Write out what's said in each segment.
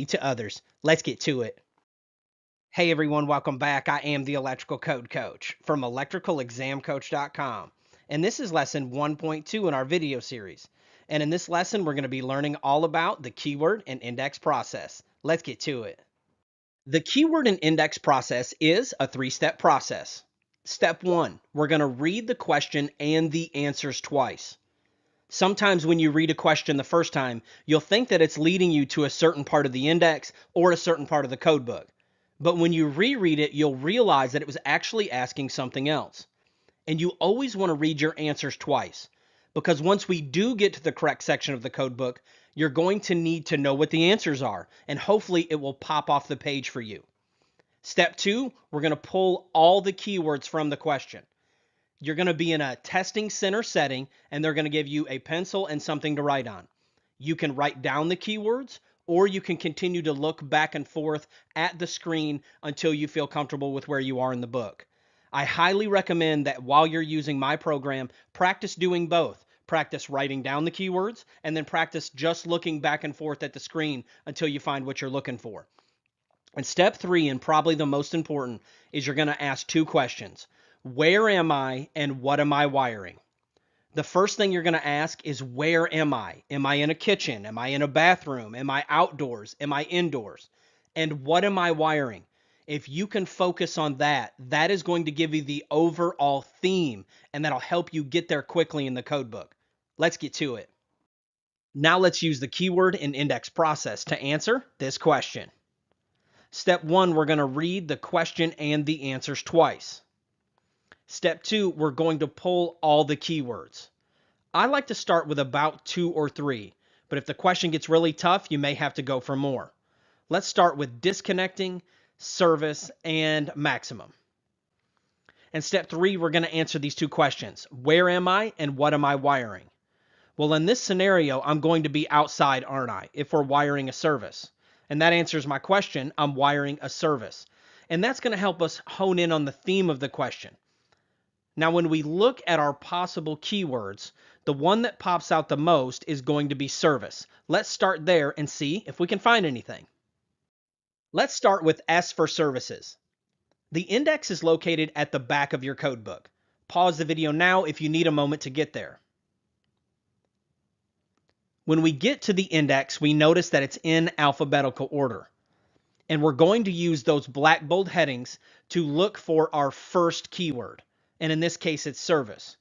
value to others. Let's get to it. Hey everyone, welcome back. I am the Electrical Code Coach from electricalexamcoach.com. And this is lesson 1.2 in our video series. And in this lesson, we're going to be learning all about the keyword and index process. Let's get to it. The keyword and index process is a three-step process. Step 1, we're going to read the question and the answers twice. Sometimes when you read a question the first time, you'll think that it's leading you to a certain part of the index or a certain part of the code book. But when you reread it, you'll realize that it was actually asking something else. And you always want to read your answers twice, because once we do get to the correct section of the code book, you're going to need to know what the answers are, and hopefully it will pop off the page for you. Step 2, we're going to pull all the keywords from the question. You're going to be in a testing center setting, and they're going to give you a pencil and something to write on. You can write down the keywords, or you can continue to look back and forth at the screen until you feel comfortable with where you are in the book. I highly recommend that while you're using my program, practice doing both. Practice writing down the keywords, and then practice just looking back and forth at the screen until you find what you're looking for. And step 3, and probably the most important, is you're going to ask two questions. Where am I and what am I wiring? The first thing you're going to ask is, where am I? Am I in a kitchen? Am I in a bathroom? Am I outdoors? Am I indoors? And what am I wiring? If you can focus on that, that is going to give you the overall theme, and that'll help you get there quickly in the code book. Let's get to it. Now let's use the keyword and index process to answer this question. Step 1, we're going to read the question and the answers twice. Step 2, we're going to pull all the keywords. I like to start with about 2 or 3, but if the question gets really tough, you may have to go for more. Let's start with disconnecting, service, and maximum. And step 3, we're going to answer these two questions. Where am I and what am I wiring? Well, in this scenario, I'm going to be outside, aren't I, if we're wiring a service? And that answers my question. I'm wiring a service. And that's going to help us hone in on the theme of the question. Now, when we look at our possible keywords, the one that pops out the most is going to be service. Let's start there and see if we can find anything. Let's start with S for services. The index is located at the back of your code book. Pause the video now if you need a moment to get there. When we get to the index, we notice that it's in alphabetical order. And we're going to use those black bold headings to look for our first keyword. And in this case, it's service.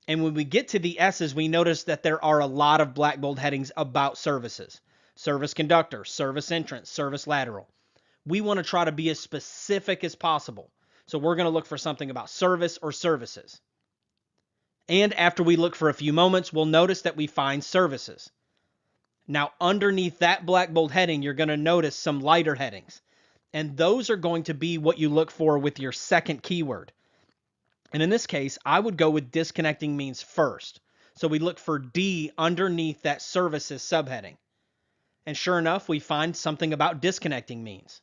And when we get to the S's, we notice that there are a lot of black bold headings about services. Service conductor, service entrance, service lateral. We want to try to be as specific as possible. So we're going to look for something about service or services. And after we look for a few moments, we'll notice that we find services. Now, underneath that black bold heading, you're going to notice some lighter headings. And those are going to be what you look for with your second keyword. And in this case, I would go with disconnecting means first. So we look for D underneath that services subheading. And sure enough, we find something about disconnecting means.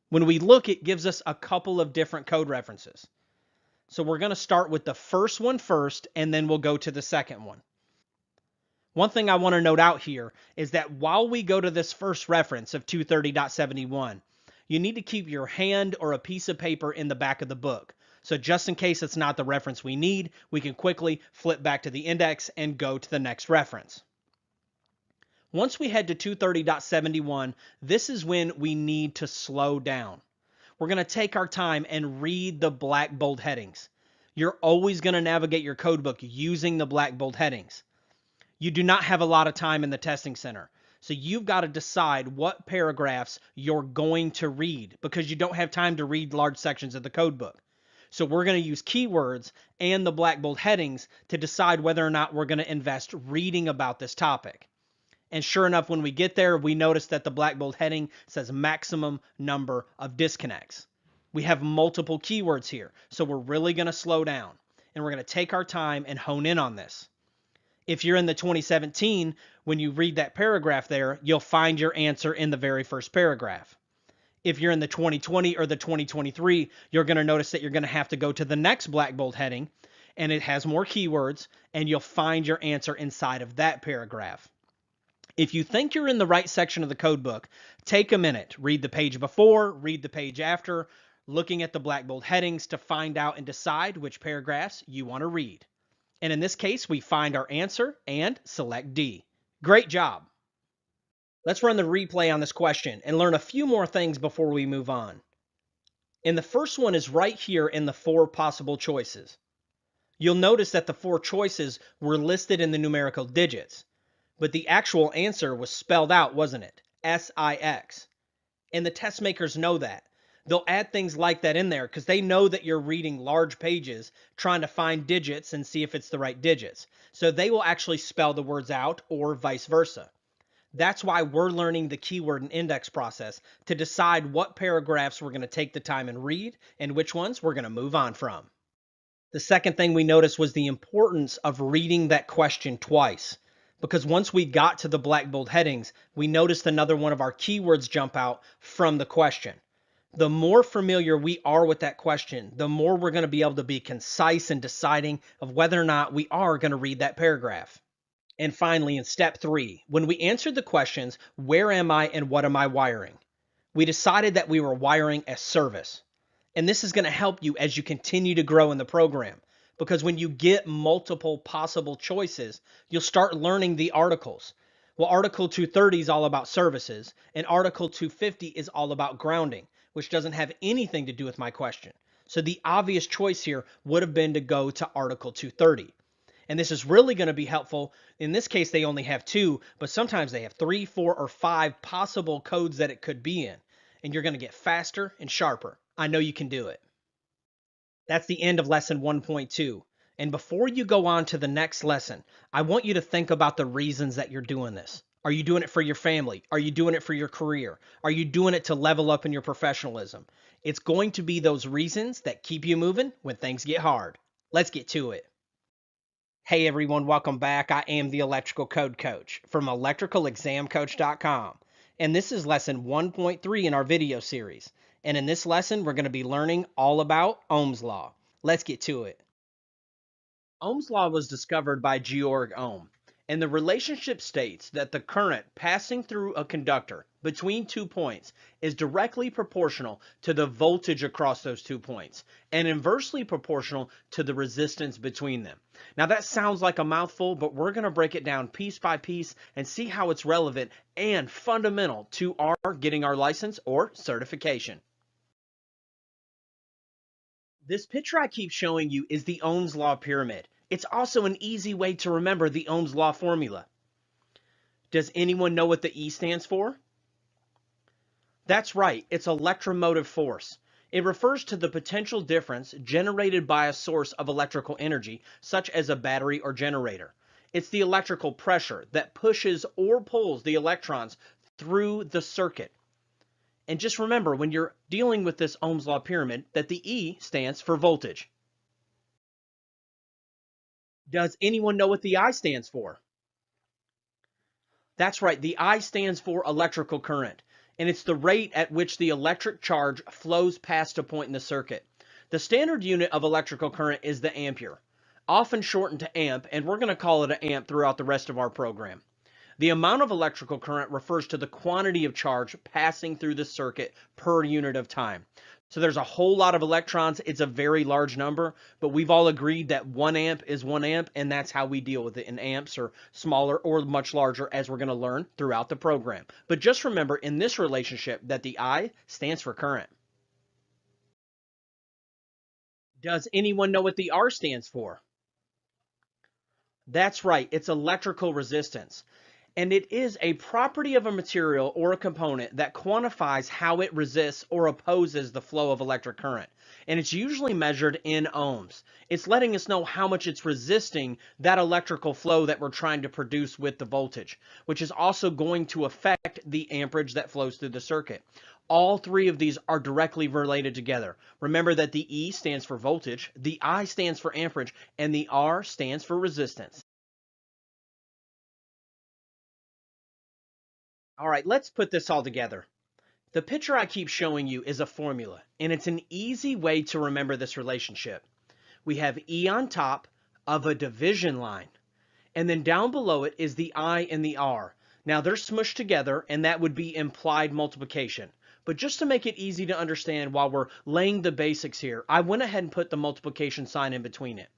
When we look, it gives us a couple of different code references. So we're going to start with the first one first, and then we'll go to the second one. One thing I want to note out here is that while we go to this first reference of 230.71, you need to keep your hand or a piece of paper in the back of the book. So just in case it's not the reference we need, we can quickly flip back to the index and go to the next reference. Once we head to 230.71, this is when we need to slow down. We're going to take our time and read the black bold headings. You're always going to navigate your code book using the black bold headings. You do not have a lot of time in the testing center. So you've got to decide what paragraphs you're going to read because you don't have time to read large sections of the code book. So we're going to use keywords and the black bold headings to decide whether or not we're going to invest reading about this topic. And sure enough, when we get there, we notice that the black bold heading says maximum number of disconnects. We have multiple keywords here, so we're really going to slow down. And we're going to take our time and hone in on this. If you're in the 2017, when you read that paragraph there, you'll find your answer in the very first paragraph. If you're in the 2020 or the 2023, you're going to notice that you're going to have to go to the next black bold heading, and it has more keywords, and you'll find your answer inside of that paragraph. If you think you're in the right section of the code book, take a minute, read the page before, read the page after, looking at the black bold headings to find out and decide which paragraphs you want to read. And in this case, we find our answer and select D. Great job. Let's run the replay on this question and learn a few more things before we move on. And the first one is right here in the 4 possible choices. You'll notice that the 4 choices were listed in the numerical digits, but the actual answer was spelled out, wasn't it? S-I-X. And the test makers know that. They'll add things like that in there because they know that you're reading large pages trying to find digits and see if it's the right digits. So they will actually spell the words out or vice versa. That's why we're learning the keyword and index process to decide what paragraphs we're going to take the time and read and which ones we're going to move on from. The second thing we noticed was the importance of reading that question twice. Because once we got to the black bold headings, we noticed another one of our keywords jump out from the question. The more familiar we are with that question, the more we're going to be able to be concise in deciding of whether or not we are going to read that paragraph. And finally, in step 3, when we answered the questions, where am I and what am I wiring? We decided that we were wiring a service. And this is going to help you as you continue to grow in the program. Because when you get multiple possible choices, you'll start learning the articles. Well, Article 230 is all about services, and Article 250 is all about grounding, which doesn't have anything to do with my question. So the obvious choice here would have been to go to Article 230. And this is really going to be helpful. In this case, they only have 2, but sometimes they have 3, 4, or 5 possible codes that it could be in. And you're going to get faster and sharper. I know you can do it. That's the end of lesson 1.2. And before you go on to the next lesson, I want you to think about the reasons that you're doing this. Are you doing it for your family? Are you doing it for your career? Are you doing it to level up in your professionalism? It's going to be those reasons that keep you moving when things get hard. Let's get to it. Hey everyone, welcome back. I am the Electrical Code Coach from electricalexamcoach.com. And this is lesson 1.3 in our video series. And in this lesson, we're going to be learning all about Ohm's Law. Let's get to it. Ohm's Law was discovered by Georg Ohm. And the relationship states that the current passing through a conductor between 2 points is directly proportional to the voltage across those 2 points and inversely proportional to the resistance between them. Now that sounds like a mouthful, but we're going to break it down piece by piece and see how it's relevant and fundamental to our getting our license or certification. This picture I keep showing you is the Ohm's Law pyramid. It's also an easy way to remember the Ohm's Law formula. Does anyone know what the E stands for? That's right, it's electromotive force. It refers to the potential difference generated by a source of electrical energy, such as a battery or generator. It's the electrical pressure that pushes or pulls the electrons through the circuit. And just remember, when you're dealing with this Ohm's Law pyramid, that the E stands for voltage. Does anyone know what the I stands for? That's right, the I stands for electrical current, and it's the rate at which the electric charge flows past a point in the circuit. The standard unit of electrical current is the ampere, often shortened to amp, and we're going to call it an amp throughout the rest of our program. The amount of electrical current refers to the quantity of charge passing through the circuit per unit of time. So there's a whole lot of electrons. It's a very large number, but we've all agreed that 1 amp is 1 amp, and that's how we deal with it in amps or smaller or much larger, as we're going to learn throughout the program. But just remember in this relationship that the I stands for current. Does anyone know what the R stands for? That's right, it's electrical resistance. And it is a property of a material or a component that quantifies how it resists or opposes the flow of electric current. And it's usually measured in ohms. It's letting us know how much it's resisting that electrical flow that we're trying to produce with the voltage, which is also going to affect the amperage that flows through the circuit. All 3 of these are directly related together. Remember that the E stands for voltage, the I stands for amperage, and the R stands for resistance. All right, let's put this all together. The picture I keep showing you is a formula, and it's an easy way to remember this relationship. We have E on top of a division line, and then down below it is the I and the R. Now they're smushed together, and that would be implied multiplication. But just to make it easy to understand while we're laying the basics here, I went ahead and put the multiplication sign in between it.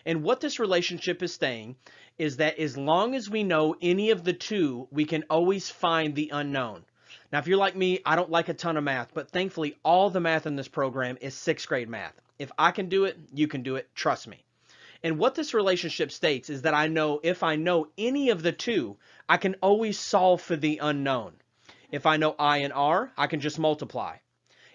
And what this relationship is saying is that as long as we know any of the two, we can always find the unknown. Now, if you're like me, I don't like a ton of math, but thankfully all the math in this program is 6th grade math. If I can do it, you can do it. Trust me. And what this relationship states is that I know if I know any of the two, I can always solve for the unknown. If I know I and R, I can just multiply.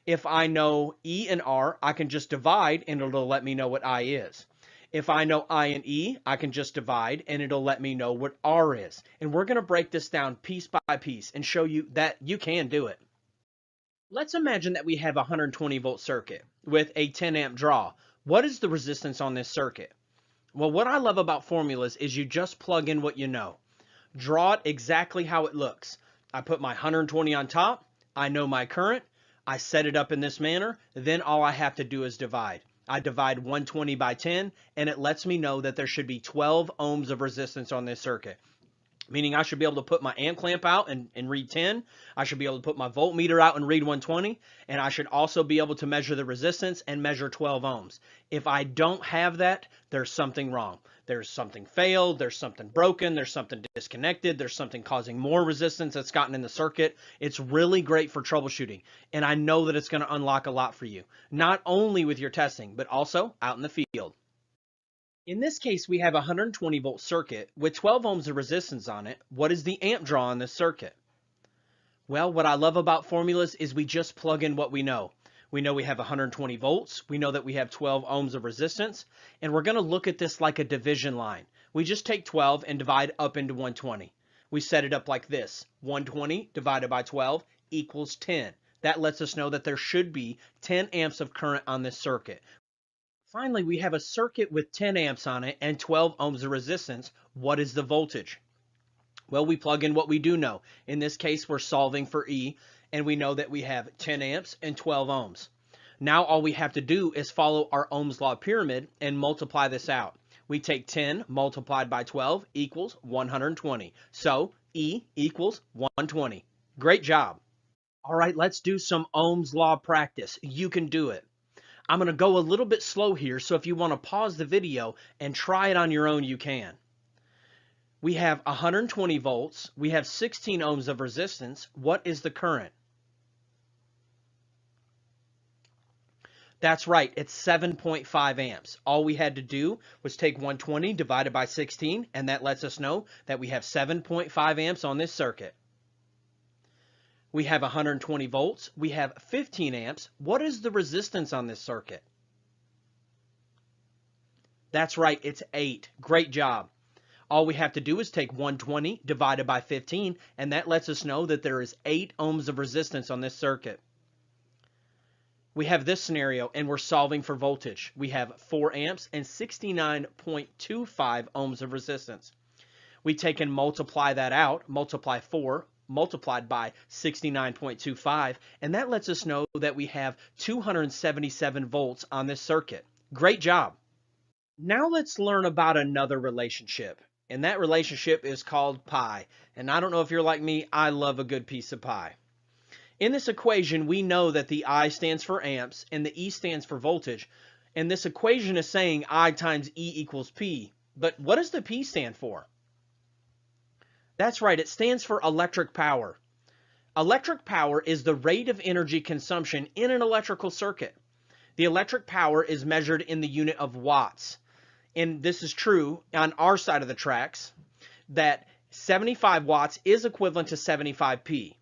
If I know E and R, I can just divide and it'll let me know what I is. If I know I and E, I can just divide and it'll let me know what R is. And we're going to break this down piece by piece and show you that you can do it. Let's imagine that we have a 120 volt circuit with a 10 amp draw. What is the resistance on this circuit? Well, what I love about formulas is you just plug in what you know. Draw it exactly how it looks. I put my 120 on top. I know my current. I set it up in this manner. Then all I have to do is divide. I divide 120 by 10, and it lets me know that there should be 12 ohms of resistance on this circuit. Meaning I should be able to put my amp clamp out and read 10. I should be able to put my voltmeter out and read 120. And I should also be able to measure the resistance and measure 12 ohms. If I don't have that, there's something wrong. There's something failed, there's something broken, there's something disconnected, there's something causing more resistance that's gotten in the circuit. It's really great for troubleshooting. And I know that it's going to unlock a lot for you. Not only with your testing, but also out in the field. In this case, we have a 120 volt circuit with 12 ohms of resistance on it. What is the amp draw on this circuit? Well, what I love about formulas is we just plug in what we know. We know we have 120 volts. We know that we have 12 ohms of resistance. And we're going to look at this like a division line. We just take 12 and divide up into 120. We set it up like this. 120 divided by 12 equals 10. That lets us know that there should be 10 amps of current on this circuit. Finally, we have a circuit with 10 amps on it and 12 ohms of resistance. What is the voltage? Well, we plug in what we do know. In this case, we're solving for E, and we know that we have 10 amps and 12 ohms. Now all we have to do is follow our Ohm's law pyramid and multiply this out. We take 10 multiplied by 12 equals 120. So E equals 120. Great job. All right, let's do some Ohm's law practice. You can do it. I'm going to go a little bit slow here, so if you want to pause the video and try it on your own, you can. We have 120 volts. We have 16 ohms of resistance. What is the current? That's right, it's 7.5 amps. All we had to do was take 120 divided by 16, and that lets us know that we have 7.5 amps on this circuit. We have 120 volts. We have 15 amps. What is the resistance on this circuit? That's right, it's 8. Great job. All we have to do is take 120 divided by 15, and that lets us know that there is 8 ohms of resistance on this circuit. We have this scenario, and we're solving for voltage. We have 4 amps and 69.25 ohms of resistance. We take and multiply that out, multiply 4 multiplied by 69.25, and that lets us know that we have 277 volts on this circuit. Great job. Now let's learn about another relationship, and that relationship is called pi. And I don't know if you're like me, I love a good piece of pie. In this equation, we know that the I stands for amps and the E stands for voltage, and this equation is saying I times E equals P. But what does the P stand for? That's right, it stands for electric power. Electric power is the rate of energy consumption in an electrical circuit. The electric power is measured in the unit of watts. And this is true on our side of the tracks, that 75 watts is equivalent to 75p.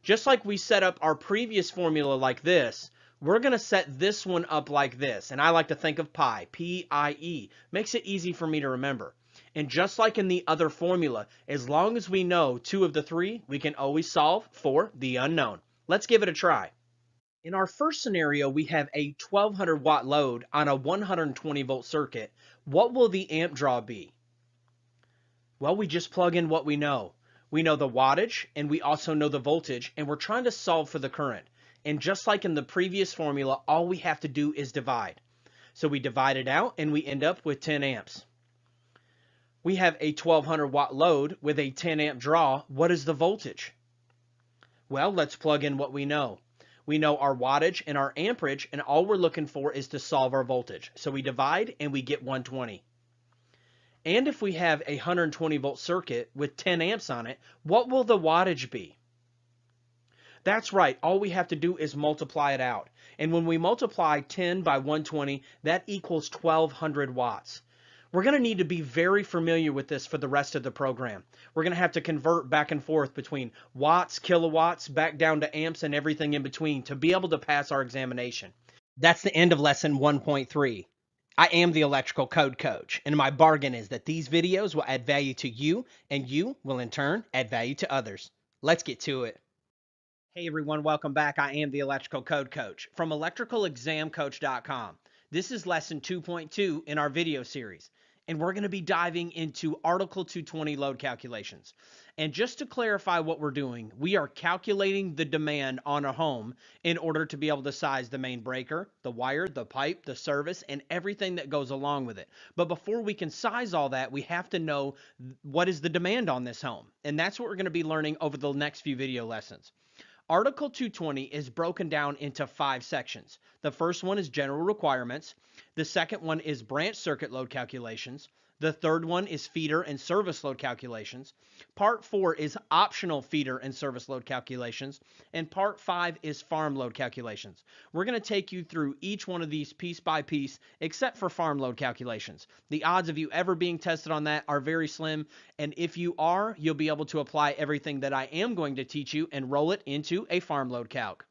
Just like we set up our previous formula like this, we're going to set this one up like this. And I like to think of pi, P-I-E. Makes it easy for me to remember. And just like in the other formula, as long as we know 2 of the 3, we can always solve for the unknown. Let's give it a try. In our first scenario, we have a 1200 watt load on a 120 volt circuit. What will the amp draw be? Well, we just plug in what we know. We know the wattage and we also know the voltage, and we're trying to solve for the current. And just like in the previous formula, all we have to do is divide. So we divide it out and we end up with 10 amps. We have a 1200 watt load with a 10 amp draw. What is the voltage? Well, let's plug in what we know. We know our wattage and our amperage, and all we're looking for is to solve our voltage. So we divide and we get 120. And if we have a 120 volt circuit with 10 amps on it, what will the wattage be? That's right, all we have to do is multiply it out. And when we multiply 10 by 120, that equals 1200 watts. We're going to need to be very familiar with this for the rest of the program. We're going to have to convert back and forth between watts, kilowatts, back down to amps, and everything in between to be able to pass our examination. That's the end of lesson 1.3. I am the electrical code coach, and my bargain is that these videos will add value to you, and you will in turn add value to others. Let's get to it. Hey everyone, welcome back. I am the electrical code coach from electricalexamcoach.com. This is lesson 2.2 in our video series, and we're going to be diving into Article 220 load calculations. And just to clarify what we're doing, we are calculating the demand on a home in order to be able to size the main breaker, the wire, the pipe, the service, and everything that goes along with it. But before we can size all that, we have to know what is the demand on this home. And that's what we're going to be learning over the next few video lessons. Article 220 is broken down into 5 sections. The first one is general requirements. The second one is branch circuit load calculations. The third one is feeder and service load calculations. Part 4 is optional feeder and service load calculations. And Part 5 is farm load calculations. We're going to take you through each one of these piece by piece, except for farm load calculations. The odds of you ever being tested on that are very slim. And if you are, you'll be able to apply everything that I am going to teach you and roll it into a farm load calc.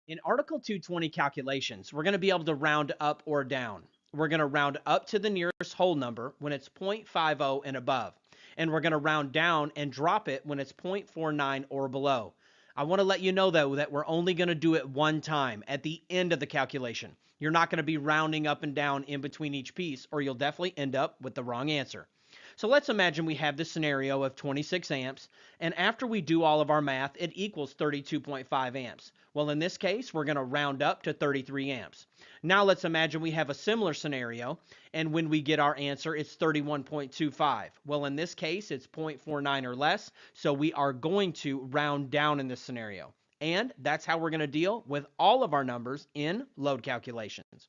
In Article 220 calculations, we're going to be able to round up or down. We're going to round up to the nearest whole number when it's 0.50 and above. And we're going to round down and drop it when it's 0.49 or below. I want to let you know, though, that we're only going to do it one time at the end of the calculation. You're not going to be rounding up and down in between each piece, or you'll definitely end up with the wrong answer. So let's imagine we have this scenario of 26 amps, and after we do all of our math, it equals 32.5 amps. Well, in this case, we're going to round up to 33 amps. Now let's imagine we have a similar scenario, and when we get our answer, it's 31.25. Well, in this case, it's 0.49 or less, so we are going to round down in this scenario. And that's how we're going to deal with all of our numbers in load calculations.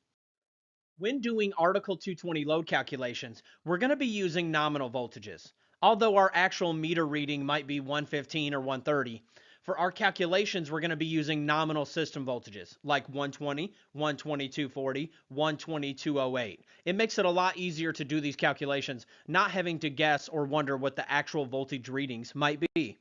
When doing Article 220 load calculations, we're going to be using nominal voltages. Although our actual meter reading might be 115 or 130, for our calculations, we're going to be using nominal system voltages like 120, 120/240, 120/208. It makes it a lot easier to do these calculations, not having to guess or wonder what the actual voltage readings might be.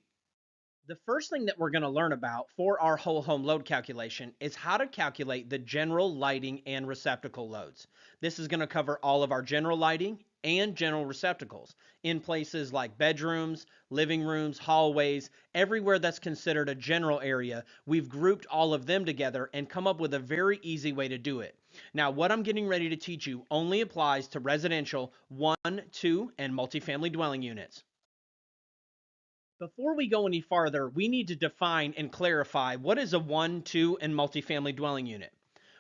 The first thing that we're going to learn about for our whole home load calculation is how to calculate the general lighting and receptacle loads. This is going to cover all of our general lighting and general receptacles in places like bedrooms, living rooms, hallways, everywhere that's considered a general area. We've grouped all of them together and come up with a very easy way to do it. Now, what I'm getting ready to teach you only applies to residential 1, 2, and multifamily dwelling units. Before we go any farther, we need to define and clarify what is a 1, 2, and multifamily dwelling unit.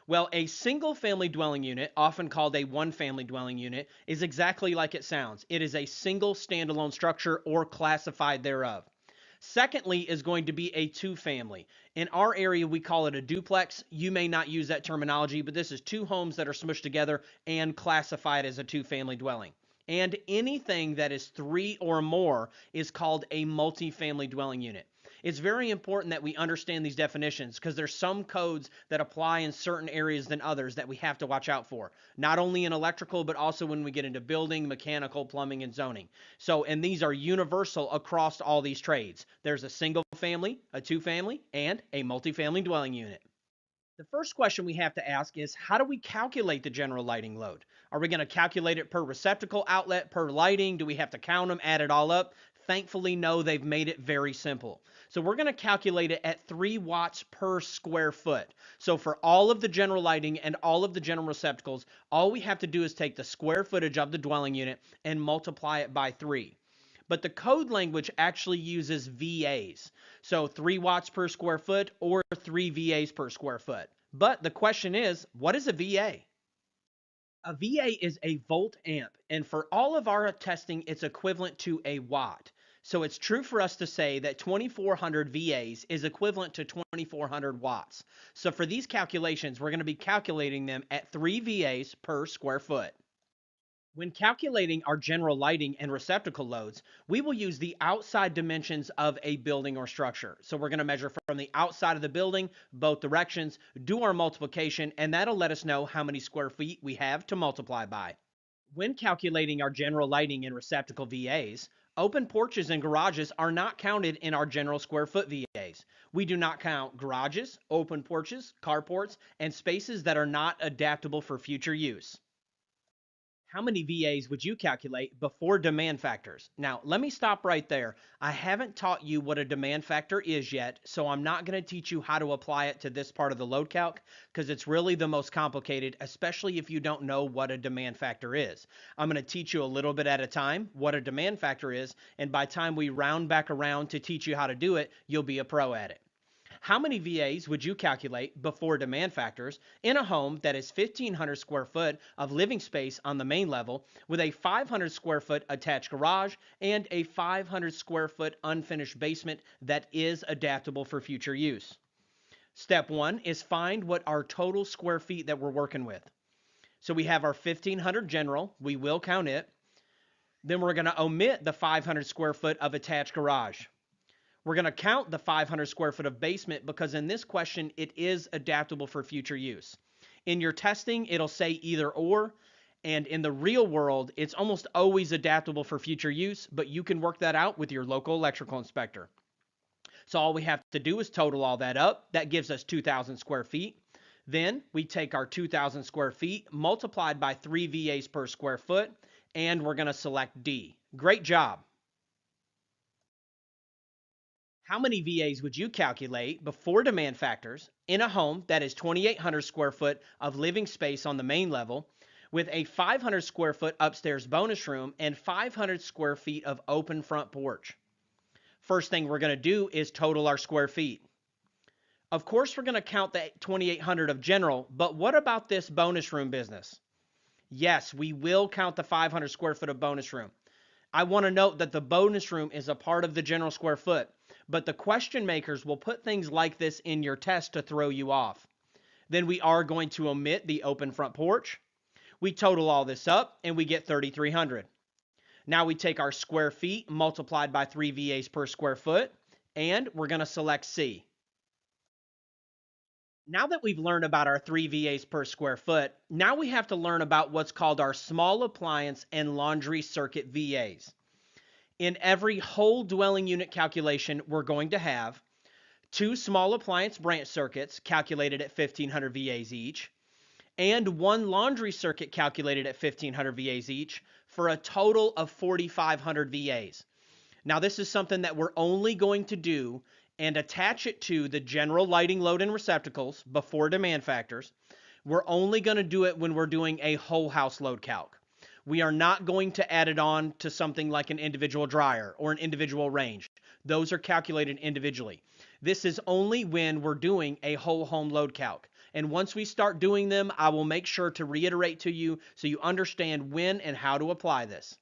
Well, a single family dwelling unit, often called a one family dwelling unit, is exactly like it sounds. It is a single standalone structure or classified thereof. Secondly is going to be a two family. In our area, we call it a duplex. You may not use that terminology, but this is two homes that are smushed together and classified as a two family dwelling. And anything that is 3 or more is called a multifamily dwelling unit. It's very important that we understand these definitions because there's some codes that apply in certain areas than others that we have to watch out for. Not only in electrical, but also when we get into building, mechanical, plumbing, and zoning. And these are universal across all these trades. There's a single family, a two family, and a multifamily dwelling unit. The first question we have to ask is, how do we calculate the general lighting load? Are we going to calculate it per receptacle outlet, per lighting? Do we have to count them, add it all up? Thankfully, no, they've made it very simple. So we're going to calculate it at 3 watts per square foot. So for all of the general lighting and all of the general receptacles, all we have to do is take the square footage of the dwelling unit and multiply it by 3. But the code language actually uses VAs. So 3 watts per square foot or 3 VAs per square foot. But the question is, what is a VA? A VA is a volt amp, and for all of our testing, it's equivalent to a watt. So it's true for us to say that 2400 VAs is equivalent to 2400 watts. So for these calculations, we're going to be calculating them at 3 VAs per square foot. When calculating our general lighting and receptacle loads, we will use the outside dimensions of a building or structure. So we're going to measure from the outside of the building, both directions, do our multiplication, and that'll let us know how many square feet we have to multiply by. When calculating our general lighting and receptacle VAs, open porches and garages are not counted in our general square foot VAs. We do not count garages, open porches, carports, and spaces that are not adaptable for future use. How many VAs would you calculate before demand factors? Now, let me stop right there. I haven't taught you what a demand factor is yet, so I'm not going to teach you how to apply it to this part of the load calc because it's really the most complicated, especially if you don't know what a demand factor is. I'm going to teach you a little bit at a time what a demand factor is, and by the time we round back around to teach you how to do it, you'll be a pro at it. How many VAs would you calculate before demand factors in a home that is 1,500 square foot of living space on the main level with a 500 square foot attached garage and a 500 square foot unfinished basement that is adaptable for future use? Step one is find what our total square feet that we're working with. So we have our 1,500 general, we will count it. Then we're going to omit the 500 square foot of attached garage. We're going to count the 500 square foot of basement because in this question, it is adaptable for future use. In your testing, it'll say either or, and in the real world, it's almost always adaptable for future use, but you can work that out with your local electrical inspector. So all we have to do is total all that up. That gives us 2,000 square feet. Then we take our 2,000 square feet multiplied by 3 VAs per square foot, and we're going to select D. Great job. How many VAs would you calculate before demand factors in a home that is 2,800 square foot of living space on the main level with a 500 square foot upstairs bonus room and 500 square feet of open front porch? First thing we're going to do is total our square feet. Of course, we're going to count the 2,800 of general, but what about this bonus room business? Yes, we will count the 500 square foot of bonus room. I want to note that the bonus room is a part of the general square foot, but the question makers will put things like this in your test to throw you off. Then we are going to omit the open front porch. We total all this up and we get 3,300. Now we take our square feet multiplied by 3 VAs per square foot, and we're going to select C. Now that we've learned about our 3 VAs per square foot, now we have to learn about what's called our small appliance and laundry circuit VAs. In every whole dwelling unit calculation, we're going to have 2 small appliance branch circuits calculated at 1,500 VAs each, and 1 laundry circuit calculated at 1,500 VAs each for a total of 4,500 VAs. Now this is something that we're only going to do and attach it to the general lighting load and receptacles before demand factors. We're only going to do it when we're doing a whole house load calc. We are not going to add it on to something like an individual dryer or an individual range. Those are calculated individually. This is only when we're doing a whole home load calc. And once we start doing them, I will make sure to reiterate to you so you understand when and how to apply this.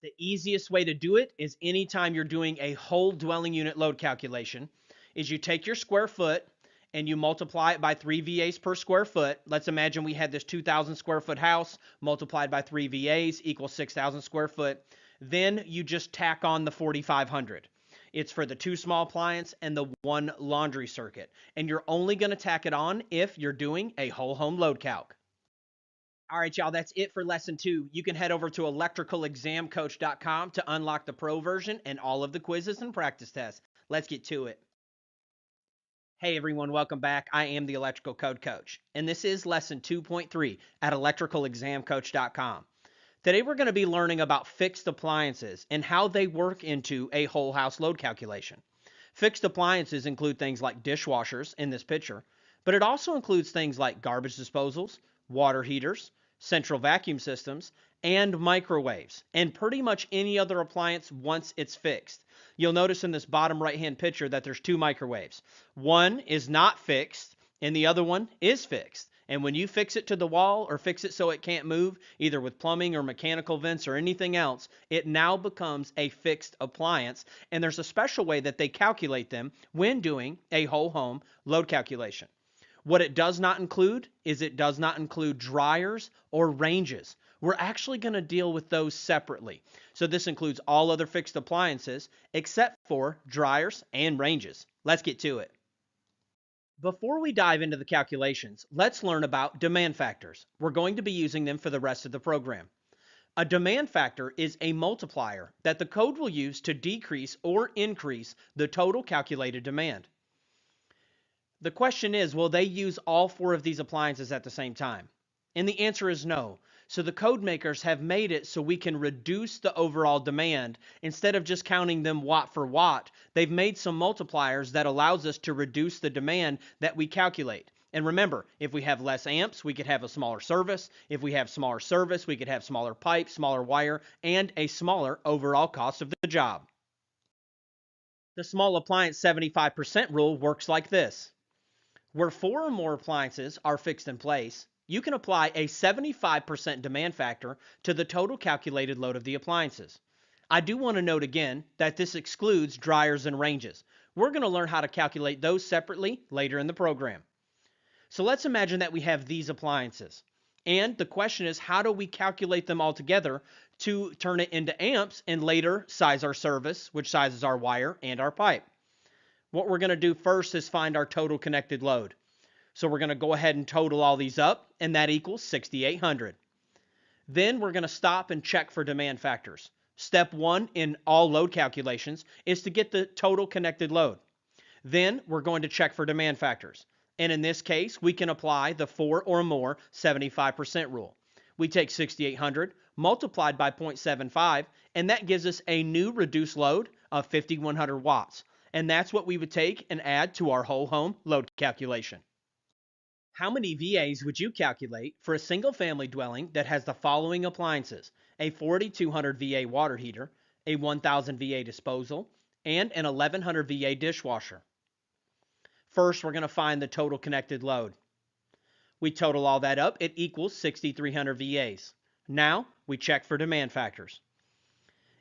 The easiest way to do it is anytime you're doing a whole dwelling unit load calculation is you take your square foot and you multiply it by 3 VAs per square foot. Let's imagine we had this 2,000 square foot house multiplied by 3 VAs equals 6,000 square foot. Then you just tack on the 4,500. It's for the 2 small appliance and the 1 laundry circuit. And you're only going to tack it on if you're doing a whole home load calc. All right, y'all, that's it for lesson 2. You can head over to electricalexamcoach.com to unlock the pro version and all of the quizzes and practice tests. Let's get to it. Hey everyone, welcome back. I am the Electrical Code Coach, and this is lesson 2.3 at electricalexamcoach.com. Today we're going to be learning about fixed appliances and how they work into a whole house load calculation. Fixed appliances include things like dishwashers in this picture, but it also includes things like garbage disposals, water heaters, central vacuum systems, and microwaves, and pretty much any other appliance once it's fixed. You'll notice in this bottom right-hand picture that there's 2 microwaves. One is not fixed, and the other one is fixed. And when you fix it to the wall or fix it so it can't move, either with plumbing or mechanical vents or anything else, it now becomes a fixed appliance. And there's a special way that they calculate them when doing a whole home load calculation. What it does not include is it does not include dryers or ranges. We're actually going to deal with those separately. So this includes all other fixed appliances except for dryers and ranges. Let's get to it. Before we dive into the calculations, let's learn about demand factors. We're going to be using them for the rest of the program. A demand factor is a multiplier that the code will use to decrease or increase the total calculated demand. The question is, will they use all four of these appliances at the same time? And the answer is no. So the code makers have made it so we can reduce the overall demand. Instead of just counting them watt for watt, they've made some multipliers that allows us to reduce the demand that we calculate. And remember, if we have less amps, we could have a smaller service. If we have smaller service, we could have smaller pipe, smaller wire, and a smaller overall cost of the job. The small appliance 75% rule works like this. Where four or more appliances are fixed in place, you can apply a 75% demand factor to the total calculated load of the appliances. I do want to note again that this excludes dryers and ranges. We're going to learn how to calculate those separately later in the program. So let's imagine that we have these appliances. And the question is, how do we calculate them all together to turn it into amps and later size our service, which sizes our wire and our pipe? What we're going to do first is find our total connected load. So we're going to go ahead and total all these up, and that equals 6,800. Then we're going to stop and check for demand factors. Step one in all load calculations is to get the total connected load. Then we're going to check for demand factors. And in this case, we can apply the 4 or more 75% rule. We take 6,800 multiplied by 0.75, and that gives us a new reduced load of 5,100 watts. And that's what we would take and add to our whole home load calculation. How many VAs would you calculate for a single family dwelling that has the following appliances: a 4,200 VA water heater, a 1,000 VA disposal, and an 1,100 VA dishwasher? First, we're going to find the total connected load. We total all that up, it equals 6,300 VAs. Now, we check for demand factors.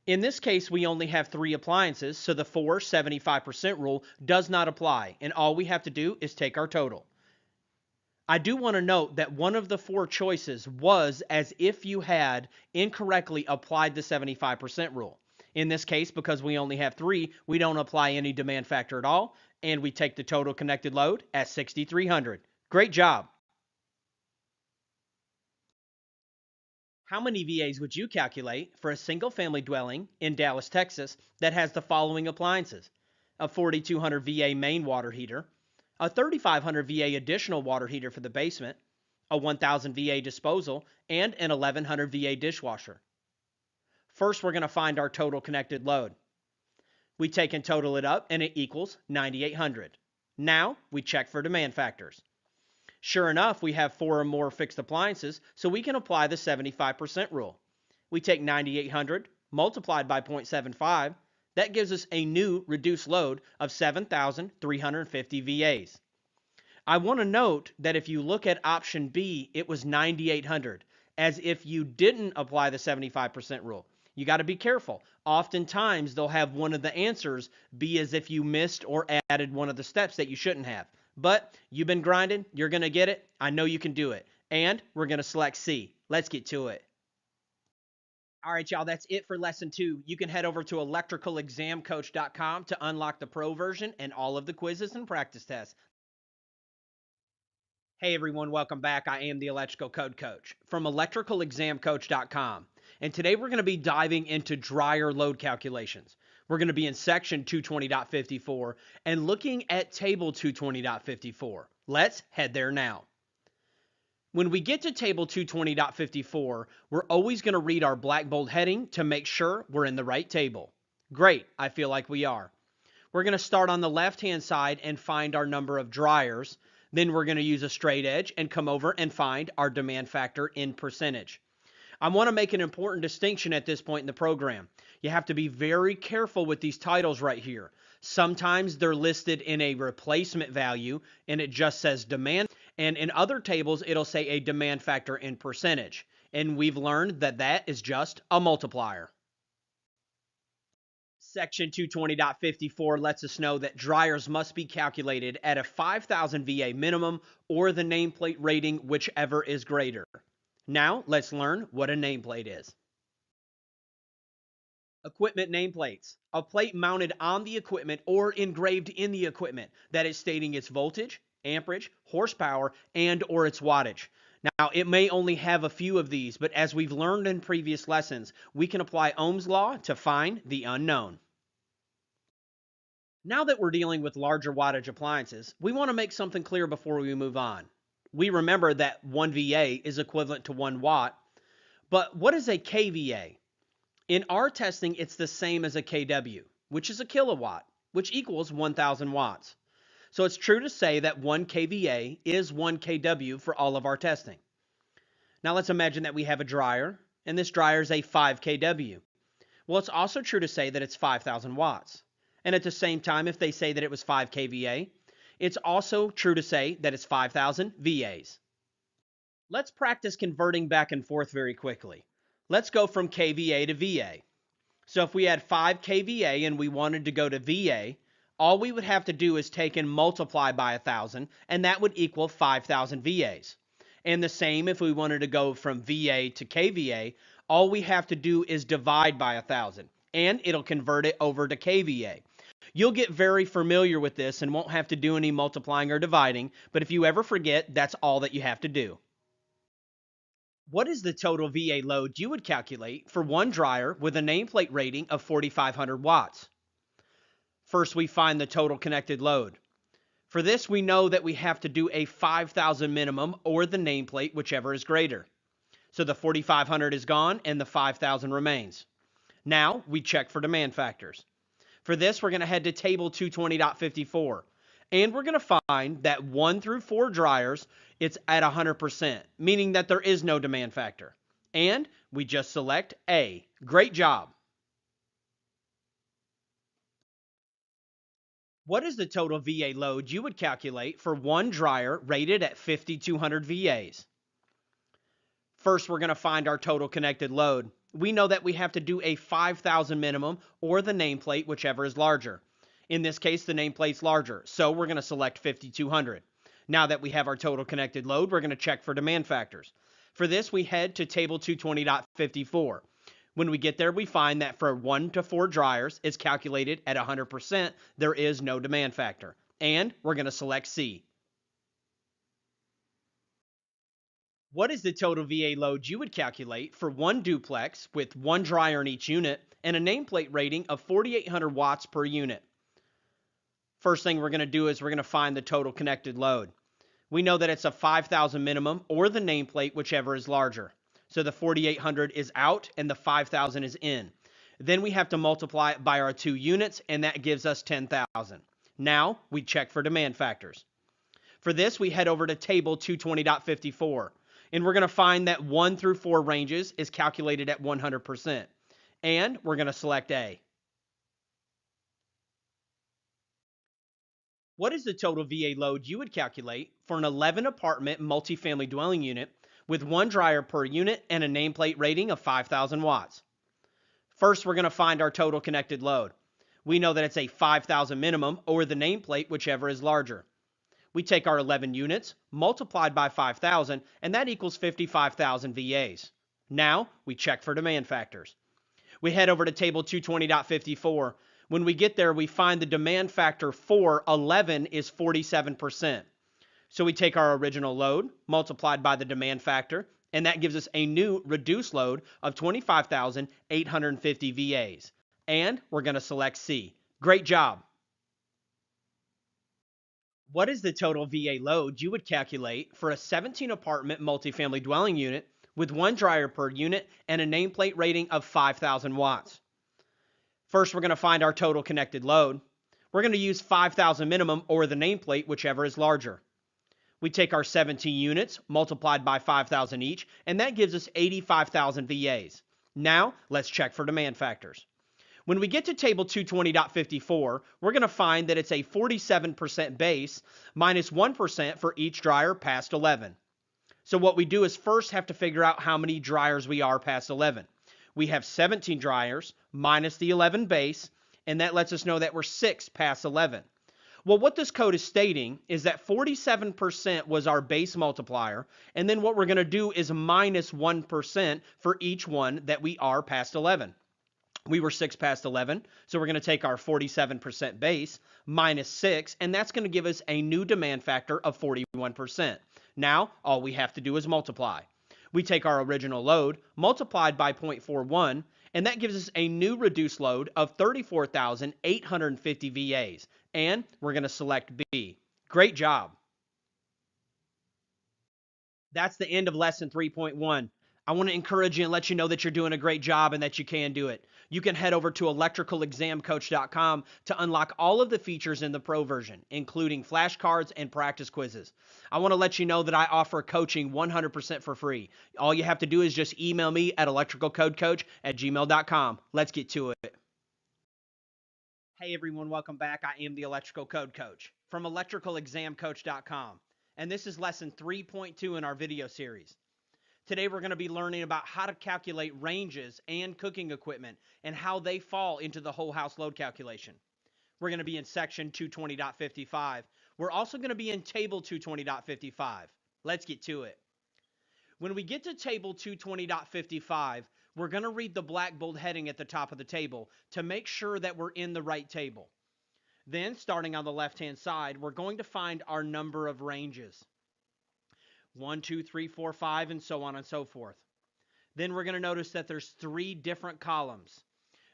In this case, we only have 3 appliances, so the 75% rule does not apply, and all we have to do is take our total. I do want to note that one of the 4 choices was as if you had incorrectly applied the 75% rule. In this case, because we only have 3, we don't apply any demand factor at all, and we take the total connected load at 6,300. Great job. How many VAs would you calculate for a single family dwelling in Dallas, Texas that has the following appliances: a 4,200 VA main water heater, a 3,500 VA additional water heater for the basement, a 1,000 VA disposal, and an 1,100 VA dishwasher? First, we're going to find our total connected load. We take and total it up, and it equals 9,800. Now, we check for demand factors. Sure enough, we have 4 or more fixed appliances, so we can apply the 75% rule. We take 9,800 multiplied by 0.75. That gives us a new reduced load of 7,350 VAs. I want to note that if you look at option B, it was 9,800, as if you didn't apply the 75% rule. You got to be careful. Oftentimes, they'll have one of the answers be as if you missed or added one of the steps that you shouldn't have. But you've been grinding, you're going to get it. I know you can do it. And we're going to select C. Let's get to it. All right, y'all, that's it for lesson 2. You can head over to electricalexamcoach.com to unlock the pro version and all of the quizzes and practice tests. Hey everyone, welcome back. I am the Electrical Code Coach from electricalexamcoach.com. And today we're going to be diving into dryer load calculations. We're going to be in section 220.54 and looking at table 220.54. Let's head there now. When we get to table 220.54, we're always going to read our black bold heading to make sure we're in the right table. Great, I feel like we are. We're going to start on the left-hand side and find our number of dryers. Then we're going to use a straight edge and come over and find our demand factor in percentage. I want to make an important distinction at this point in the program. You have to be very careful with these titles right here. Sometimes they're listed in a replacement value and it just says demand, And in other tables, it'll say a demand factor in percentage. And we've learned that that is just a multiplier. Section 220.54 lets us know that dryers must be calculated at a 5,000 VA minimum or the nameplate rating, whichever is greater. Now, let's learn what a nameplate is. Equipment nameplates. A plate mounted on the equipment or engraved in the equipment that is stating its voltage, amperage, horsepower, and or its wattage. Now, it may only have a few of these, but as we've learned in previous lessons, we can apply Ohm's law to find the unknown. Now that we're dealing with larger wattage appliances, we want to make something clear before we move on. We remember that 1 VA is equivalent to 1 watt, but what is a kVA? In our testing, it's the same as a kW, which is a kilowatt, which equals 1,000 watts. So it's true to say that 1 kVA is 1 kW for all of our testing. Now let's imagine that we have a dryer, and this dryer is a 5 kW. Well, it's also true to say that it's 5,000 watts. And at the same time, if they say that it was 5 kVA, it's also true to say that it's 5,000 VAs. Let's practice converting back and forth very quickly. Let's go from kVA to VA. So if we had 5 kVA and we wanted to go to VA, all we would have to do is take and multiply by 1,000, and that would equal 5,000 VAs. And the same if we wanted to go from VA to kVA, all we have to do is divide by 1,000, and it'll convert it over to kVA. You'll get very familiar with this and won't have to do any multiplying or dividing, but if you ever forget, that's all that you have to do. What is the total VA load you would calculate for one dryer with a nameplate rating of 4,500 watts? First, we find the total connected load. For this, we know that we have to do a 5,000 minimum or the nameplate, whichever is greater. So the 4,500 is gone and the 5,000 remains. Now, we check for demand factors. For this, we're going to head to table 220.54. And we're going to find that 1 through 4 dryers, it's at 100%, meaning that there is no demand factor. And we just select A. Great job. What is the total VA load you would calculate for one dryer rated at 5,200 VAs? First, we're going to find our total connected load. We know that we have to do a 5,000 minimum or the nameplate, whichever is larger. In this case, the nameplate's larger, so we're going to select 5,200. Now that we have our total connected load, we're going to check for demand factors. For this, we head to table 220.54. When we get there, we find that for 1 to 4 dryers, it's calculated at 100%. There is no demand factor. And we're going to select C. What is the total VA load you would calculate for one duplex with 1 dryer in each unit and a nameplate rating of 4,800 watts per unit? First thing we're going to do is we're going to find the total connected load. We know that it's a 5,000 minimum or the nameplate, whichever is larger. So the 4,800 is out and the 5,000 is in. Then we have to multiply it by our 2 units, and that gives us 10,000. Now we check for demand factors. For this, we head over to table 220.54. And we're going to find that 1 through 4 ranges is calculated at 100%. And we're going to select A. What is the total VA load you would calculate for an 11 apartment multifamily dwelling unit with 1 dryer per unit and a nameplate rating of 5,000 watts? First, we're going to find our total connected load. We know that it's a 5,000 minimum or the nameplate, whichever is larger. We take our 11 units, multiplied by 5,000, and that equals 55,000 VAs. Now, we check for demand factors. We head over to table 220.54. When we get there, we find the demand factor for 11 is 47%. So we take our original load, multiplied by the demand factor, and that gives us a new reduced load of 25,850 VAs. And we're going to select C. Great job. What is the total VA load you would calculate for a 17 apartment multifamily dwelling unit with 1 dryer per unit and a nameplate rating of 5,000 watts? First, we're going to find our total connected load. We're going to use 5,000 minimum or the nameplate, whichever is larger. We take our 17 units, multiplied by 5,000 each, and that gives us 85,000 VAs. Now, let's check for demand factors. When we get to table 220.54, we're going to find that it's a 47% base minus 1% for each dryer past 11. So what we do is first have to figure out how many dryers we are past 11. We have 17 dryers minus the 11 base, and that lets us know that we're 6 past 11. Well, what this code is stating is that 47% was our base multiplier, and then what we're going to do is minus 1% for each one that we are past 11. We were 6 past 11, so we're going to take our 47% base minus 6, and that's going to give us a new demand factor of 41%. Now, all we have to do is multiply. We take our original load multiplied by 0.41, and that gives us a new reduced load of 34,850 VAs. And we're going to select B. Great job. That's the end of lesson 3.1. I want to encourage you and let you know that you're doing a great job and that you can do it. You can head over to electricalexamcoach.com to unlock all of the features in the pro version, including flashcards and practice quizzes. I want to let you know that I offer coaching 100% for free. All you have to do is just email me at electricalcodecoach@gmail.com. Let's get to it. Hey everyone, welcome back. I am the Electrical Code Coach from electricalexamcoach.com, and this is lesson 3.2 in our video series. Today we're going to be learning about how to calculate ranges and cooking equipment and how they fall into the whole house load calculation. We're going to be in section 220.55. We're also going to be in table 220.55. Let's get to it. When we get to table 220.55, we're going to read the black bold heading at the top of the table to make sure that we're in the right table. Then, starting on the left-hand side, we're going to find our number of ranges. 1, 2, 3, 4, 5, and so on and so forth. Then we're going to notice that there's 3 different columns.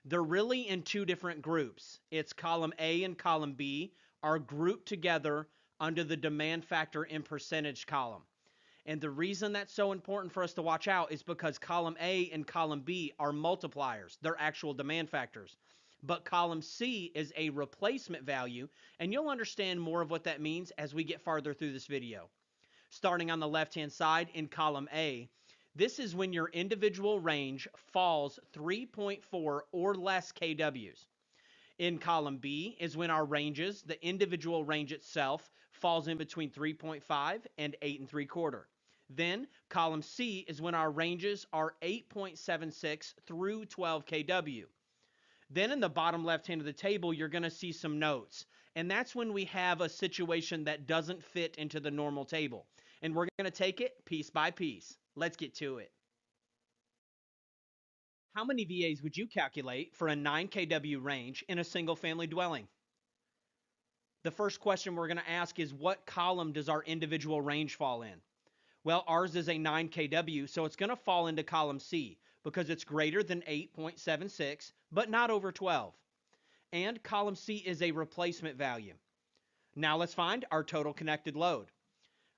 They're really in 2 different groups. It's column A and column B are grouped together under the demand factor in percentage column. And the reason that's so important for us to watch out is because column A and column B are multipliers. They're actual demand factors. But column C is a replacement value, and you'll understand more of what that means as we get farther through this video. Starting on the left-hand side in column A, this is when your individual range falls 3.4 or less kWs. In column B is when our ranges, the individual range itself, falls in between 3.5 and 8 3/4. Then column C is when our ranges are 8.76 through 12 kW. Then in the bottom left hand of the table, you're going to see some notes. And that's when we have a situation that doesn't fit into the normal table. And we're going to take it piece by piece. Let's get to it. How many VAs would you calculate for a 9 kW range in a single family dwelling? The first question we're going to ask is, what column does our individual range fall in? Well, ours is a 9 kW, so it's going to fall into column C because it's greater than 8.76, but not over 12. And column C is a replacement value. Now let's find our total connected load.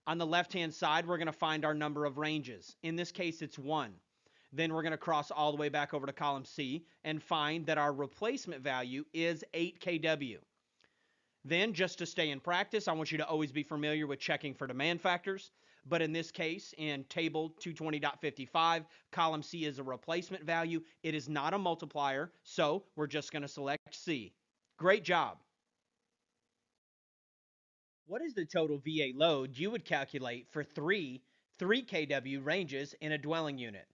On the left-hand side, we're going to find our number of ranges. In this case, it's 1. Then we're going to cross all the way back over to column C and find that our replacement value is 8 kW. Then, just to stay in practice, I want you to always be familiar with checking for demand factors. But in this case, in table 220.55, column C is a replacement value. It is not a multiplier, so we're just going to select C. Great job. What is the total VA load you would calculate for 3 kW ranges in a dwelling unit?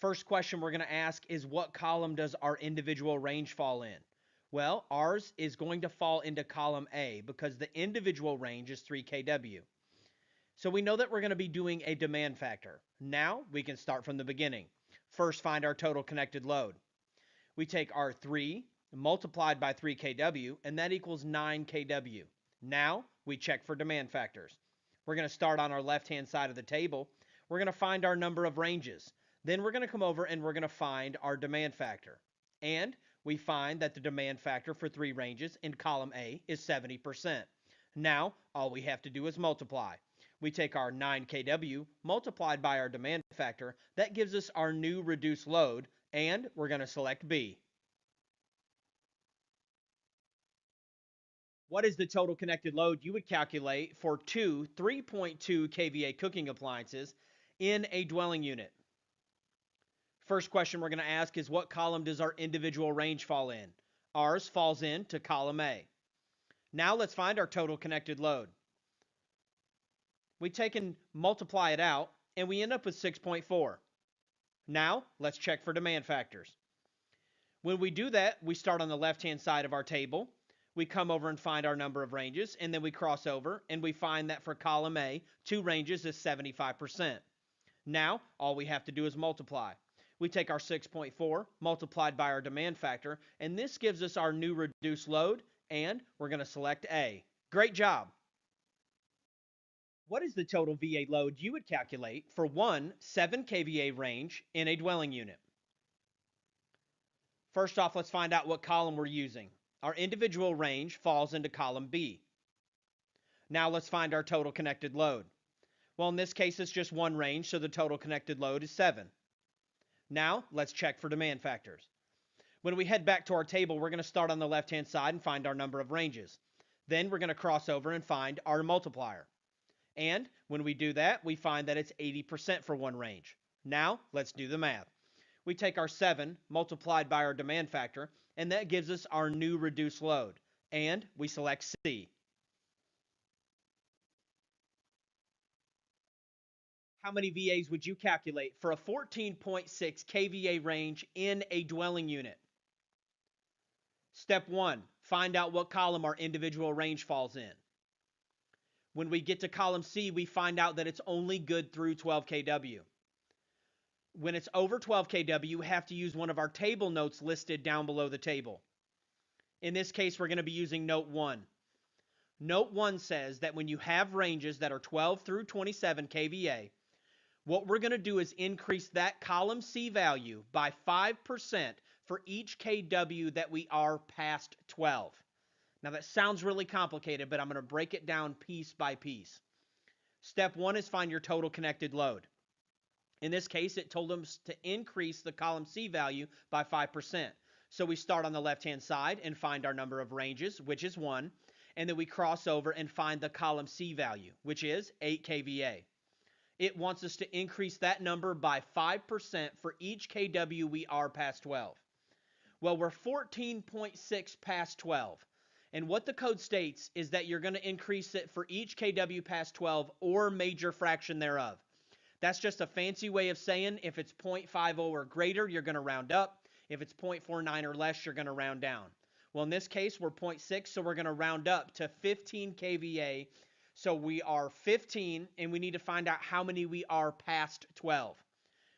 First question we're going to ask is, what column does our individual range fall in? Well, ours is going to fall into column A because the individual range is 3 kW. So we know that we're going to be doing a demand factor. Now we can start from the beginning. First, find our total connected load. We take our 3 multiplied by 3 kW, and that equals 9 kW. Now we check for demand factors. We're going to start on our left-hand side of the table. We're going to find our number of ranges. Then we're going to come over and we're going to find our demand factor. And we find that the demand factor for 3 ranges in column A is 70%. Now all we have to do is multiply. We take our 9 kW multiplied by our demand factor. That gives us our new reduced load, and we're going to select B. What is the total connected load you would calculate for 2 3.2 kVA cooking appliances in a dwelling unit? First question we're going to ask is, what column does our individual range fall in? Ours falls into column A. Now let's find our total connected load. We take and multiply it out, and we end up with 6.4. Now let's check for demand factors. When we do that, we start on the left-hand side of our table. We come over and find our number of ranges, and then we cross over, and we find that for column A, 2 ranges is 75%. Now, all we have to do is multiply. We take our 6.4 multiplied by our demand factor, and this gives us our new reduced load, and we're going to select A. Great job. What is the total VA load you would calculate for one 7 kVA range in a dwelling unit? First off, let's find out what column we're using. Our individual range falls into column B. Now let's find our total connected load. Well, in this case, it's just one range, so the total connected load is 7. Now, let's check for demand factors. When we head back to our table, we're going to start on the left-hand side and find our number of ranges. Then we're going to cross over and find our multiplier. And when we do that, we find that it's 80% for one range. Now, let's do the math. We take our 7 multiplied by our demand factor, and that gives us our new reduced load. And we select C. How many VAs would you calculate for a 14.6 kVA range in a dwelling unit? Step 1, find out what column our individual range falls in. When we get to column C, we find out that it's only good through 12 kW. When it's over 12 kW, you have to use one of our table notes listed down below the table. In this case, we're going to be using note 1. Note 1 says that when you have ranges that are 12 through 27 kVA, what we're going to do is increase that column C value by 5% for each kW that we are past 12. Now that sounds really complicated, but I'm going to break it down piece by piece. Step 1 is find your total connected load. In this case, it told us to increase the column C value by 5%. So we start on the left-hand side and find our number of ranges, which is 1, and then we cross over and find the column C value, which is 8 kVA. It wants us to increase that number by 5% for each kW we are past 12. Well, we're 14.6 past 12. And what the code states is that you're going to increase it for each kW past 12 or major fraction thereof. That's just a fancy way of saying if it's 0.50 or greater, you're going to round up. If it's 0.49 or less, you're going to round down. Well, in this case, we're 0.6, so we're going to round up to 15 kVA. So we are 15, and we need to find out how many we are past 12.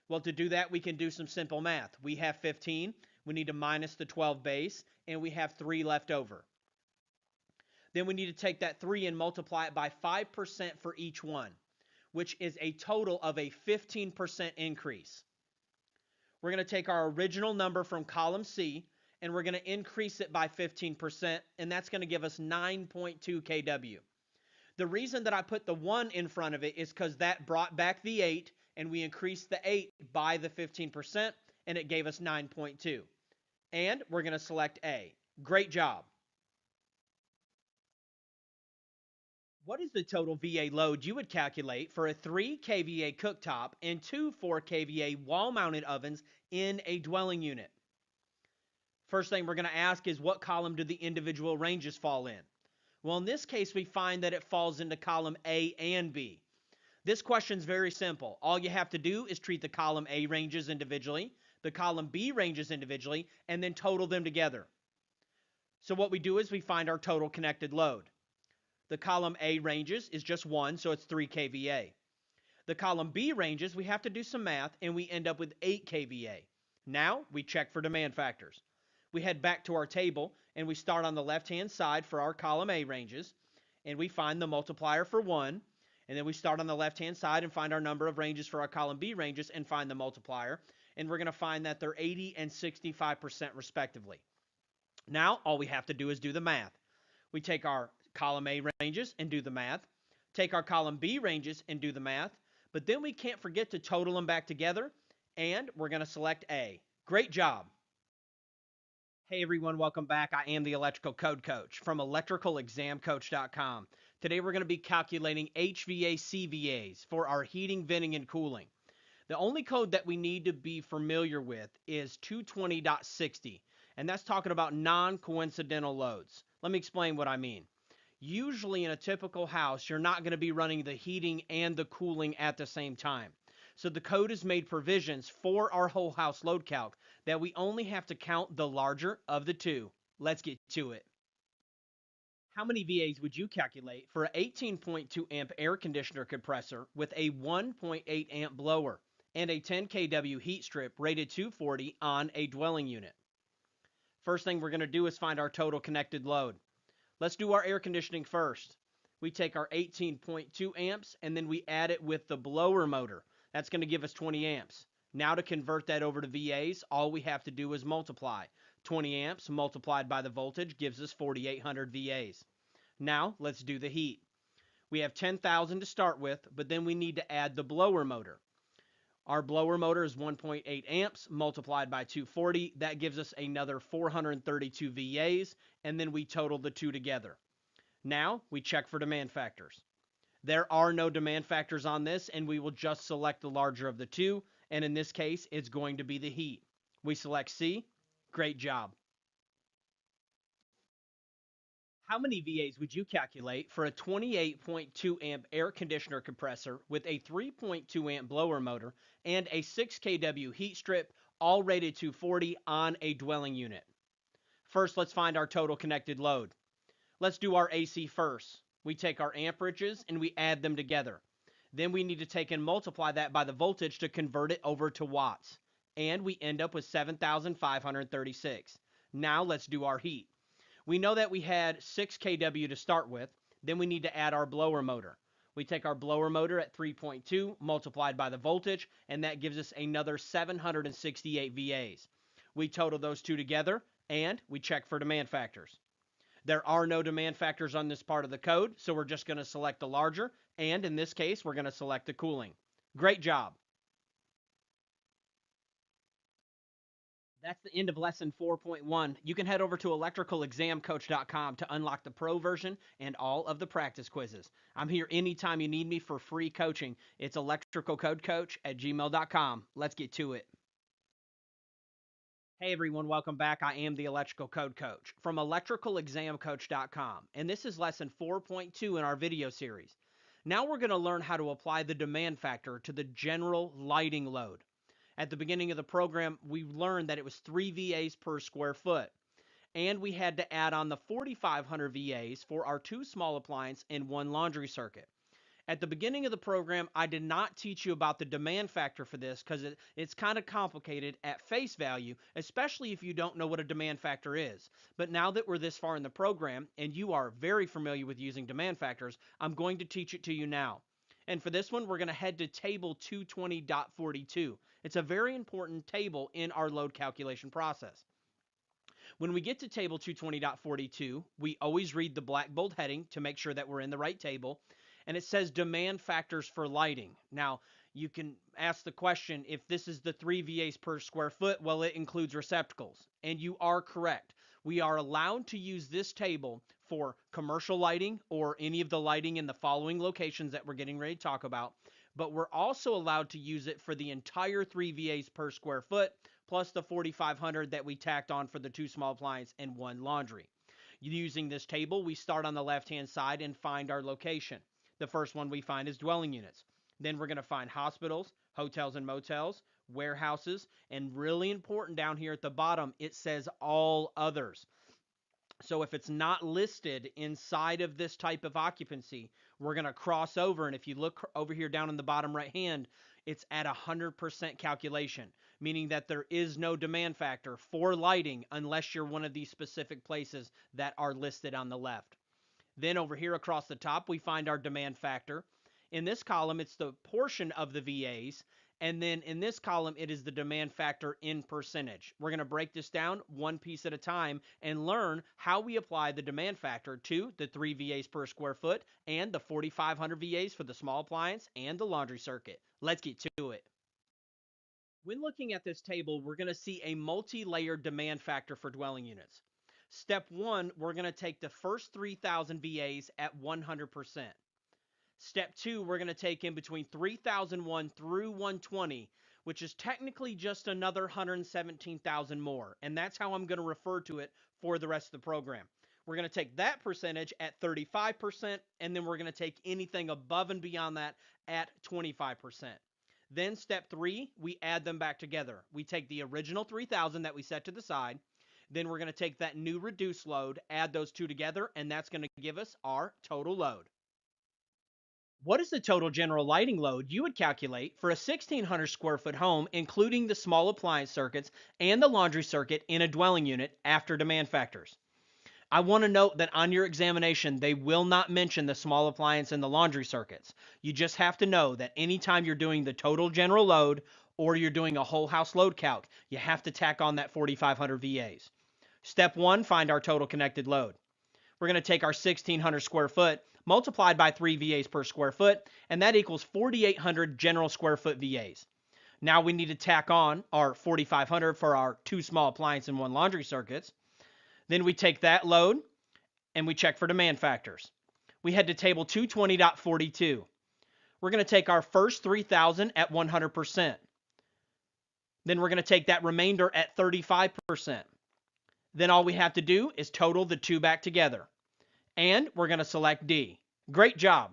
Well, to do that, we can do some simple math. We have 15. We need to minus the 12 base, and we have 3 left over. Then we need to take that 3 and multiply it by 5% for each one, which is a total of a 15% increase. We're going to take our original number from column C, and we're going to increase it by 15%, and that's going to give us 9.2 kW. The reason that I put the 1 in front of it is because that brought back the 8, and we increased the 8 by the 15%, and it gave us 9.2. And we're going to select A. Great job. What is the total VA load you would calculate for a 3 kVA cooktop and 2 4 kVA wall-mounted ovens in a dwelling unit? First thing we're going to ask is, what column do the individual ranges fall in? Well, in this case, we find that it falls into column A and B. This question is very simple. All you have to do is treat the column A ranges individually, the column B ranges individually, and then total them together. So what we do is we find our total connected load. The column A ranges is just 1, so it's 3 kVA. The column B ranges, we have to do some math, and we end up with 8 kVA. Now we check for demand factors. We head back to our table, and we start on the left-hand side for our column A ranges, and we find the multiplier for 1, and then we start on the left-hand side and find our number of ranges for our column B ranges and find the multiplier, and we're going to find that they're 80 and 65% respectively. Now all we have to do is do the math. We take our column A ranges and do the math, take our column B ranges and do the math, but then we can't forget to total them back together, and we're going to select A. Great job. Hey everyone, welcome back. I am the Electrical Code Coach from electricalexamcoach.com. Today we're going to be calculating HVAC-CVAs for our heating, venting, and cooling. The only code that we need to be familiar with is 220.60, and that's talking about non-coincidental loads. Let me explain what I mean. Usually in a typical house, you're not going to be running the heating and the cooling at the same time. So the code has made provisions for our whole house load calc that we only have to count the larger of the two. Let's get to it. How many VAs would you calculate for an 18.2 amp air conditioner compressor with a 1.8 amp blower and a 10 kW heat strip rated 240 on a dwelling unit? First thing we're going to do is find our total connected load. Let's do our air conditioning first. We take our 18.2 amps and then we add it with the blower motor. That's going to give us 20 amps. Now to convert that over to VAs, all we have to do is multiply. 20 amps multiplied by the voltage gives us 4,800 VAs. Now let's do the heat. We have 10,000 to start with, but then we need to add the blower motor. Our blower motor is 1.8 amps multiplied by 240. That gives us another 432 VAs, and then we total the two together. Now we check for demand factors. There are no demand factors on this, and we will just select the larger of the two, and in this case, it's going to be the heat. We select C. Great job. How many VAs would you calculate for a 28.2 amp air conditioner compressor with a 3.2 amp blower motor and a 6 kW heat strip, all rated 240 on a dwelling unit? First, let's find our total connected load. Let's do our AC first. We take our amperages and we add them together. Then we need to take and multiply that by the voltage to convert it over to watts. And we end up with 7,536. Now let's do our heat. We know that we had 6 kW to start with. Then we need to add our blower motor. We take our blower motor at 3.2 multiplied by the voltage, and that gives us another 768 VAs. We total those two together, and we check for demand factors. There are no demand factors on this part of the code, so we're just going to select the larger, and in this case, we're going to select the cooling. Great job. That's the end of lesson 4.1. You can head over to electricalexamcoach.com to unlock the pro version and all of the practice quizzes. I'm here anytime you need me for free coaching. It's electricalcodecoach@gmail.com. Let's get to it. Hey everyone, welcome back. I am the Electrical Code Coach from electricalexamcoach.com, and this is lesson 4.2 in our video series. Now we're going to learn how to apply the demand factor to the general lighting load. At the beginning of the program, we learned that it was 3 VAs per square foot, and we had to add on the 4,500 VAs for our 2 small appliance and 1 laundry circuit. At the beginning of the program, I did not teach you about the demand factor for this because it's kind of complicated at face value, especially if you don't know what a demand factor is. But now that we're this far in the program and you are very familiar with using demand factors, I'm going to teach it to you now. And for this one, we're going to head to table 220.42. It's a very important table in our load calculation process. When we get to table 220.42, we always read the black bold heading to make sure that we're in the right table. And it says demand factors for lighting. Now, you can ask the question, if this is the 3 VAs per square foot, well, it includes receptacles. And you are correct. We are allowed to use this table for commercial lighting or any of the lighting in the following locations that we're getting ready to talk about. But we're also allowed to use it for the entire 3 VAs per square foot, plus the 4,500 that we tacked on for the 2 small appliance and 1 laundry. Using this table, we start on the left-hand side and find our location. The first one we find is dwelling units. Then we're going to find hospitals, hotels and motels, warehouses, and really important down here at the bottom, it says all others. So if it's not listed inside of this type of occupancy, we're going to cross over. And if you look over here down in the bottom right hand, it's at 100% calculation, meaning that there is no demand factor for lighting unless you're one of these specific places that are listed on the left. Then over here across the top, we find our demand factor. In this column, it's the portion of the VAs. And then in this column, it is the demand factor in percentage. We're going to break this down one piece at a time and learn how we apply the demand factor to the 3 VAs per square foot and the 4,500 VAs for the small appliance and the laundry circuit. Let's get to it. When looking at this table, we're going to see a multi-layered demand factor for dwelling units. Step 1, we're going to take the first 3,000 VAs at 100%. Step 2, we're going to take in between 3001 through 120, which is technically just another 117,000 more. And that's how I'm going to refer to it for the rest of the program. We're going to take that percentage at 35%, and then we're going to take anything above and beyond that at 25%. Then step 3, we add them back together. We take the original 3,000 that we set to the side. Then we're going to take that new reduced load, add those two together, and that's going to give us our total load. What is the total general lighting load you would calculate for a 1,600 square foot home, including the small appliance circuits and the laundry circuit in a dwelling unit after demand factors? I want to note that on your examination, they will not mention the small appliance and the laundry circuits. You just have to know that anytime you're doing the total general load or you're doing a whole house load calc, you have to tack on that 4,500 VAs. Step 1, find our total connected load. We're going to take our 1,600 square foot multiplied by 3 VAs per square foot, and that equals 4,800 general square foot VAs. Now we need to tack on our 4,500 for our 2 small appliance and 1 laundry circuits. Then we take that load and we check for demand factors. We head to table 220.42. We're going to take our first 3,000 at 100%. Then we're going to take that remainder at 35%. Then all we have to do is total the two back together. And we're going to select D. Great job.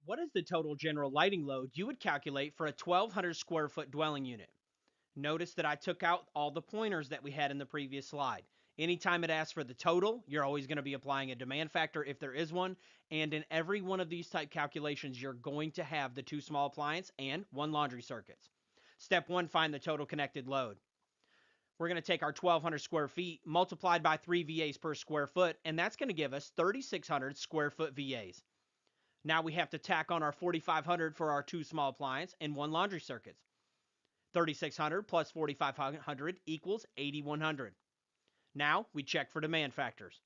What is the total general lighting load you would calculate for a 1,200 square foot dwelling unit? Notice that I took out all the pointers that we had in the previous slide. Anytime it asks for the total, you're always going to be applying a demand factor if there is one. And in every one of these type calculations, you're going to have the 2 small appliance and 1 laundry circuits. Step 1, find the total connected load. We're going to take our 1,200 square feet multiplied by 3 VAs per square foot, and that's going to give us 3,600 square foot VAs. Now we have to tack on our 4,500 for our 2 small appliance and 1 laundry circuits. 3,600 plus 4,500 equals 8,100. Now we check for demand factors.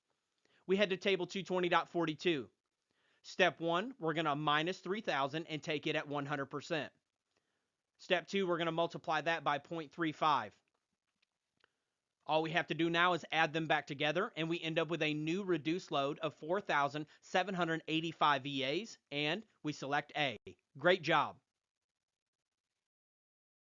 We head to table 220.42. Step 1, we're going to minus 3,000 and take it at 100%. Step 2, we're going to multiply that by 0.35. All we have to do now is add them back together, and we end up with a new reduced load of 4,785 VAs, and we select A. Great job.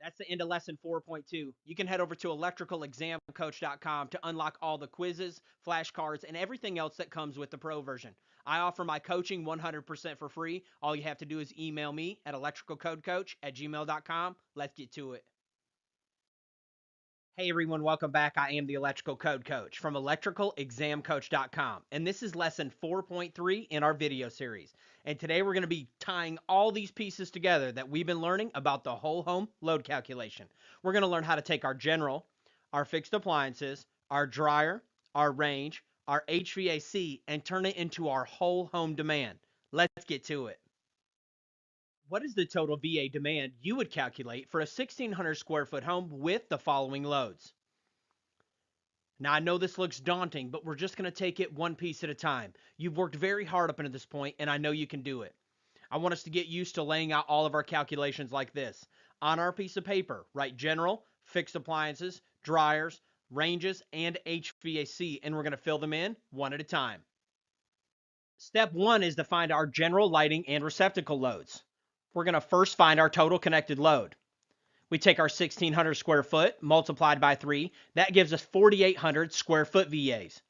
That's the end of lesson 4.2. You can head over to electricalexamcoach.com to unlock all the quizzes, flashcards, and everything else that comes with the pro version. I offer my coaching 100% for free. All you have to do is email me at electricalcodecoach@gmail.com. Let's get to it. Hey everyone, welcome back. I am the Electrical Code Coach from electricalexamcoach.com, and this is lesson 4.3 in our video series. And today we're going to be tying all these pieces together that we've been learning about the whole home load calculation. We're going to learn how to take our general, our fixed appliances, our dryer, our range, our HVAC, and turn it into our whole home demand. Let's get to it. What is the total VA demand you would calculate for a 1,600 square foot home with the following loads? Now, I know this looks daunting, but we're just going to take it one piece at a time. You've worked very hard up until this point, and I know you can do it. I want us to get used to laying out all of our calculations like this. On our piece of paper, write general, fixed appliances, dryers, ranges, and HVAC, and we're going to fill them in one at a time. Step 1 is to find our general lighting and receptacle loads. We're going to first find our total connected load. We take our 1,600 square foot multiplied by 3. That gives us 4,800 square foot VAs.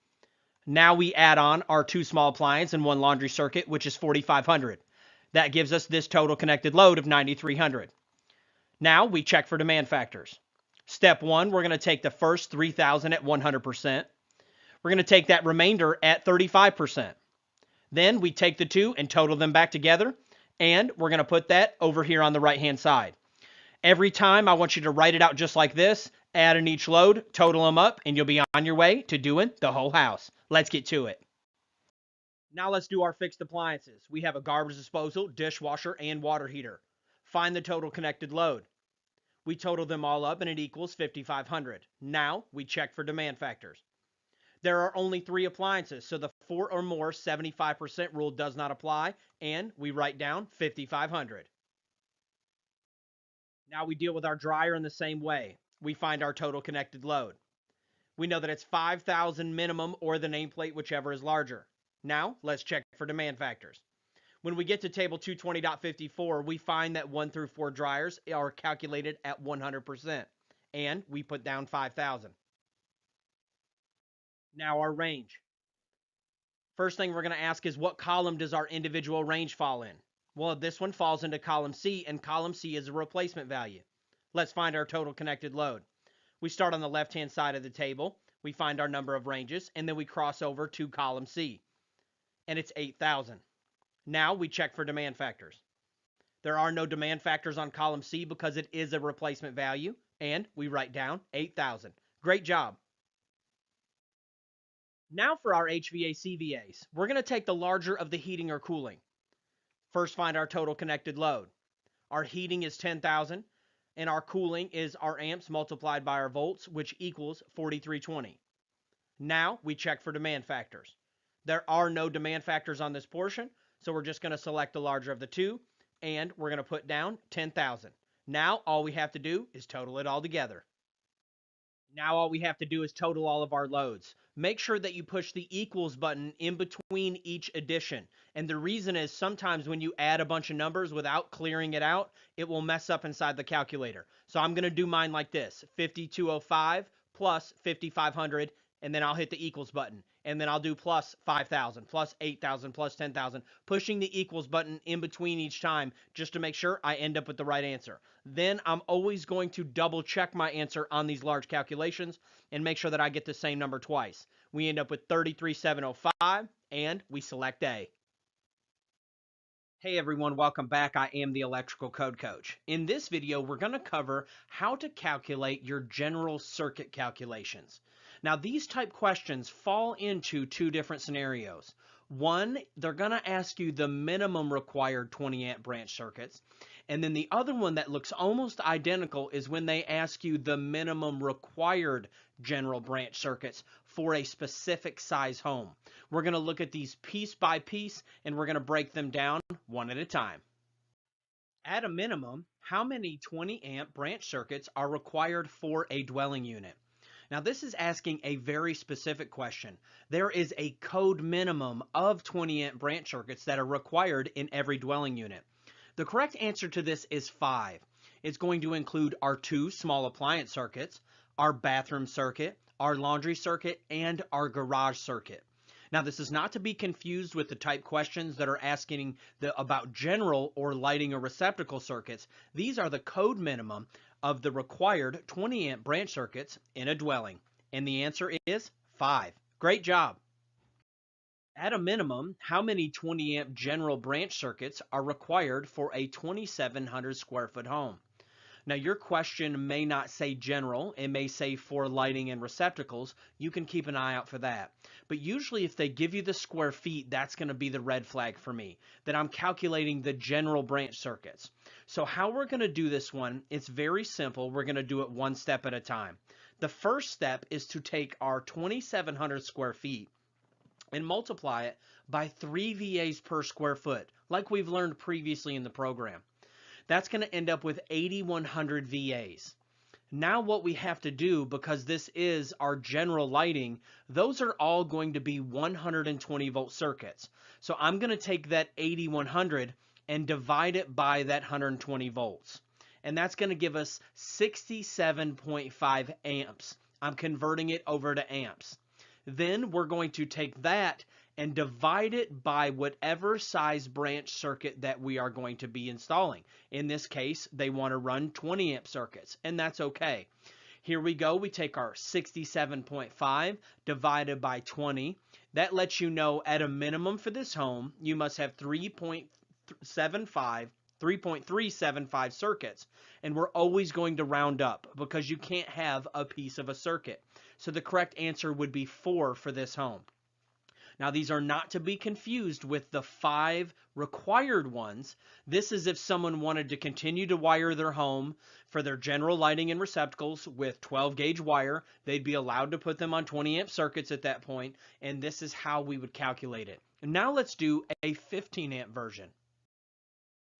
Now we add on our 2 small appliance and 1 laundry circuit, which is 4,500. That gives us this total connected load of 9,300. Now we check for demand factors. Step 1, we're going to take the first 3,000 at 100%. We're going to take that remainder at 35%. Then we take the 2 and total them back together. And we're going to put that over here on the right-hand side. Every time I want you to write it out just like this, add in each load, total them up, and you'll be on your way to doing the whole house. Let's get to it. Now let's do our fixed appliances. We have a garbage disposal, dishwasher, and water heater. Find the total connected load. We total them all up and it equals 5,500. Now we check for demand factors. There are only 3 appliances, so the 4 or more 75% rule does not apply, and we write down 5,500. Now we deal with our dryer in the same way. We find our total connected load. We know that it's 5,000 minimum or the nameplate, whichever is larger. Now let's check for demand factors. When we get to table 220.54, we find that 1 through 4 dryers are calculated at 100%, and we put down 5,000. Now our range. First thing we're going to ask is, what column does our individual range fall in? Well, this one falls into column C, and column C is a replacement value. Let's find our total connected load. We start on the left-hand side of the table. We find our number of ranges, and then we cross over to column C, and it's 8,000. Now we check for demand factors. There are no demand factors on column C because it is a replacement value, and we write down 8,000. Great job. Now for our HVAC/VAs, we're going to take the larger of the heating or cooling. First, find our total connected load. Our heating is 10,000, and our cooling is our amps multiplied by our volts, which equals 4320. Now we check for demand factors. There are no demand factors on this portion, so we're just going to select the larger of the two, and we're going to put down 10,000. Now all we have to do is total it all together. Now all we have to do is total all of our loads. Make sure that you push the equals button in between each addition. And the reason is, sometimes when you add a bunch of numbers without clearing it out, it will mess up inside the calculator. So I'm going to do mine like this: 5205 plus 5500, and then I'll hit the equals button. And then I'll do plus 5,000, plus 8,000, plus 10,000, pushing the equals button in between each time just to make sure I end up with the right answer. Then I'm always going to double check my answer on these large calculations and make sure that I get the same number twice. We end up with 33,705, and we select A. Hey everyone, welcome back. I am the Electrical Code Coach. In this video, we're going to cover how to calculate your general circuit calculations. Now, these type questions fall into two different scenarios. One, they're going to ask you the minimum required 20 amp branch circuits. And then the other one that looks almost identical is when they ask you the minimum required general branch circuits for a specific size home. We're going to look at these piece by piece, and we're going to break them down one at a time. At a minimum, how many 20 amp branch circuits are required for a dwelling unit? Now, this is asking a very specific question. There is a code minimum of 20 amp branch circuits that are required in every dwelling unit. The correct answer to this is 5. It's going to include our 2 small appliance circuits, our bathroom circuit, our laundry circuit, and our garage circuit. Now, this is not to be confused with the type questions that are asking about general or lighting or receptacle circuits. These are the code minimum of the required 20 amp branch circuits in a dwelling. And the answer is 5. Great job. At a minimum, how many 20 amp general branch circuits are required for a 2,700 square foot home? Now, your question may not say general, it may say for lighting and receptacles. You can keep an eye out for that. But usually if they give you the square feet, that's going to be the red flag for me, that I'm calculating the general branch circuits. So how we're going to do this one, it's very simple. We're going to do it one step at a time. The first step is to take our 2,700 square feet and multiply it by 3 VAs per square foot, like we've learned previously in the program. That's going to end up with 8,100 VAs. Now what we have to do, because this is our general lighting, those are all going to be 120 volt circuits. So I'm going to take that 8,100 and divide it by that 120 volts. And that's going to give us 67.5 amps. I'm converting it over to amps. Then we're going to take that and divide it by whatever size branch circuit that we are going to be installing. In this case, they want to run 20 amp circuits, and that's okay. Here we go. We take our 67.5 divided by 20. That lets you know at a minimum for this home, you must have 3.375 circuits. And we're always going to round up because you can't have a piece of a circuit. So the correct answer would be 4 for this home. Now, these are not to be confused with the 5 required ones. This is if someone wanted to continue to wire their home for their general lighting and receptacles with 12 gauge wire. They'd be allowed to put them on 20 amp circuits at that point, and this is how we would calculate it. Now let's do a 15 amp version.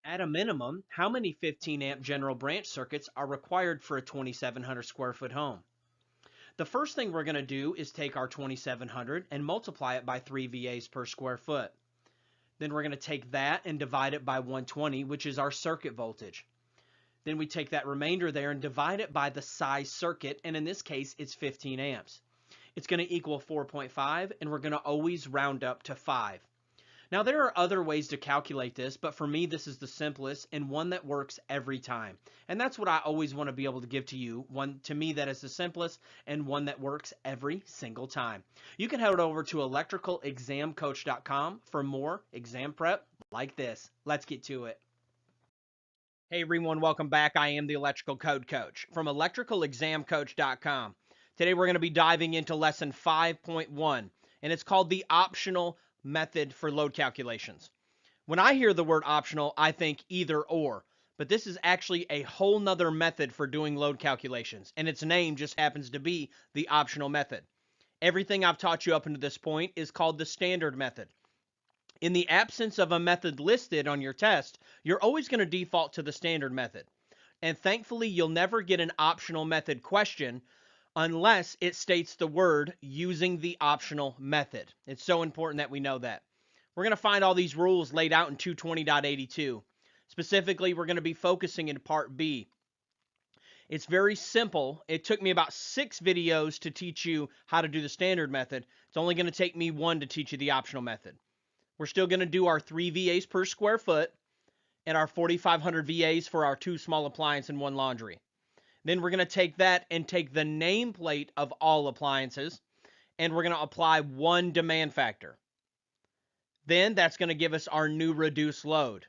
At a minimum, how many 15 amp general branch circuits are required for a 2,700 square foot home? The first thing we're going to do is take our 2,700 and multiply it by 3 VAs per square foot. Then we're going to take that and divide it by 120, which is our circuit voltage. Then we take that remainder there and divide it by the size circuit, and in this case, it's 15 amps. It's going to equal 4.5, and we're going to always round up to 5. Now, there are other ways to calculate this, but for me, this is the simplest and one that works every time. And that's what I always want to be able to give to you, one to me that is the simplest and one that works every single time. You can head over to electricalexamcoach.com for more exam prep like this. Let's get to it. Hey everyone, welcome back. I am the Electrical Code Coach from electricalexamcoach.com. Today we're going to be diving into lesson 5.1, and it's called the optional method for load calculations. When I hear the word optional, I think either or, but this is actually a whole nother method for doing load calculations, and its name just happens to be the optional method. Everything I've taught you up until this point is called the standard method. In the absence of a method listed on your test, you're always going to default to the standard method. And thankfully, you'll never get an optional method question unless it states the word using the optional method. It's so important that we know that. We're going to find all these rules laid out in 220.82. Specifically, we're going to be focusing in part B. It's very simple. It took me about 6 videos to teach you how to do the standard method. It's only going to take me 1 to teach you the optional method. We're still going to do our 3 VAs per square foot and our 4,500 VAs for our 2 small appliance and 1 laundry. Then we're going to take that and take the nameplate of all appliances, and we're going to apply 1 demand factor. Then that's going to give us our new reduced load.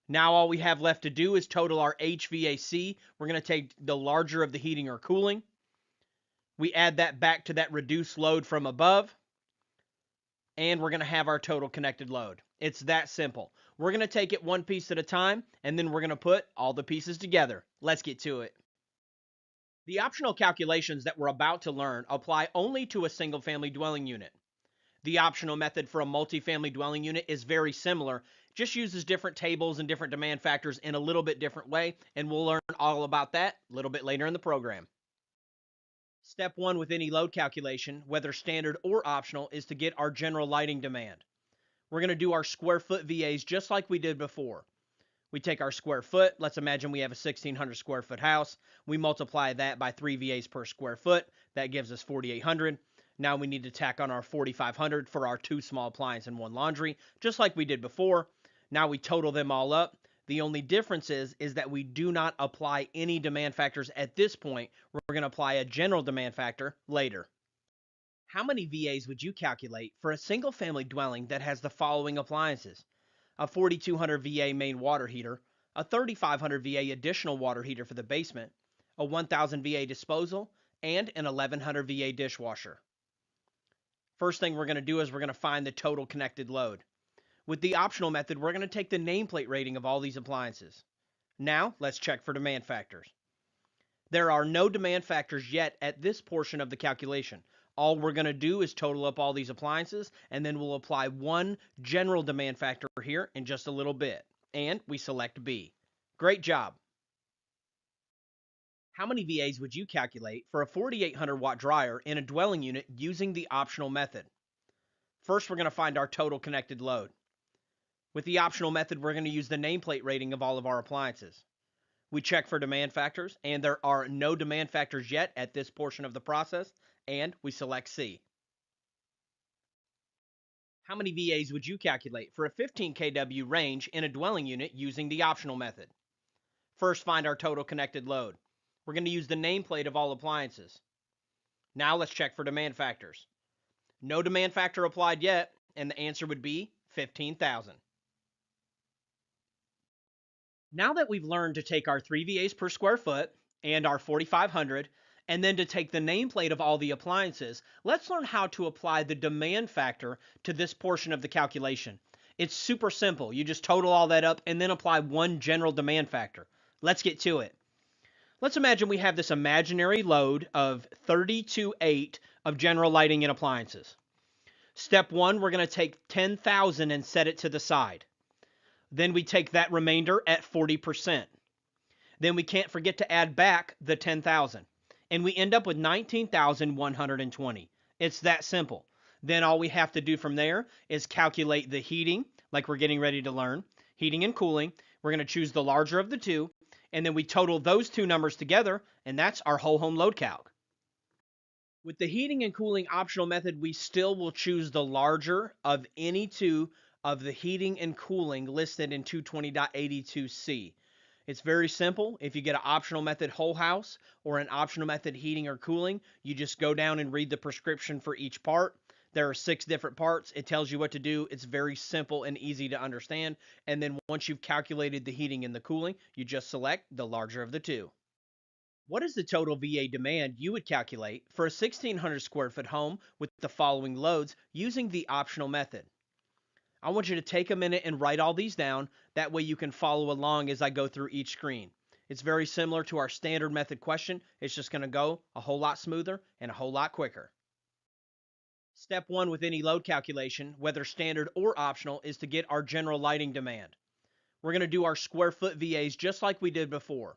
Now all we have left to do is total our HVAC. We're going to take the larger of the heating or cooling. We add that back to that reduced load from above, and we're going to have our total connected load. It's that simple. We're going to take it 1 piece at a time, and then we're going to put all the pieces together. Let's get to it. The optional calculations that we're about to learn apply only to a single-family dwelling unit. The optional method for a multifamily dwelling unit is very similar, just uses different tables and different demand factors in a little bit different way, and we'll learn all about that a little bit later in the program. Step 1 with any load calculation, whether standard or optional, is to get our general lighting demand. We're going to do our square foot VAs just like we did before. We take our square foot. Let's imagine we have a 1,600 square foot house. We multiply that by 3 VAs per square foot. That gives us 4,800. Now we need to tack on our 4,500 for our 2 small appliance and 1 laundry, just like we did before. Now we total them all up. The only difference is that we do not apply any demand factors at this point. We're going to apply a general demand factor later. How many VAs would you calculate for a single family dwelling that has the following appliances? A 4,200 VA main water heater, a 3,500 VA additional water heater for the basement, a 1,000 VA disposal, and an 1,100 VA dishwasher. First thing we're going to do is we're going to find the total connected load. With the optional method, we're going to take the nameplate rating of all these appliances. Now, let's check for demand factors. There are no demand factors yet at this portion of the calculation. All we're going to do is total up all these appliances, and then we'll apply 1 general demand factor here in just a little bit. And we select B. Great job. How many VAs would you calculate for a 4,800 watt dryer in a dwelling unit using the optional method? First, we're going to find our total connected load. With the optional method, we're going to use the nameplate rating of all of our appliances. We check for demand factors, and there are no demand factors yet at this portion of the process, and we select C. How many VAs would you calculate for a 15 kW range in a dwelling unit using the optional method? First, find our total connected load. We're going to use the nameplate of all appliances. Now let's check for demand factors. No demand factor applied yet, and the answer would be 15,000. Now that we've learned to take our 3 VAs per square foot and our 4,500, and then to take the nameplate of all the appliances, let's learn how to apply the demand factor to this portion of the calculation. It's super simple. You just total all that up and then apply 1 general demand factor. Let's get to it. Let's imagine we have this imaginary load of 32.8 of general lighting and appliances. Step 1, we're going to take 10,000 and set it to the side. Then we take that remainder at 40%. Then we can't forget to add back the 10,000. And we end up with 19,120. It's that simple. Then all we have to do from there is calculate the heating, like we're getting ready to learn, heating and cooling. We're going to choose the larger of the two, and then we total those two numbers together, and that's our whole home load calc. With the heating and cooling optional method, we still will choose the larger of any two of the heating and cooling listed in 220.82c. It's very simple. If you get an optional method whole house or an optional method heating or cooling, you just go down and read the prescription for each part. There are 6 different parts. It tells you what to do. It's very simple and easy to understand. And then once you've calculated the heating and the cooling, you just select the larger of the two. What is the total VA demand you would calculate for a 1,600 square foot home with the following loads using the optional method? I want you to take a minute and write all these down. That way you can follow along as I go through each screen. It's very similar to our standard method question. It's just going to go a whole lot smoother and a whole lot quicker. Step 1 with any load calculation, whether standard or optional, is to get our general lighting demand. We're going to do our square foot VAs just like we did before.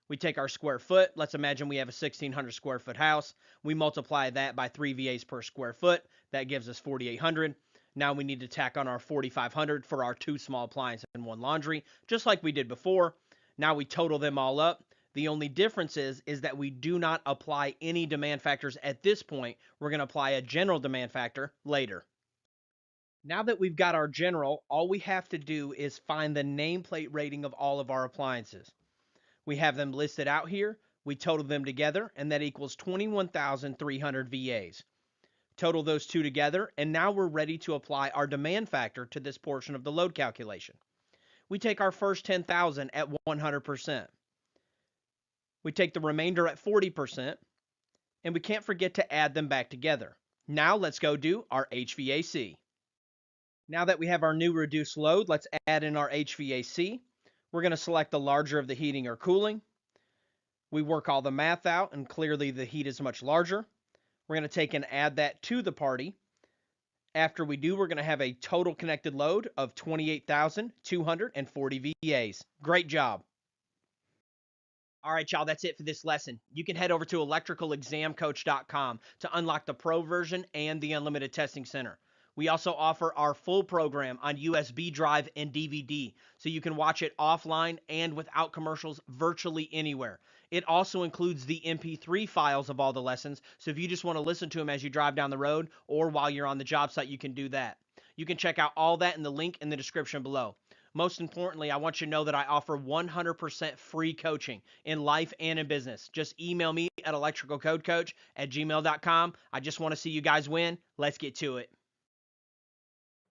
We take our square foot. Let's imagine we have a 1,600 square foot house. We multiply that by 3 VAs per square foot. That gives us 4,800. Now we need to tack on our 4,500 for our 2 small appliances and 1 laundry, just like we did before. Now we total them all up. The only difference is that we do not apply any demand factors at this point. We're going to apply a general demand factor later. Now that we've got our general, all we have to do is find the nameplate rating of all of our appliances. We have them listed out here. We total them together, and that equals 21,300 VAs. Total those two together, and now we're ready to apply our demand factor to this portion of the load calculation. We take our first 10,000 at 100%. We take the remainder at 40%, and we can't forget to add them back together. Now let's go do our HVAC. Now that we have our new reduced load, let's add in our HVAC. We're going to select the larger of the heating or cooling. We work all the math out, and clearly the heat is much larger. We're going to take and add that to the party. After we do, we're going to have a total connected load of 28,240 VAs. Great job. All right, y'all, that's it for this lesson. You can head over to electricalexamcoach.com to unlock the pro version and the unlimited testing center. We also offer our full program on USB drive and DVD, so you can watch it offline and without commercials virtually anywhere. It also includes the MP3 files of all the lessons, so if you just want to listen to them as you drive down the road or while you're on the job site, you can do that. You can check out all that in the link in the description below. Most importantly, I want you to know that I offer 100% free coaching in life and in business. Just email me at electricalcodecoach@gmail.com. I just want to see you guys win. Let's get to it.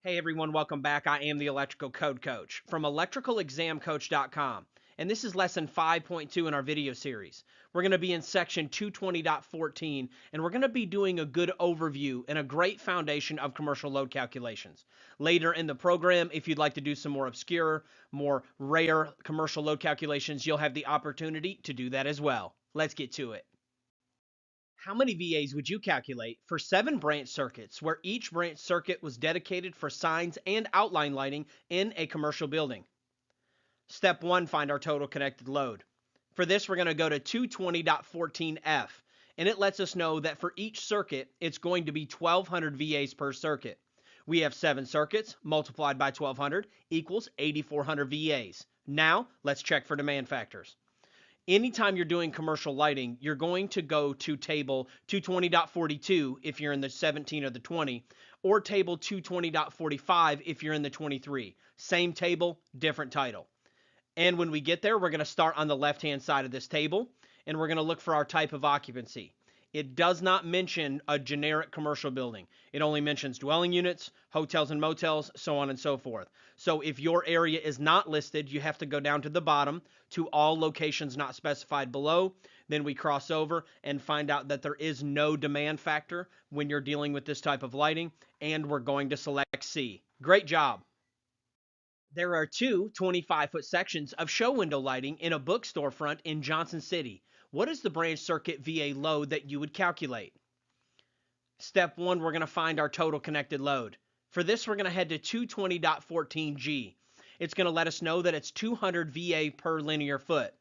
Hey everyone, welcome back. I am the Electrical Code Coach from electricalexamcoach.com, and this is lesson 5.2 in our video series. We're going to be in section 220.14, and we're going to be doing a good overview and a great foundation of commercial load calculations. Later in the program, if you'd like to do some more obscure, more rare commercial load calculations, you'll have the opportunity to do that as well. Let's get to it. How many VAs would you calculate for 7 branch circuits where each branch circuit was dedicated for signs and outline lighting in a commercial building? Step 1, find our total connected load. For this, we're going to go to 220.14F, and it lets us know that for each circuit, it's going to be 1,200 VAs per circuit. We have 7 circuits multiplied by 1,200 equals 8,400 VAs. Now, let's check for demand factors. Anytime you're doing commercial lighting, you're going to go to table 220.42 if you're in the 17 or the 20, or table 220.45 if you're in the 23. Same table, different title. And when we get there, we're going to start on the left-hand side of this table, and we're going to look for our type of occupancy. It does not mention a generic commercial building. It only mentions dwelling units, hotels and motels, so on and so forth. So if your area is not listed, you have to go down to the bottom to all locations not specified below. Then we cross over and find out that there is no demand factor when you're dealing with this type of lighting, and we're going to select C. Great job. There are 2 25-foot sections of show window lighting in a bookstore front in Johnson City. What is the branch circuit VA load that you would calculate? Step 1, we're going to find our total connected load. For this, we're going to head to 220.14G. It's going to let us know that it's 200 VA per linear foot.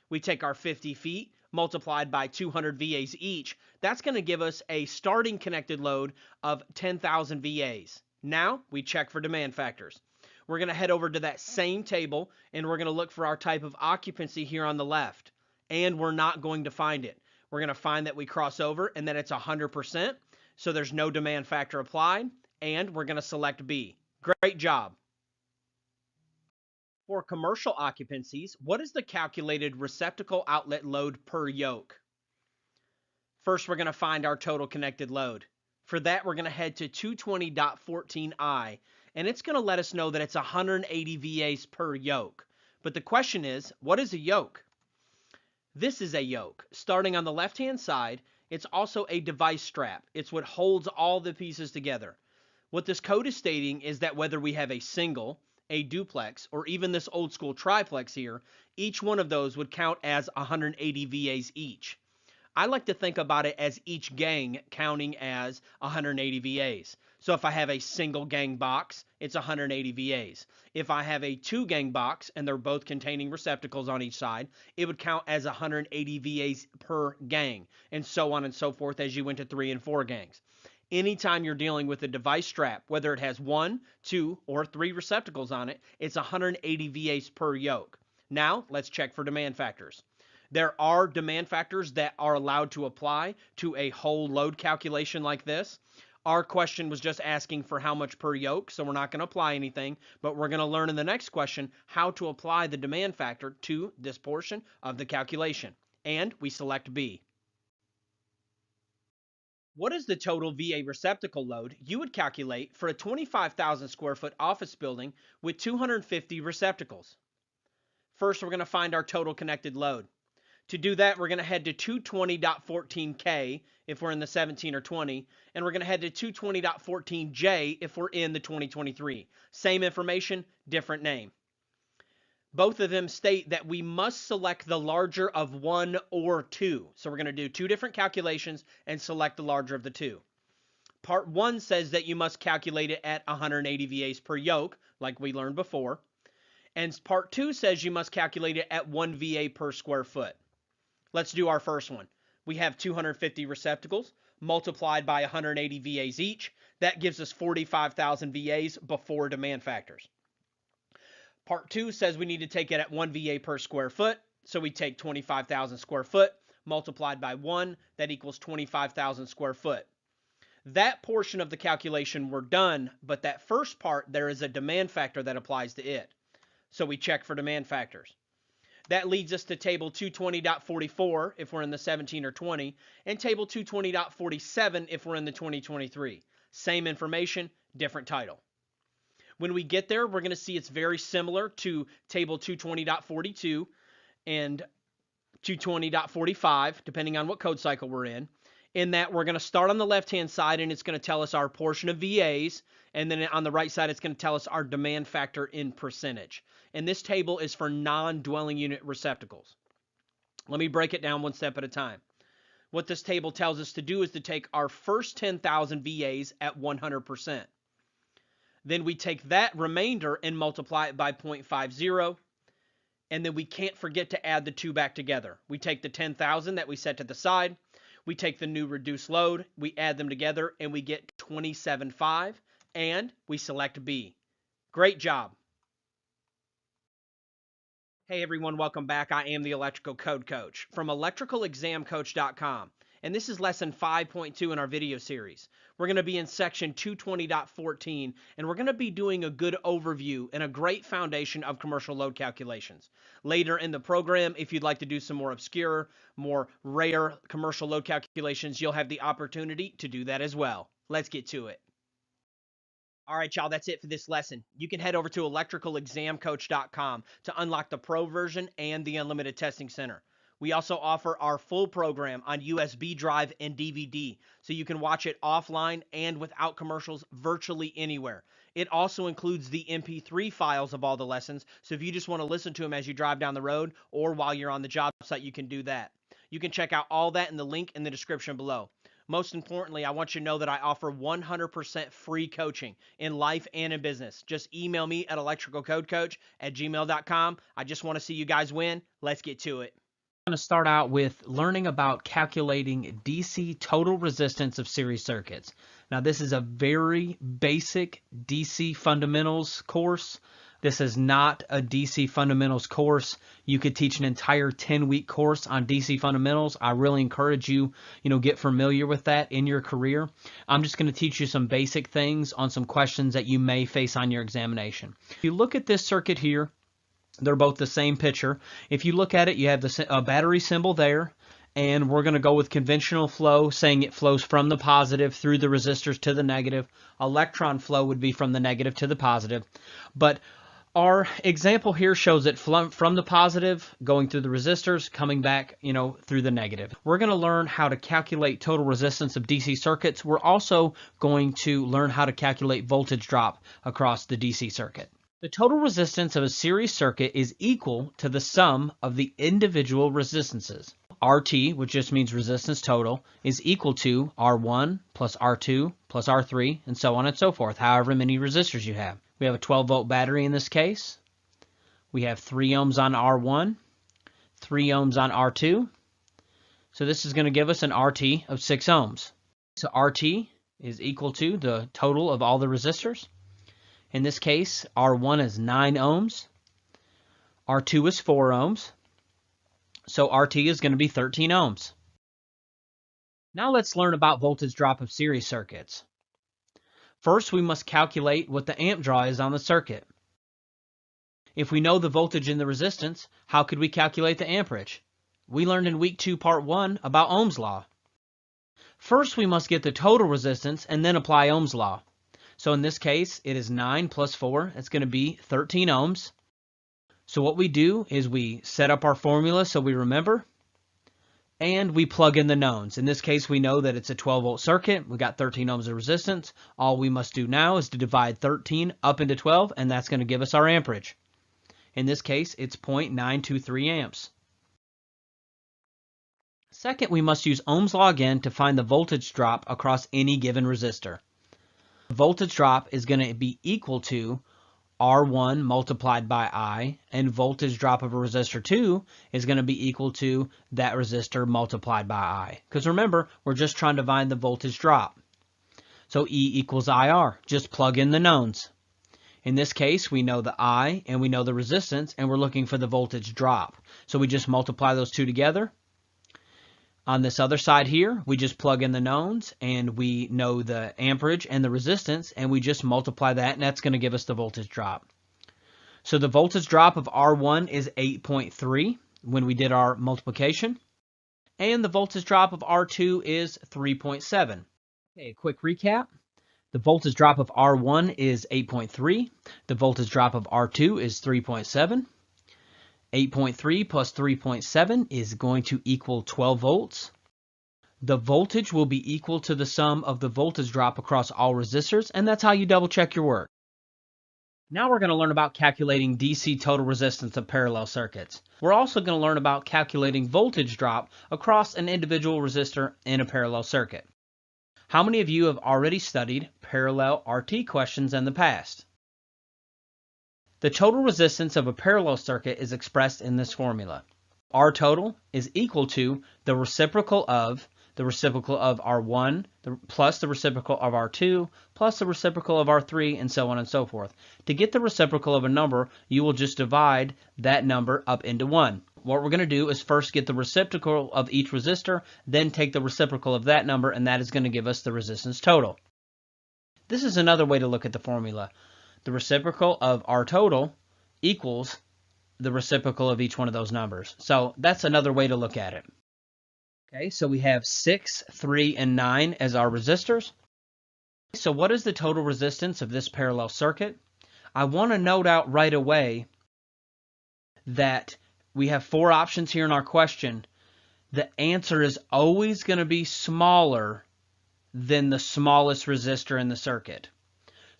We take our 50 feet multiplied by 200 VAs each. That's going to give us a starting connected load of 10,000 VAs. Now we check for demand factors. We're going to head over to that same table and we're going to look for our type of occupancy here on the left. And we're not going to find it. We're going to find that we cross over and that it's 100%. So there's no demand factor applied. And we're going to select B. Great job. For commercial occupancies, what is the calculated receptacle outlet load per yoke? First, we're going to find our total connected load. For that, we're going to head to 220.14i, and it's going to let us know that it's 180 VAs per yoke. But the question is, what is a yoke? This is a yoke. Starting on the left-hand side, it's also a device strap. It's what holds all the pieces together. What this code is stating is that whether we have a single, a duplex, or even this old school triplex here, each one of those would count as 180 VAs each. I like to think about it as each gang counting as 180 VAs. So if I have a single gang box, it's 180 VAs. If I have a two gang box and they're both containing receptacles on each side, it would count as 180 VAs per gang, and so on and so forth as you went to 3 and 4 gangs. Anytime you're dealing with a device strap, whether it has 1, 2, or 3 receptacles on it, it's 180 VAs per yoke. Now, let's check for demand factors. There are demand factors that are allowed to apply to a whole load calculation like this. Our question was just asking for how much per yoke, so we're not going to apply anything, but we're going to learn in the next question how to apply the demand factor to this portion of the calculation. And we select B. What is the total VA receptacle load you would calculate for a 25,000 square foot office building with 250 receptacles? First, we're going to find our total connected load. To do that, we're going to head to 220.14K if we're in the 17 or 20, and we're going to head to 220.14J if we're in the 2023. Same information, different name. Both of them state that we must select the larger of one or two. So we're going to do two different calculations and select the larger of the two. Part 1 says that you must calculate it at 180 VAs per yoke, like we learned before. And Part 2 says you must calculate it at 1 VA per square foot. Let's do our first one. We have 250 receptacles multiplied by 180 VAs each. That gives us 45,000 VAs before demand factors. Part 2 says we need to take it at 1 VA per square foot. So we take 25,000 square foot multiplied by 1. That equals 25,000 square foot. That portion of the calculation we're done, but that first part, there is a demand factor that applies to it. So we check for demand factors. That leads us to table 220.44 if we're in the 17 or 20, and table 220.47 if we're in the 2023. Same information, different title. When we get there, we're going to see it's very similar to table 220.42 and 220.45, depending on what code cycle we're in that we're going to start on the left-hand side, and it's going to tell us our portion of VAs, and then on the right side, it's going to tell us our demand factor in percentage. And this table is for non-dwelling unit receptacles. Let me break it down one step at a time. What this table tells us to do is to take our first 10,000 VAs at 100%. Then we take that remainder and multiply it by 0.50. And then we can't forget to add the two back together. We take the 10,000 that we set to the side. We take the new reduced load. We add them together and we get 27.5. And we select B. Great job. Hey everyone, welcome back. I am the Electrical Code Coach from electricalexamcoach.com. And this is lesson 5.2 in our video series. We're going to be in section 220.14, and we're going to be doing a good overview and a great foundation of commercial load calculations. Later in the program, if you'd like to do some more obscure, more rare commercial load calculations, you'll have the opportunity to do that as well. Let's get to it. All right, y'all, that's it for this lesson. You can head over to electricalexamcoach.com to unlock the Pro version and the Unlimited Testing Center. We also offer our full program on USB drive and DVD, so you can watch it offline and without commercials virtually anywhere. It also includes the MP3 files of all the lessons, so if you just want to listen to them as you drive down the road or while you're on the job site, you can do that. You can check out all that in the link in the description below. Most importantly, I want you to know that I offer 100% free coaching in life and in business. Just email me at electricalcodecoach@gmail.com. I just want to see you guys win. Let's get to it. I'm going to start out with learning about calculating DC total resistance of series circuits. Now this is a very basic DC fundamentals course. This is not a DC fundamentals course. You could teach an entire 10-week course on DC fundamentals. I really encourage you, get familiar with that in your career. I'm just going to teach you some basic things on some questions that you may face on your examination. If you look at this circuit here, they're both the same picture. If you look at it, you have the battery symbol there, and we're going to go with conventional flow, saying it flows from the positive through the resistors to the negative. Electron flow would be from the negative to the positive. But our example here shows it from the positive, going through the resistors, coming back, through the negative. We're going to learn how to calculate total resistance of DC circuits. We're also going to learn how to calculate voltage drop across the DC circuit. The total resistance of a series circuit is equal to the sum of the individual resistances. RT, which just means resistance total, is equal to R1 plus R2 plus R3, and so on and so forth, however many resistors you have. We have a 12-volt battery in this case. We have 3 ohms on R1, 3 ohms on R2. So this is going to give us an RT of 6 ohms. So RT is equal to the total of all the resistors. In this case, R1 is 9 ohms. R2 is 4 ohms. So RT is going to be 13 ohms. Now let's learn about voltage drop of series circuits. First, we must calculate what the amp draw is on the circuit. If we know the voltage and the resistance, how could we calculate the amperage? We learned in week 2, part 1 about Ohm's law. First, we must get the total resistance and then apply Ohm's law. So in this case, it is 9 plus 4. It's going to be 13 ohms. So what we do is we set up our formula so we remember, and we plug in the knowns. In this case, we know that it's a 12-volt circuit. We got 13 ohms of resistance. All we must do now is to divide 13 up into 12, and that's going to give us our amperage. In this case, it's 0.923 amps. Second, we must use Ohm's law again to find the voltage drop across any given resistor. The voltage drop is going to be equal to R1 multiplied by I, and voltage drop of a resistor 2 is going to be equal to that resistor multiplied by I. Because remember, we're just trying to find the voltage drop. So E equals IR. Just plug in the knowns. In this case, we know the I and we know the resistance, and we're looking for the voltage drop. So we just multiply those two together. On this other side here, we just plug in the knowns, and we know the amperage and the resistance, and we just multiply that, and that's going to give us the voltage drop. So the voltage drop of R1 is 8.3 when we did our multiplication, and the voltage drop of R2 is 3.7. Okay, a quick recap. The voltage drop of R1 is 8.3. The voltage drop of R2 is 3.7. 8.3 plus 3.7 is going to equal 12 volts. The voltage will be equal to the sum of the voltage drop across all resistors, and that's how you double check your work. Now we're going to learn about calculating DC total resistance of parallel circuits. We're also going to learn about calculating voltage drop across an individual resistor in a parallel circuit. How many of you have already studied parallel RT questions in the past? The total resistance of a parallel circuit is expressed in this formula. R total is equal to the reciprocal of R1 plus the reciprocal of R2 plus the reciprocal of R3, and so on and so forth. To get the reciprocal of a number, you will just divide that number up into 1. What we're going to do is first get the reciprocal of each resistor, then take the reciprocal of that number, and that is going to give us the resistance total. This is another way to look at the formula. The reciprocal of R total equals the reciprocal of each one of those numbers. So that's another way to look at it. Okay, so we have 6, 3, and 9 as our resistors. So what is the total resistance of this parallel circuit? I want to note out right away that we have 4 options here in our question. The answer is always going to be smaller than the smallest resistor in the circuit.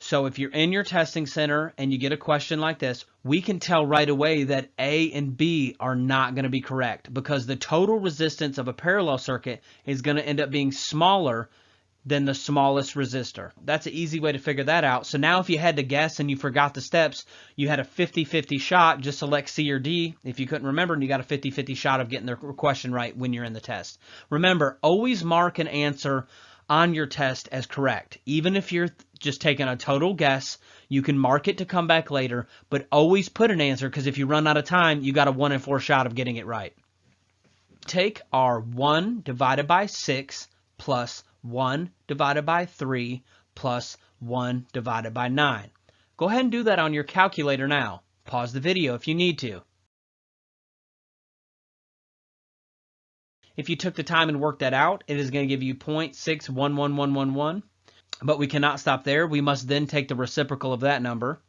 So if you're in your testing center and you get a question like this, we can tell right away that A and B are not going to be correct, because the total resistance of a parallel circuit is going to end up being smaller than the smallest resistor. That's an easy way to figure that out. So now if you had to guess and you forgot the steps, you had a 50-50 shot. Just select C or D if you couldn't remember, and you got a 50-50 shot of getting the question right when you're in the test. Remember, always mark an answer on your test as correct. Even if you're just taking a total guess, you can mark it to come back later, but always put an answer, because if you run out of time, you got a 1 in 4 shot of getting it right. Take our 1 divided by 6 plus 1 divided by 3 plus 1 divided by 9. Go ahead and do that on your calculator now. Pause the video if you need to. If you took the time and worked that out, it is going to give you 0.611111. But we cannot stop there. We must then take the reciprocal of that number.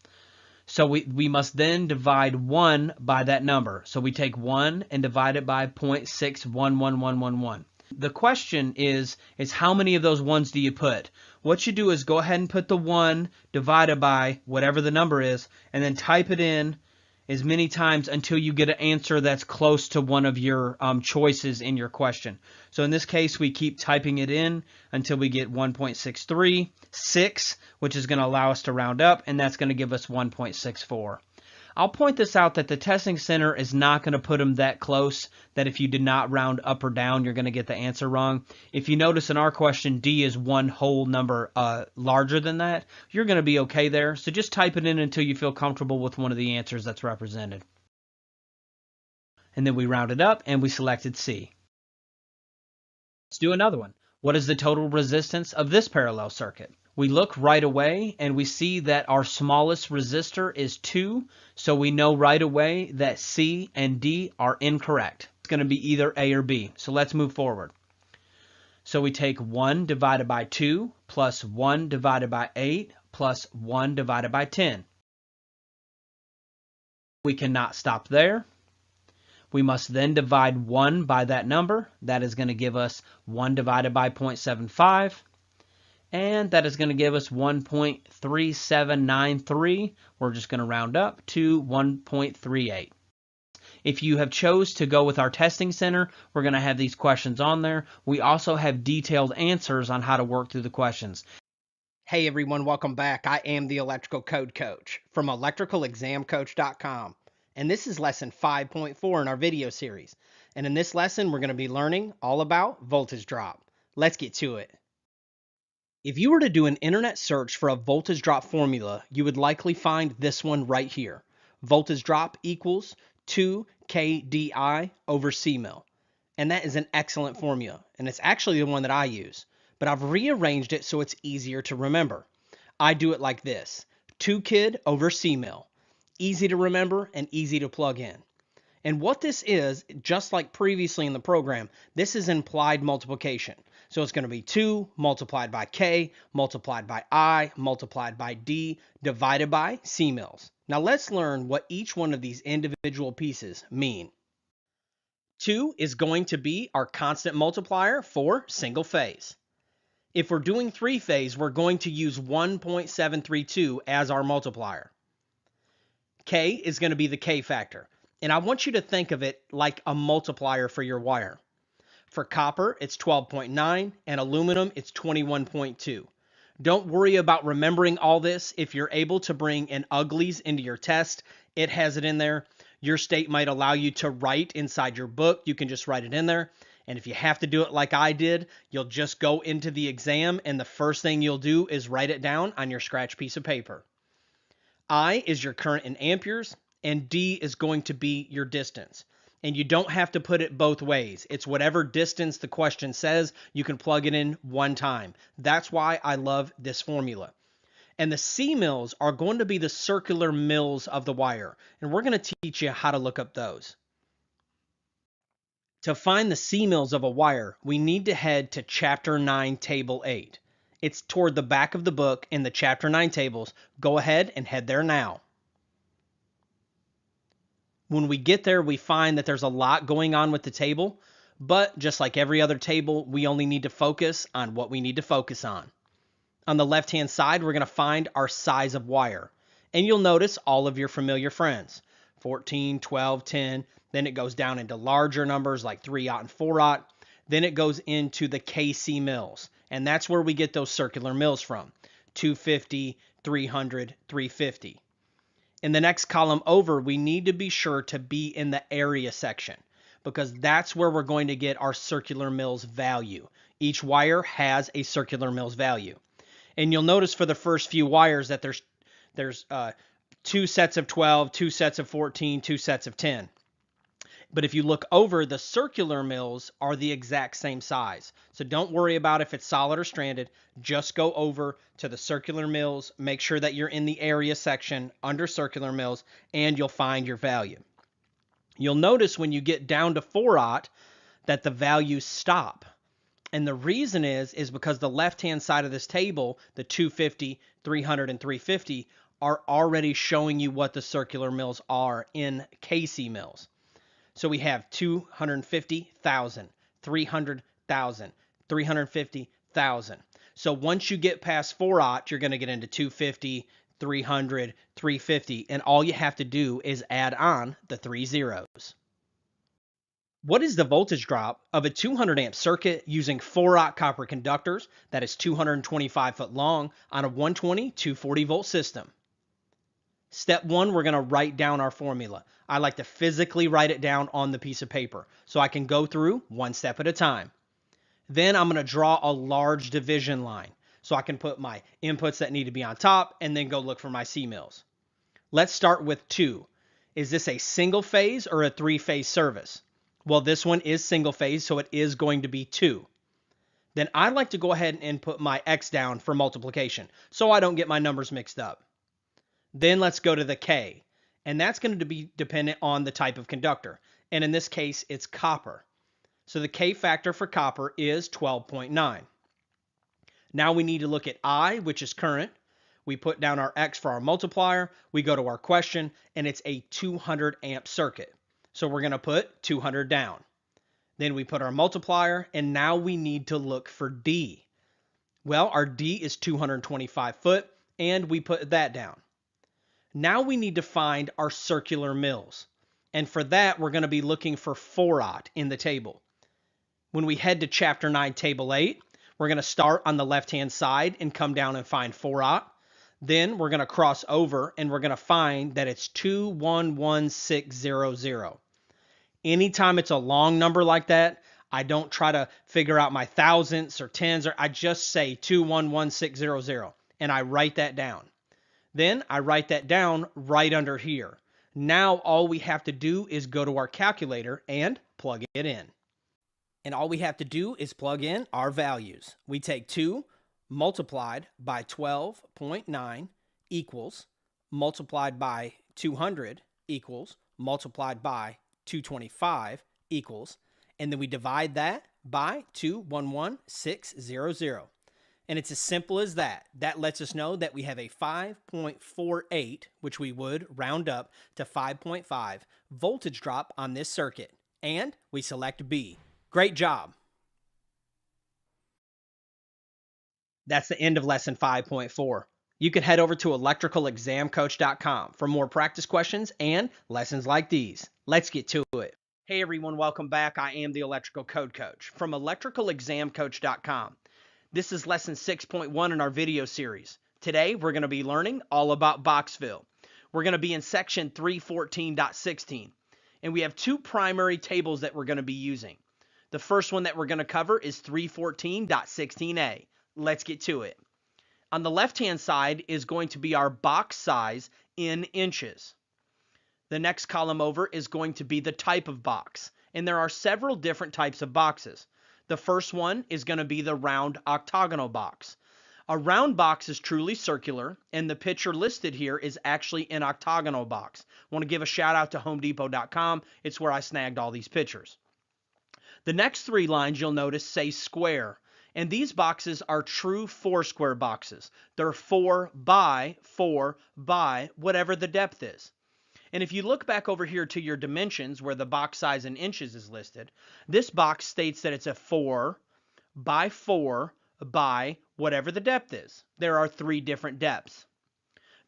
So we must then divide 1 by that number. So we take 1 and divide it by 0.611111. The question is how many of those ones do you put? What you do is go ahead and put the 1 divided by whatever the number is, and then type it in as many times until you get an answer that's close to one of your choices in your question. So in this case, we keep typing it in until we get 1.636, which is going to allow us to round up, and that's going to give us 1.64. I'll point this out that the testing center is not going to put them that close that if you did not round up or down, you're going to get the answer wrong. If you notice in our question, D is one whole number larger than that, you're going to be okay there. So just type it in until you feel comfortable with one of the answers that's represented. And then we rounded up and we selected C. Let's do another one. What is the total resistance of this parallel circuit? We look right away and we see that our smallest resistor is 2, so we know right away that C and D are incorrect. It's going to be either A or B. So let's move forward. So we take 1 divided by 2 plus 1 divided by 8 plus 1 divided by 10. We cannot stop there. We must then divide 1 by that number. That is going to give us 1 divided by 0.75. And that is going to give us 1.3793. We're just going to round up to 1.38. If you have chose to go with our testing center, we're going to have these questions on there. We also have detailed answers on how to work through the questions. Hey everyone, welcome back. I am the Electrical Code Coach from electricalexamcoach.com. And this is lesson 5.4 in our video series. And in this lesson, we're going to be learning all about voltage drop. Let's get to it. If you were to do an internet search for a voltage drop formula, you would likely find this one right here. Voltage drop equals 2 kDi over C mil. And that is an excellent formula. And it's actually the one that I use. But I've rearranged it so it's easier to remember. I do it like this. 2 kid over C mil. Easy to remember and easy to plug in. And what this is, just like previously in the program, this is implied multiplication. So it's going to be 2 multiplied by K, multiplied by I, multiplied by D, divided by C mils. Now let's learn what each one of these individual pieces mean. 2 is going to be our constant multiplier for single phase. If we're doing 3-phase, we're going to use 1.732 as our multiplier. K is going to be the K factor. And I want you to think of it like a multiplier for your wire. For copper, it's 12.9, and aluminum, it's 21.2. Don't worry about remembering all this. If you're able to bring an uglies into your test, it has it in there. Your state might allow you to write inside your book. You can just write it in there. And if you have to do it like I did, you'll just go into the exam, and the first thing you'll do is write it down on your scratch piece of paper. I is your current in amperes, and D is going to be your distance. And you don't have to put it both ways. It's whatever distance the question says, you can plug it in one time. That's why I love this formula. And the C mils are going to be the circular mils of the wire. And we're going to teach you how to look up those. To find the C mils of a wire, we need to head to Chapter 9, Table 8. It's toward the back of the book in the Chapter 9 tables. Go ahead and head there now. When we get there, we find that there's a lot going on with the table, but just like every other table, we only need to focus on what we need to focus on. On the left-hand side, we're going to find our size of wire, and you'll notice all of your familiar friends, 14, 12, 10, then it goes down into larger numbers like 3/0 and 4/0, then it goes into the KC mils, and that's where we get those circular mils from, 250, 300, 350. In the next column over, we need to be sure to be in the area section because that's where we're going to get our circular mils value. Each wire has a circular mills value. And you'll notice for the first few wires that there's 2 sets of 12, 2 sets of 14, 2 sets of 10. But if you look over, the circular mills are the exact same size. So don't worry about if it's solid or stranded. Just go over to the circular mills, make sure that you're in the area section under circular mills, and you'll find your value. You'll notice when you get down to 4/0 that the values stop. And the reason is because the left-hand side of this table, the 250, 300, and 350, are already showing you what the circular mills are in KC mills. So we have 250,000, 300,000, 350,000. So once you get past 4/0, you're going to get into 250, 300, 350, and all you have to do is add on the 3 zeros. What is the voltage drop of a 200 amp circuit using 4/0 copper conductors that is 225 foot long on a 120, 240 volt system? Step 1, we're going to write down our formula. I like to physically write it down on the piece of paper so I can go through one step at a time. Then I'm going to draw a large division line so I can put my inputs that need to be on top and then go look for my C mills. Let's start with 2. Is this a single phase or a 3-phase service? Well, this one is single phase, so it is going to be 2. Then I like to go ahead and put my X down for multiplication so I don't get my numbers mixed up. Then let's go to the K, and that's going to be dependent on the type of conductor. And in this case, it's copper. So the K factor for copper is 12.9. Now we need to look at I, which is current. We put down our X for our multiplier. We go to our question, and it's a 200 amp circuit. So we're going to put 200 down. Then we put our multiplier, and now we need to look for D. Well, our D is 225 foot, and we put that down. Now we need to find our circular mills. And for that, we're going to be looking for 4/0 in the table. When we head to Chapter 9, Table 8, we're going to start on the left-hand side and come down and find 4/0. Then we're going to cross over and we're going to find that it's 211600. Anytime it's a long number like that, I don't try to figure out my thousandths or tens, or I just say 211600 and I write that down. Then I write that down right under here. Now all we have to do is go to our calculator and plug it in. And all we have to do is plug in our values. We take 2 multiplied by 12.9 equals multiplied by 200 equals multiplied by 225 equals, and then we divide that by 211600. And it's as simple as that. That lets us know that we have a 5.48, which we would round up to 5.5 voltage drop on this circuit. And we select B. Great job. That's the end of lesson 5.4. You can head over to electricalexamcoach.com for more practice questions and lessons like these. Let's get to it. Hey everyone, welcome back. I am the Electrical Code Coach from electricalexamcoach.com. This is lesson 6.1 in our video series. Today, we're going to be learning all about box fill. We're going to be in section 314.16, and we have 2 primary tables that we're going to be using. The first one that we're going to cover is 314.16a. Let's get to it. On the left-hand side is going to be our box size in inches. The next column over is going to be the type of box, and there are several different types of boxes. The first one is going to be the round octagonal box. A round box is truly circular, and the picture listed here is actually an octagonal box. I want to give a shout out to homedepot.com. It's where I snagged all these pictures. The next 3 lines you'll notice say square, and these boxes are true 4-square boxes. They're 4 by whatever the depth is. And if you look back over here to your dimensions where the box size in inches is listed, this box states that it's a 4 by whatever the depth is. There are 3 different depths.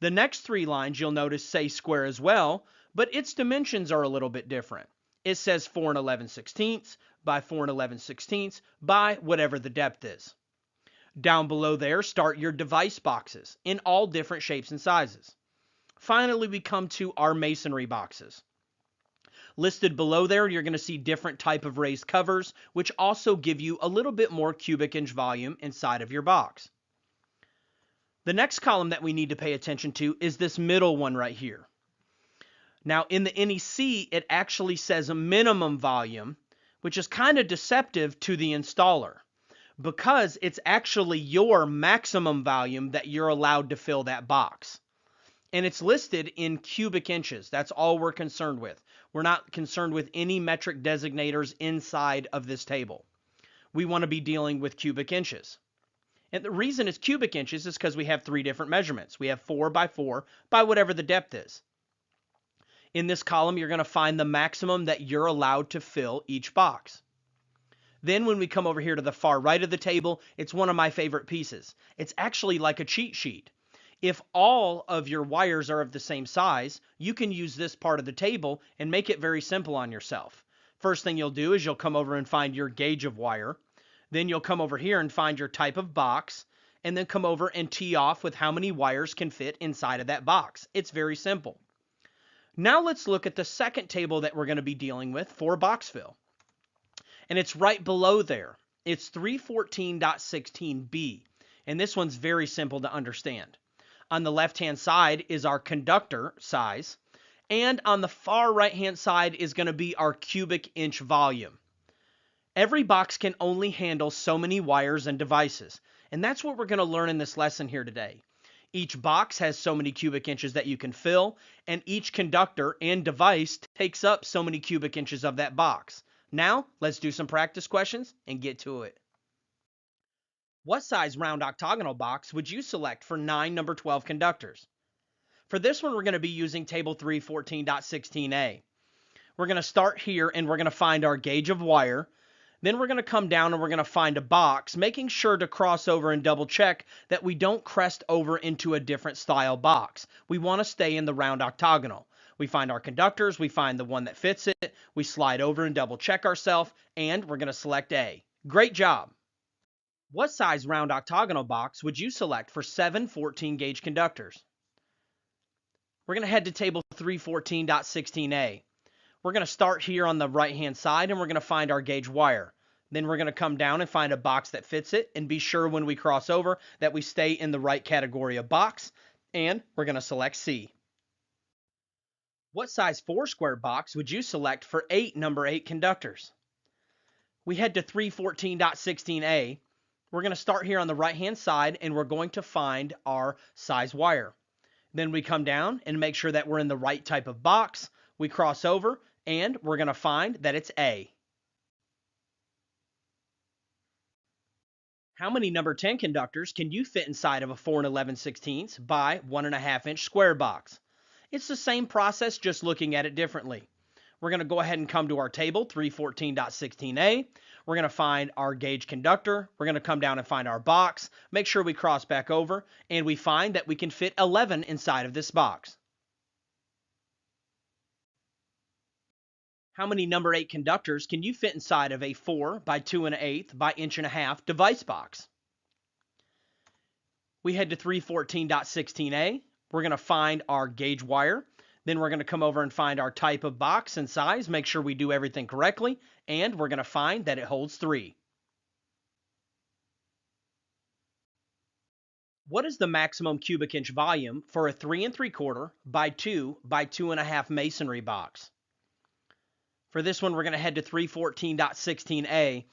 The next 3 lines you'll notice say square as well, but its dimensions are a little bit different. It says 4 11/16 by 4 11/16 by whatever the depth is. Down below there start your device boxes in all different shapes and sizes. Finally, we come to our masonry boxes. Listed below there, you're going to see different type of raised covers, which also give you a little bit more cubic inch volume inside of your box. The next column that we need to pay attention to is this middle one right here. Now in the NEC, it actually says a minimum volume, which is kind of deceptive to the installer because it's actually your maximum volume that you're allowed to fill that box. And it's listed in cubic inches. That's all we're concerned with. We're not concerned with any metric designators inside of this table. We want to be dealing with cubic inches. And the reason it's cubic inches is because we have three different measurements. We have 4 by 4 by whatever the depth is. In this column, you're going to find the maximum that you're allowed to fill each box. Then when we come over here to the far right of the table, it's one of my favorite pieces. It's actually like a cheat sheet. If all of your wires are of the same size, you can use this part of the table and make it very simple on yourself. First thing you'll do is you'll come over and find your gauge of wire. Then you'll come over here and find your type of box, and then come over and tee off with how many wires can fit inside of that box. It's very simple. Now let's look at the second table that we're going to be dealing with for box fill. And it's right below there. It's 314.16b. And this one's very simple to understand. On the left-hand side is our conductor size. And on the far right-hand side is going to be our cubic inch volume. Every box can only handle so many wires and devices. And that's what we're going to learn in this lesson here today. Each box has so many cubic inches that you can fill, and each conductor and device takes up so many cubic inches of that box. Now, let's do some practice questions and get to it. What size round octagonal box would you select for 9 number 12 conductors? For this one, we're going to be using table 314.16a. We're going to start here and we're going to find our gauge of wire. Then we're going to come down and we're going to find a box, making sure to cross over and double check that we don't crest over into a different style box. We want to stay in the round octagonal. We find our conductors, we find the one that fits it, we slide over and double check ourselves, and we're going to select A. Great job! What size round octagonal box would you select for 7 14 gauge conductors? We're going to head to table 314.16a. We're going to start here on the right-hand side and we're going to find our gauge wire. Then we're going to come down and find a box that fits it and be sure when we cross over that we stay in the right category of box, and we're going to select C. What size 4 square box would you select for 8 number 8 conductors? We head to 314.16a. We're going to start here on the right-hand side and we're going to find our size wire. Then we come down and make sure that we're in the right type of box. We cross over and we're going to find that it's A. How many number 10 conductors can you fit inside of a 4 11/16 by 1.5 inch square box? It's the same process, just looking at it differently. We're going to go ahead and come to our table, 314.16a. We're going to find our gauge conductor. We're going to come down and find our box, make sure we cross back over, and we find that we can fit 11 inside of this box. How many number 8 conductors can you fit inside of a 4 by 2 1/8 by 1.5 inch device box? We head to 314.16a. We're going to find our gauge wire. Then we're going to come over and find our type of box and size, make sure we do everything correctly, and we're going to find that it holds 3. What is the maximum cubic inch volume for a 3 3/4 by 2 by 2.5 masonry box? For this one, we're going to head to 314.16a,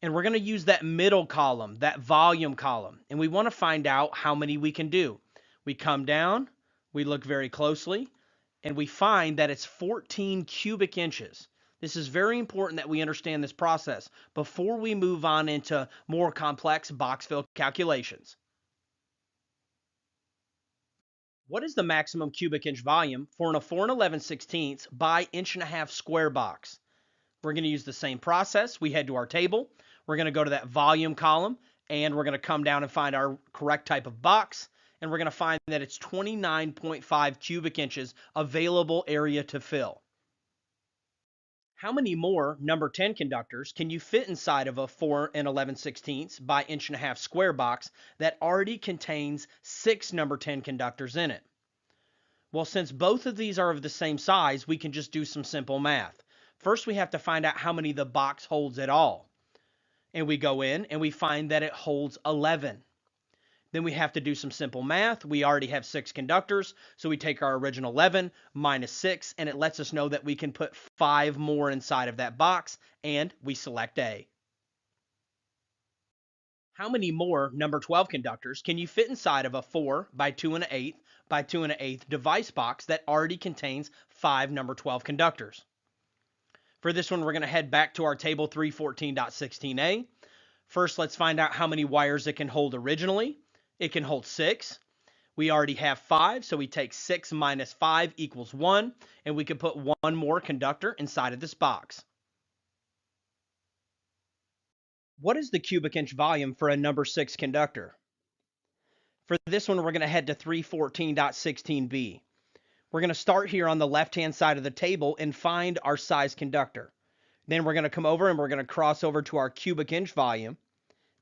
and we're going to use that middle column, that volume column, and we want to find out how many we can do. We come down, we look very closely, and we find that it's 14 cubic inches. This is very important that we understand this process before we move on into more complex box fill calculations. What is the maximum cubic inch volume for a 4 11/16 by 1.5 inch square box? We're going to use the same process. We head to our table. We're going to go to that volume column, and we're going to come down and find our correct type of box, and we're going to find that it's 29.5 cubic inches available area to fill. How many more number 10 conductors can you fit inside of a 4 11/16 by 1.5 inch square box that already contains 6 number 10 conductors in it? Well, since both of these are of the same size, we can just do some simple math. First, we have to find out how many the box holds at all. And we go in and we find that it holds 11. Then we have to do some simple math. We already have 6 conductors, so we take our original 11 minus 6, and it lets us know that we can put 5 more inside of that box, and we select A. How many more number 12 conductors can you fit inside of a 4 by 2 1/8 by 2 1/8 device box that already contains 5 number 12 conductors? For this one, we're going to head back to our table 314.16a. First, let's find out how many wires it can hold originally. It can hold 6. We already have 5, so we take 6 minus 5 equals 1, and we can put 1 more conductor inside of this box. What is the cubic inch volume for a number 6 conductor? For this one, we're going to head to 314.16b. We're going to start here on the left-hand side of the table and find our size conductor. Then we're going to come over and we're going to cross over to our cubic inch volume,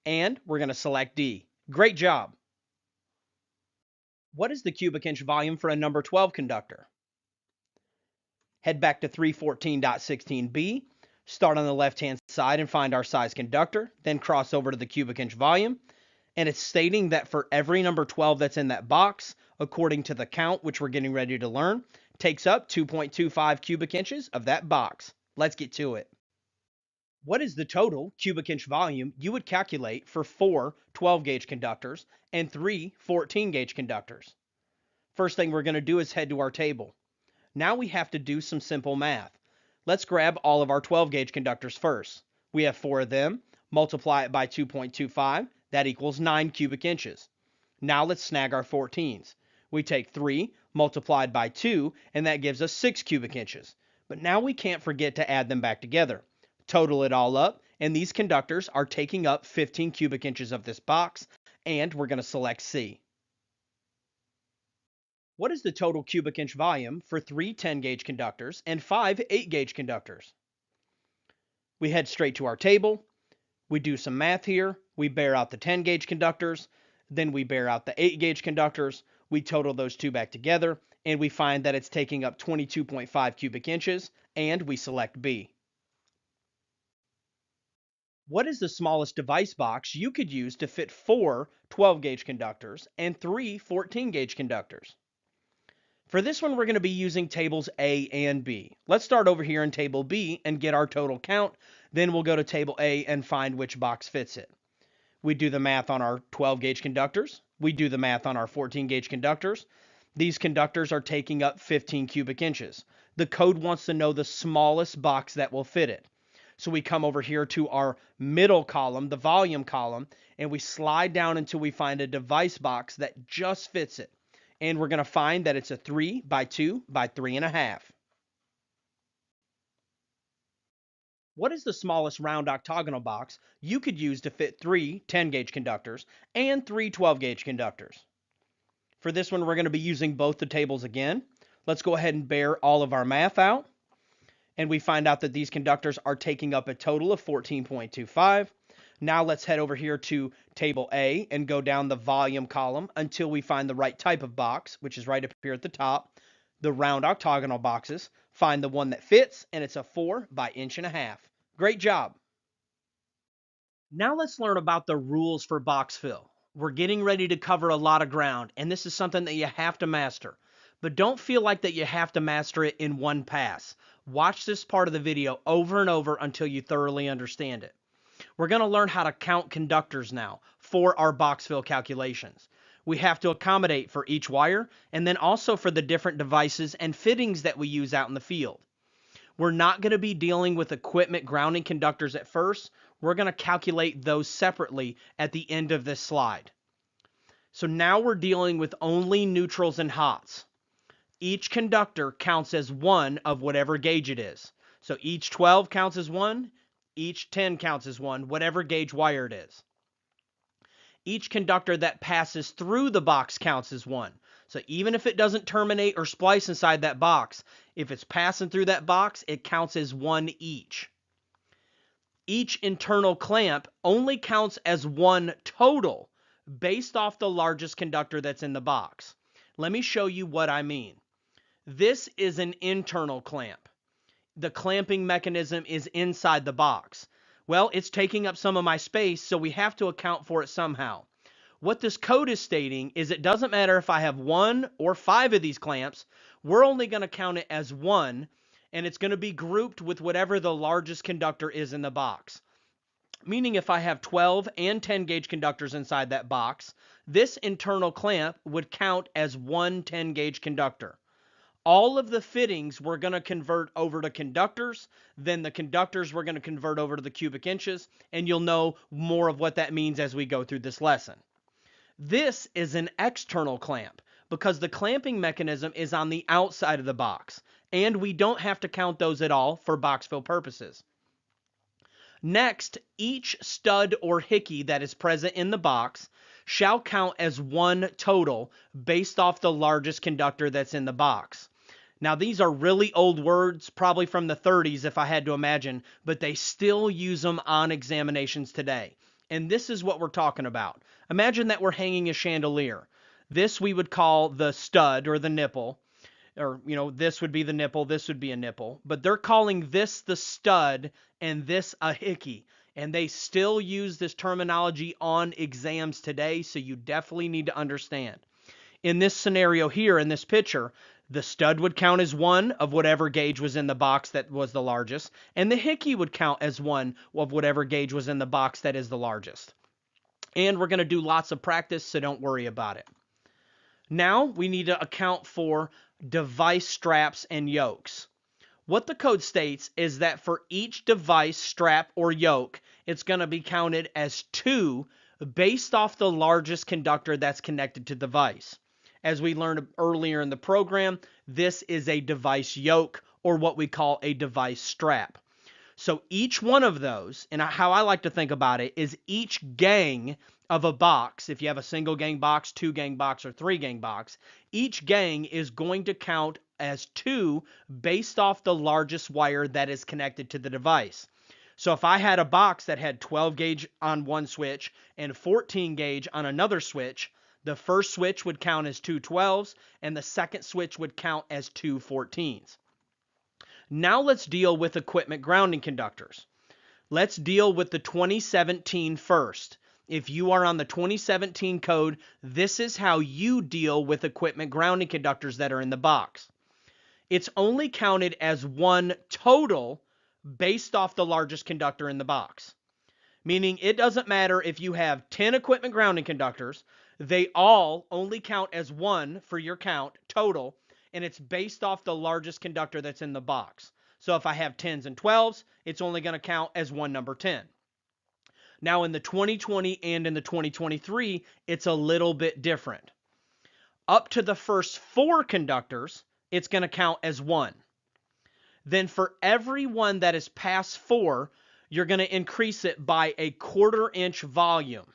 and we're going to select D. Great job. What is the cubic inch volume for a number 12 conductor? Head back to 314.16b, start on the left-hand side and find our size conductor, then cross over to the cubic inch volume, and it's stating that for every number 12 that's in that box, according to the count, which we're getting ready to learn, takes up 2.25 cubic inches of that box. Let's get to it. What is the total cubic inch volume you would calculate for 4 12-gauge conductors and 3 14-gauge conductors? First thing we're going to do is head to our table. Now we have to do some simple math. Let's grab all of our 12-gauge conductors first. We have 4 of them. Multiply it by 2.25. That equals 9 cubic inches. Now let's snag our 14s. We take 3 multiplied by 2, and that gives us 6 cubic inches. But now we can't forget to add them back together. Total it all up, and these conductors are taking up 15 cubic inches of this box, and we're going to select C. What is the total cubic inch volume for 3 10-gauge conductors and 5 8-gauge conductors? We head straight to our table. We do some math here. We bear out the 10-gauge conductors, then we bear out the 8-gauge conductors. We total those two back together, and we find that it's taking up 22.5 cubic inches, and we select B. What is the smallest device box you could use to fit 4 12-gauge conductors and 3 14-gauge conductors? For this one, we're going to be using tables A and B. Let's start over here in table B and get our total count. Then we'll go to table A and find which box fits it. We do the math on our 12-gauge conductors. We do the math on our 14-gauge conductors. These conductors are taking up 15 cubic inches. The code wants to know the smallest box that will fit it. So we come over here to our middle column, the volume column, and we slide down until we find a device box that just fits it. And we're going to find that it's a 3 by 2 by 3.5. What is the smallest round octagonal box you could use to fit 3 10-gauge conductors and 3 12-gauge conductors? For this one, we're going to be using both the tables again. Let's go ahead and bear all of our math out. And we find out that these conductors are taking up a total of 14.25. Now let's head over here to table A and go down the volume column until we find the right type of box, which is right up here at the top, the round octagonal boxes. Find the one that fits, and it's a 4 by 1.5 inches. Great job. Now let's learn about the rules for box fill. We're getting ready to cover a lot of ground, and this is something that you have to master. But don't feel like that you have to master it in one pass. Watch this part of the video over and over until you thoroughly understand it. We're going to learn how to count conductors now for our box fill calculations. We have to accommodate for each wire and then also for the different devices and fittings that we use out in the field. We're not going to be dealing with equipment grounding conductors at first. We're going to calculate those separately at the end of this slide. So now we're dealing with only neutrals and hots. Each conductor counts as 1 of whatever gauge it is. So each 12 counts as 1, each 10 counts as 1, whatever gauge wire it is. Each conductor that passes through the box counts as 1. So even if it doesn't terminate or splice inside that box, if it's passing through that box, it counts as 1 each. Each internal clamp only counts as 1 total based off the largest conductor that's in the box. Let me show you what I mean. This is an internal clamp. The clamping mechanism is inside the box. Well, it's taking up some of my space, so we have to account for it somehow. What this code is stating is it doesn't matter if I have 1 or 5 of these clamps, we're only going to count it as 1, and it's going to be grouped with whatever the largest conductor is in the box. Meaning if I have 12 and 10 gauge conductors inside that box, this internal clamp would count as one 10 gauge conductor. All of the fittings we're going to convert over to conductors, then the conductors we're going to convert over to the cubic inches, and you'll know more of what that means as we go through this lesson. This is an external clamp because the clamping mechanism is on the outside of the box, and we don't have to count those at all for box fill purposes. Next, each stud or hickey that is present in the box shall count as one total based off the largest conductor that's in the box. Now, these are really old words, probably from the 30s if I had to imagine, but they still use them on examinations today. And this is what we're talking about. Imagine that we're hanging a chandelier. This we would call the stud or the nipple. Or, this would be the nipple, this would be a nipple. But they're calling this the stud and this a hickey. And they still use this terminology on exams today, so you definitely need to understand. In this scenario here, in this picture, the stud would count as one of whatever gauge was in the box that was the largest, and the hickey would count as one of whatever gauge was in the box that is the largest. And we're going to do lots of practice, so don't worry about it. Now we need to account for device straps and yokes. What the code states is that for each device strap or yoke, it's going to be counted as 2 based off the largest conductor that's connected to the device. As we learned earlier in the program, this is a device yoke or what we call a device strap. So each one of those, and how I like to think about it, is each gang of a box. If you have a single gang box, 2 gang box, or 3 gang box, each gang is going to count as 2 based off the largest wire that is connected to the device. So if I had a box that had 12 gauge on one switch and 14 gauge on another switch, the first switch would count as 2 12s and the second switch would count as 2 14s. Now let's deal with equipment grounding conductors. Let's deal with the 2017 first. If you are on the 2017 code, this is how you deal with equipment grounding conductors that are in the box. It's only counted as one total based off the largest conductor in the box. Meaning it doesn't matter if you have 10 equipment grounding conductors, they all only count as one for your count total, and it's based off the largest conductor that's in the box. So if I have 10s and 12s, it's only going to count as one number 10. Now in the 2020 and in the 2023, it's a little bit different. Up to the first 4 conductors, it's going to count as 1. Then for every one that is past 4, you're going to increase it by a 1/4 inch volume.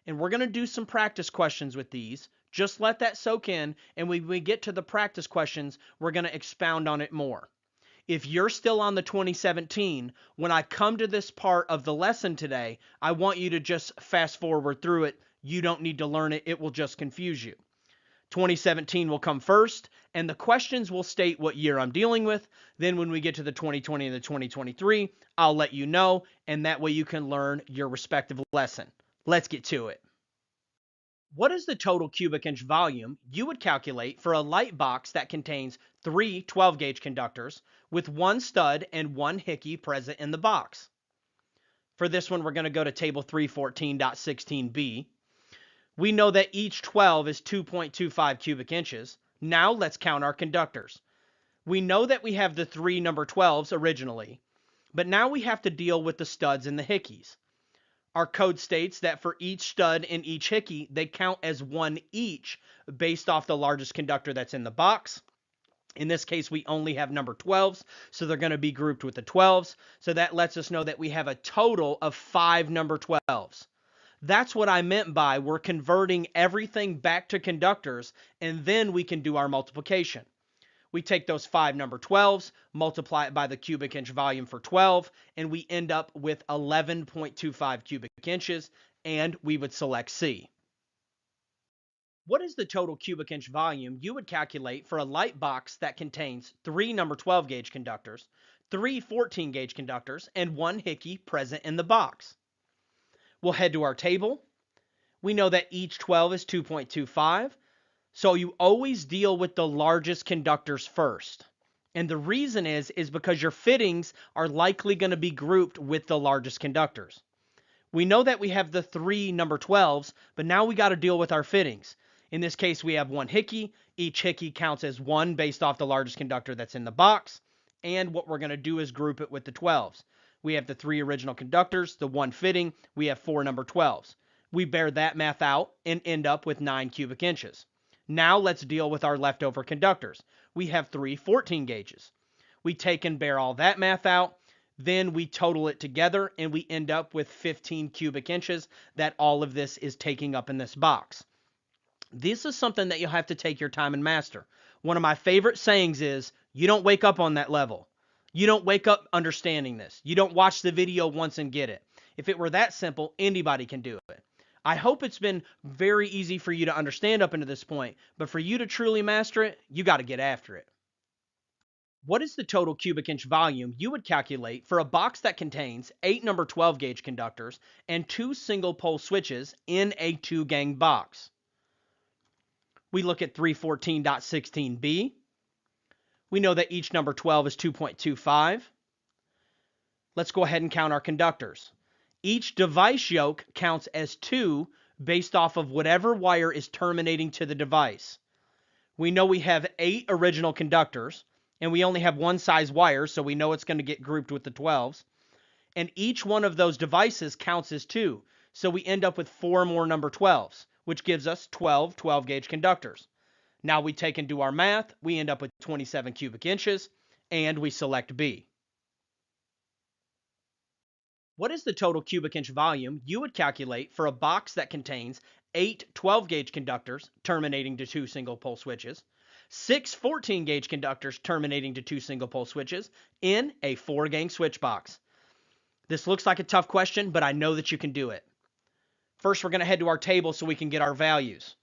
And we're going to do some practice questions with these. Just let that soak in, and when we get to the practice questions, we're going to expound on it more. If you're still on the 2017, when I come to this part of the lesson today, I want you to just fast forward through it. You don't need to learn it. It will just confuse you. 2017 will come first, and the questions will state what year I'm dealing with. Then when we get to the 2020 and the 2023, I'll let you know, and that way you can learn your respective lesson. Let's get to it. What is the total cubic inch volume you would calculate for a light box that contains 3 12 gauge conductors with 1 stud and 1 hickey present in the box? For this one, we're going to go to table 314.16b. We know that each 12 is 2.25 cubic inches. Now let's count our conductors. We know that we have the 3 number 12s originally, but now we have to deal with the studs and the hickeys. Our code states that for each stud and each hickey, they count as 1 each based off the largest conductor that's in the box. In this case, we only have number 12s, so they're going to be grouped with the 12s. So that lets us know that we have a total of 5 number 12s. That's what I meant by we're converting everything back to conductors, and then we can do our multiplication. We take those 5 number 12s, multiply it by the cubic inch volume for 12, and we end up with 11.25 cubic inches, and we would select C. What is the total cubic inch volume you would calculate for a light box that contains 3 number 12 gauge conductors, 3 14 gauge conductors, and 1 Hickey present in the box? We'll head to our table. We know that each 12 is 2.25, so you always deal with the largest conductors first. And the reason is because your fittings are likely going to be grouped with the largest conductors. We know that we have the 3 number 12s, but now we got to deal with our fittings. In this case, we have 1 Hickey. Each Hickey counts as 1 based off the largest conductor that's in the box. And what we're going to do is group it with the 12s. We have the 3 original conductors, the 1 fitting. We have 4 number 12s. We bear that math out and end up with 9 cubic inches. Now let's deal with our leftover conductors. We have 3 14 gauges. We take and bear all that math out. Then we total it together and we end up with 15 cubic inches that all of this is taking up in this box. This is something that you'll have to take your time and master. One of my favorite sayings is, you don't wake up on that level. You don't wake up understanding this. You don't watch the video once and get it. If it were that simple, anybody can do it. I hope it's been very easy for you to understand up into this point, but for you to truly master it, you got to get after it. What is the total cubic inch volume you would calculate for a box that contains 8 number 12 gauge conductors and 2 single pole switches in a 2-gang box? We look at 314.16b. We know that each number 12 is 2.25. Let's go ahead and count our conductors. Each device yoke counts as 2 based off of whatever wire is terminating to the device. We know we have 8 original conductors, and we only have one size wire, so we know it's going to get grouped with the 12s. And each one of those devices counts as 2, so we end up with 4 more number 12s, which gives us 12 12-gauge conductors. Now we take and do our math, we end up with 27 cubic inches, and we select B. What is the total cubic inch volume you would calculate for a box that contains 8 12-gauge conductors terminating to 2 single pole switches, 6 14-gauge conductors terminating to 2 single pole switches in a 4-gang switch box? This looks like a tough question, but I know that you can do it. First, we're going to head to our table so we can get our values.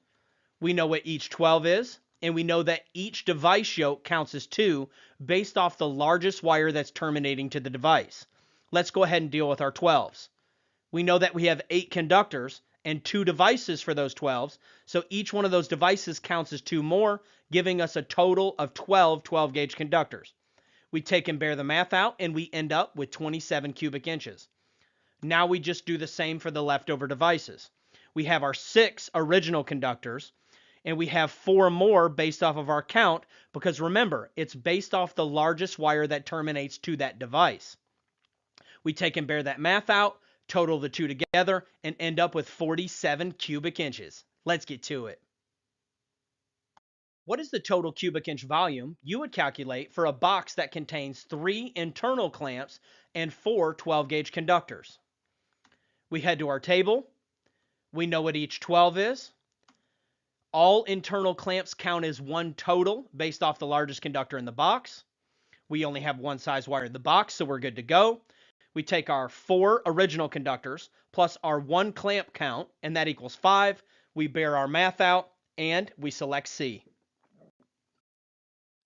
We know what each 12 is, and we know that each device yoke counts as 2 based off the largest wire that's terminating to the device. Let's go ahead and deal with our 12s. We know that we have 8 conductors and 2 devices for those 12s, so each one of those devices counts as 2 more, giving us a total of 12 12-gauge conductors. We take and bear the math out, and we end up with 27 cubic inches. Now we just do the same for the leftover devices. We have our 6 original conductors, and we have 4 more based off of our count, because remember, it's based off the largest wire that terminates to that device. We take and bear that math out, total the 2 together, and end up with 47 cubic inches. Let's get to it. What is the total cubic inch volume you would calculate for a box that contains 3 internal clamps and 4 12-gauge conductors? We head to our table. We know what each 12 is. All internal clamps count as 1 total based off the largest conductor in the box. We only have one size wire in the box, so we're good to go. We take our 4 original conductors plus our 1 clamp count, and that equals 5. We bear our math out, and we select C.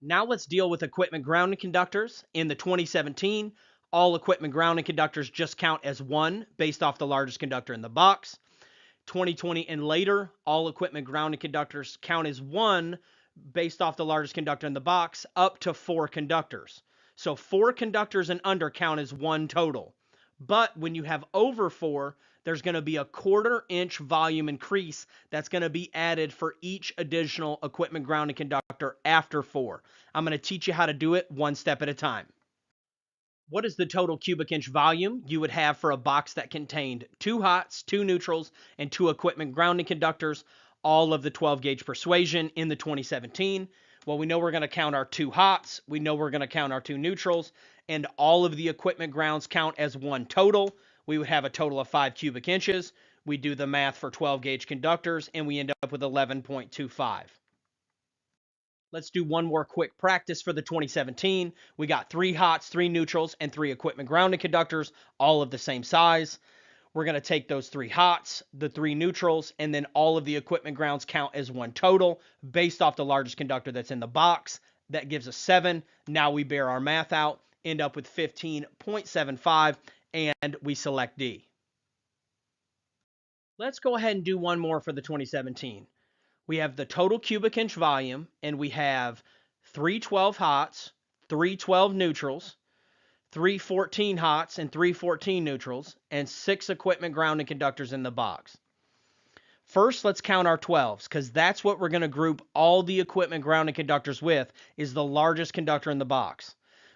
Now let's deal with equipment grounding conductors. In the 2017, all equipment grounding conductors just count as 1 based off the largest conductor in the box. 2020 and later, all equipment grounding conductors count as 1 based off the largest conductor in the box, up to 4 conductors. So 4 conductors and under count as 1 total. But when you have over 4, there's going to be a 1/4 inch volume increase that's going to be added for each additional equipment grounding conductor after 4. I'm going to teach you how to do it one step at a time. What is the total cubic inch volume you would have for a box that contained 2 hots, 2 neutrals, and 2 equipment grounding conductors, all of the 12-gauge persuasion in the 2017? Well, we know we're going to count our 2 hots, we know we're going to count our 2 neutrals, and all of the equipment grounds count as 1 total. We would have a total of 5 cubic inches. We do the math for 12-gauge conductors, and we end up with 11.25. Let's do one more quick practice for the 2017. We got 3 hots, 3 neutrals, and 3 equipment grounding conductors, all of the same size. We're going to take those 3 hots, the 3 neutrals, and then all of the equipment grounds count as one total based off the largest conductor that's in the box. That gives us 7. Now we bear our math out, end up with 15.75, and we select D. Let's go ahead and do one more for the 2017. We have the total cubic inch volume, and we have 3 12 hots, 3 12 neutrals, 3 14 hots, and 3 14 neutrals, and 6 equipment ground and conductors in the box. First, let's count our 12s, because that's what we're going to group all the equipment ground and conductors with, is the largest conductor in the box.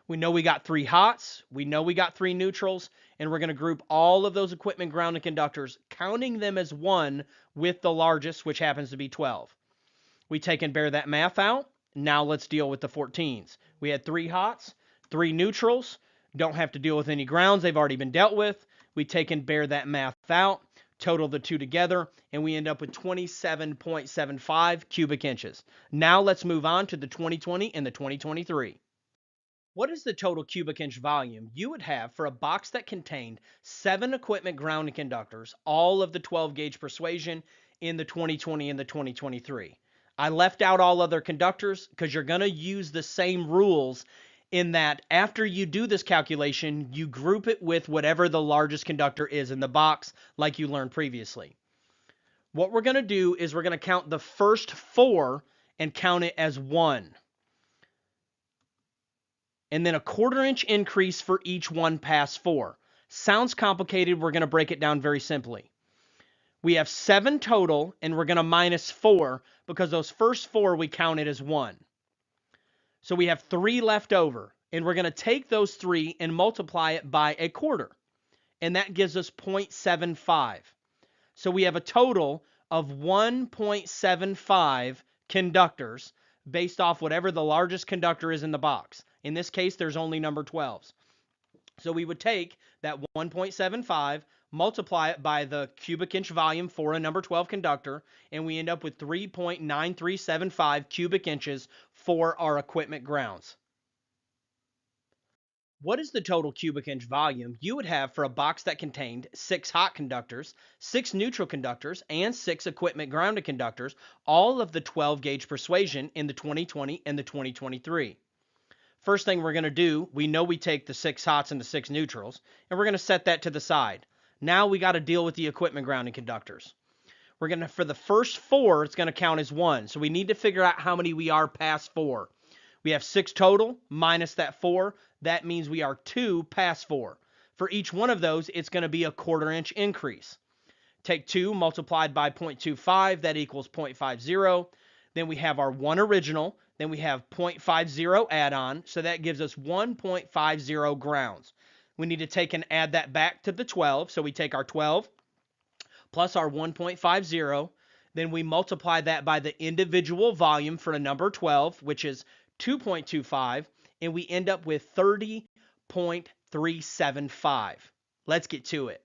We know we got 3 hots, we know we got 3 neutrals, and we're going to group all of those equipment ground and conductors, counting them as 1 with the largest, which happens to be 12. We take and bear that math out. Now let's deal with the 14s. We had 3 hots, 3 neutrals, don't have to deal with any grounds, they've already been dealt with. We take and bear that math out, total the 2 together, and we end up with 27.75 cubic inches. Now let's move on to the 2020 and the 2023. What is the total cubic inch volume you would have for a box that contained 7 equipment ground and conductors, all of the 12 gauge persuasion, in the 2020 and the 2023? I left out all other conductors because you're going to use the same rules in that after you do this calculation, you group it with whatever the largest conductor is in the box, like you learned previously. What we're going to do is we're going to count the first 4 and count it as 1. And then a 1/4 inch increase for each one past 4. Sounds complicated. We're going to break it down very simply. We have 7 total, and we're going to minus 4 because those first 4 we counted as 1. So we have 3 left over, and we're going to take those 3 and multiply it by 1/4, and that gives us 0.75. So we have a total of 1.75 conductors based off whatever the largest conductor is in the box. In this case, there's only number 12s. So we would take that 1.75, multiply it by the cubic inch volume for a number 12 conductor, and we end up with 3.9375 cubic inches for our equipment grounds. What is the total cubic inch volume you would have for a box that contained 6 hot conductors, 6 neutral conductors, and 6 equipment grounded conductors, all of the 12 gauge persuasion in the 2020 and the 2023? First thing we're going to do, we know we take the 6 hots and the 6 neutrals, and we're going to set that to the side. Now we got to deal with the equipment grounding conductors. We're going to, for the first 4, it's going to count as 1. So we need to figure out how many we are past 4. We have 6 total minus that 4. That means we are 2 past 4. For each one of those, it's going to be a 1/4 inch increase. Take 2 multiplied by 0.25, that equals 0.50. Then we have our 1 original. Then we have 0.50 add-on, so that gives us 1.50 grounds. We need to take and add that back to the 12, so we take our 12 plus our 1.50, then we multiply that by the individual volume for a number 12, which is 2.25, and we end up with 30.375. Let's get to it.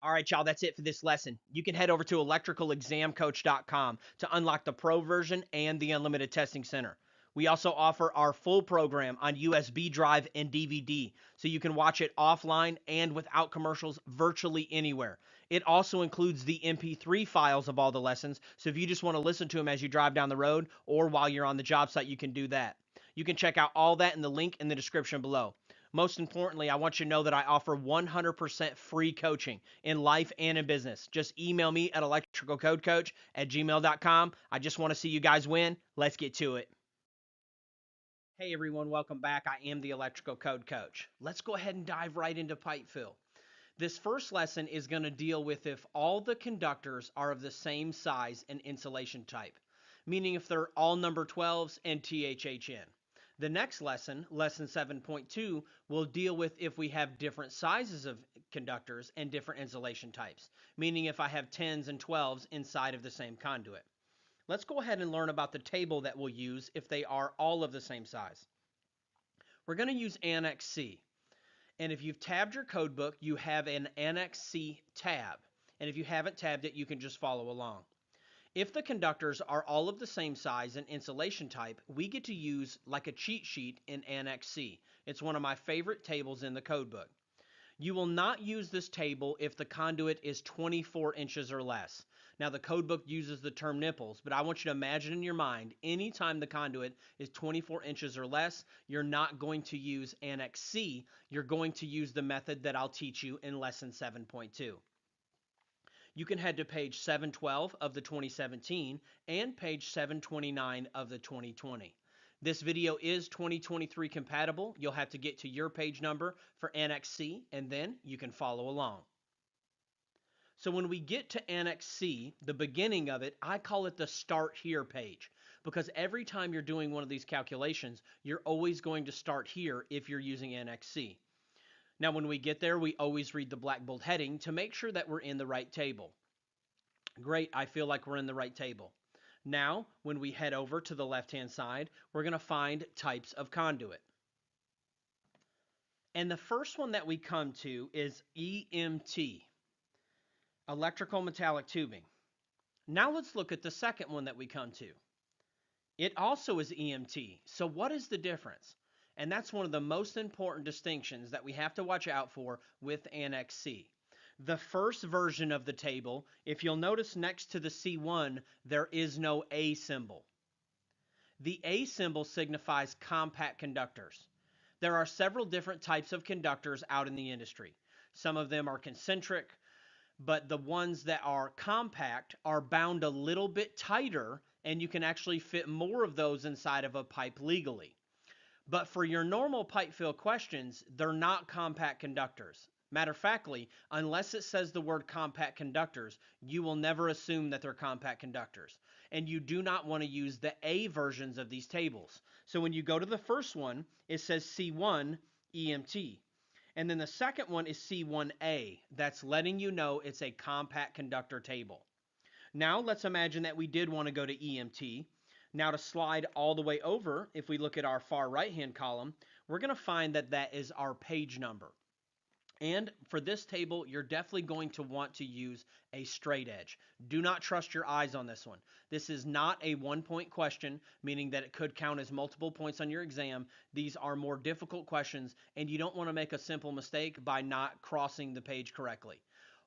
All right, y'all, that's it for this lesson. You can head over to electricalexamcoach.com to unlock the pro version and the unlimited testing center. We also offer our full program on USB drive and DVD, so you can watch it offline and without commercials virtually anywhere. It also includes the MP3 files of all the lessons, so if you just want to listen to them as you drive down the road or while you're on the job site, you can do that. You can check out all that in the link in the description below. Most importantly, I want you to know that I offer 100% free coaching in life and in business. Just email me at electricalcodecoach@gmail.com. I just want to see you guys win. Let's get to it. Hey everyone, welcome back. I am the Electrical Code Coach. Let's go ahead and dive right into pipe fill. This first lesson is going to deal with if all the conductors are of the same size and insulation type, meaning if they're all number 12s and THHN. The next lesson, lesson 7.2, will deal with if we have different sizes of conductors and different insulation types, meaning if I have 10s and 12s inside of the same conduit. Let's go ahead and learn about the table that we'll use if they are all of the same size. We're going to use Annex C. And if you've tabbed your code book, you have an Annex C tab. And if you haven't tabbed it, you can just follow along. If the conductors are all of the same size and insulation type, we get to use like a cheat sheet in Annex C. It's one of my favorite tables in the code book. You will not use this table if the conduit is 24 inches or less. Now, the code book uses the term nipples, but I want you to imagine in your mind, anytime the conduit is 24 inches or less, you're not going to use Annex C. You're going to use the method that I'll teach you in Lesson 7.2. You can head to page 712 of the 2017 and page 729 of the 2020. This video is 2023 compatible. You'll have to get to your page number for Annex C, and then you can follow along. So when we get to Annex C, the beginning of it, I call it the Start Here page, because every time you're doing one of these calculations, you're always going to start here if you're using Annex C. Now, when we get there, we always read the black bold heading to make sure that we're in the right table. Great, I feel like we're in the right table. Now, when we head over to the left-hand side, we're going to find types of conduit. And the first one that we come to is EMT, electrical metallic tubing. Now let's look at the second one that we come to. It also is EMT. So what is the difference? And that's one of the most important distinctions that we have to watch out for with Annex C. The first version of the table, if you'll notice next to the C1, there is no A symbol. The A symbol signifies compact conductors. There are several different types of conductors out in the industry. Some of them are concentric, but the ones that are compact are bound a little bit tighter, and you can actually fit more of those inside of a pipe legally. But for your normal pipe fill questions, they're not compact conductors. Matter of factly, unless it says the word compact conductors, you will never assume that they're compact conductors. And you do not want to use the A versions of these tables. So when you go to the first one, it says C1 EMT. And then the second one is C1A. That's letting you know it's a compact conductor table. Now let's imagine that we did want to go to EMT. Now to slide all the way over, if we look at our far right-hand column, we're going to find that that is our page number. And for this table, you're definitely going to want to use a straight edge. Do not trust your eyes on this one. This is not a one-point question, meaning that it could count as multiple points on your exam. These are more difficult questions, and you don't want to make a simple mistake by not crossing the page correctly.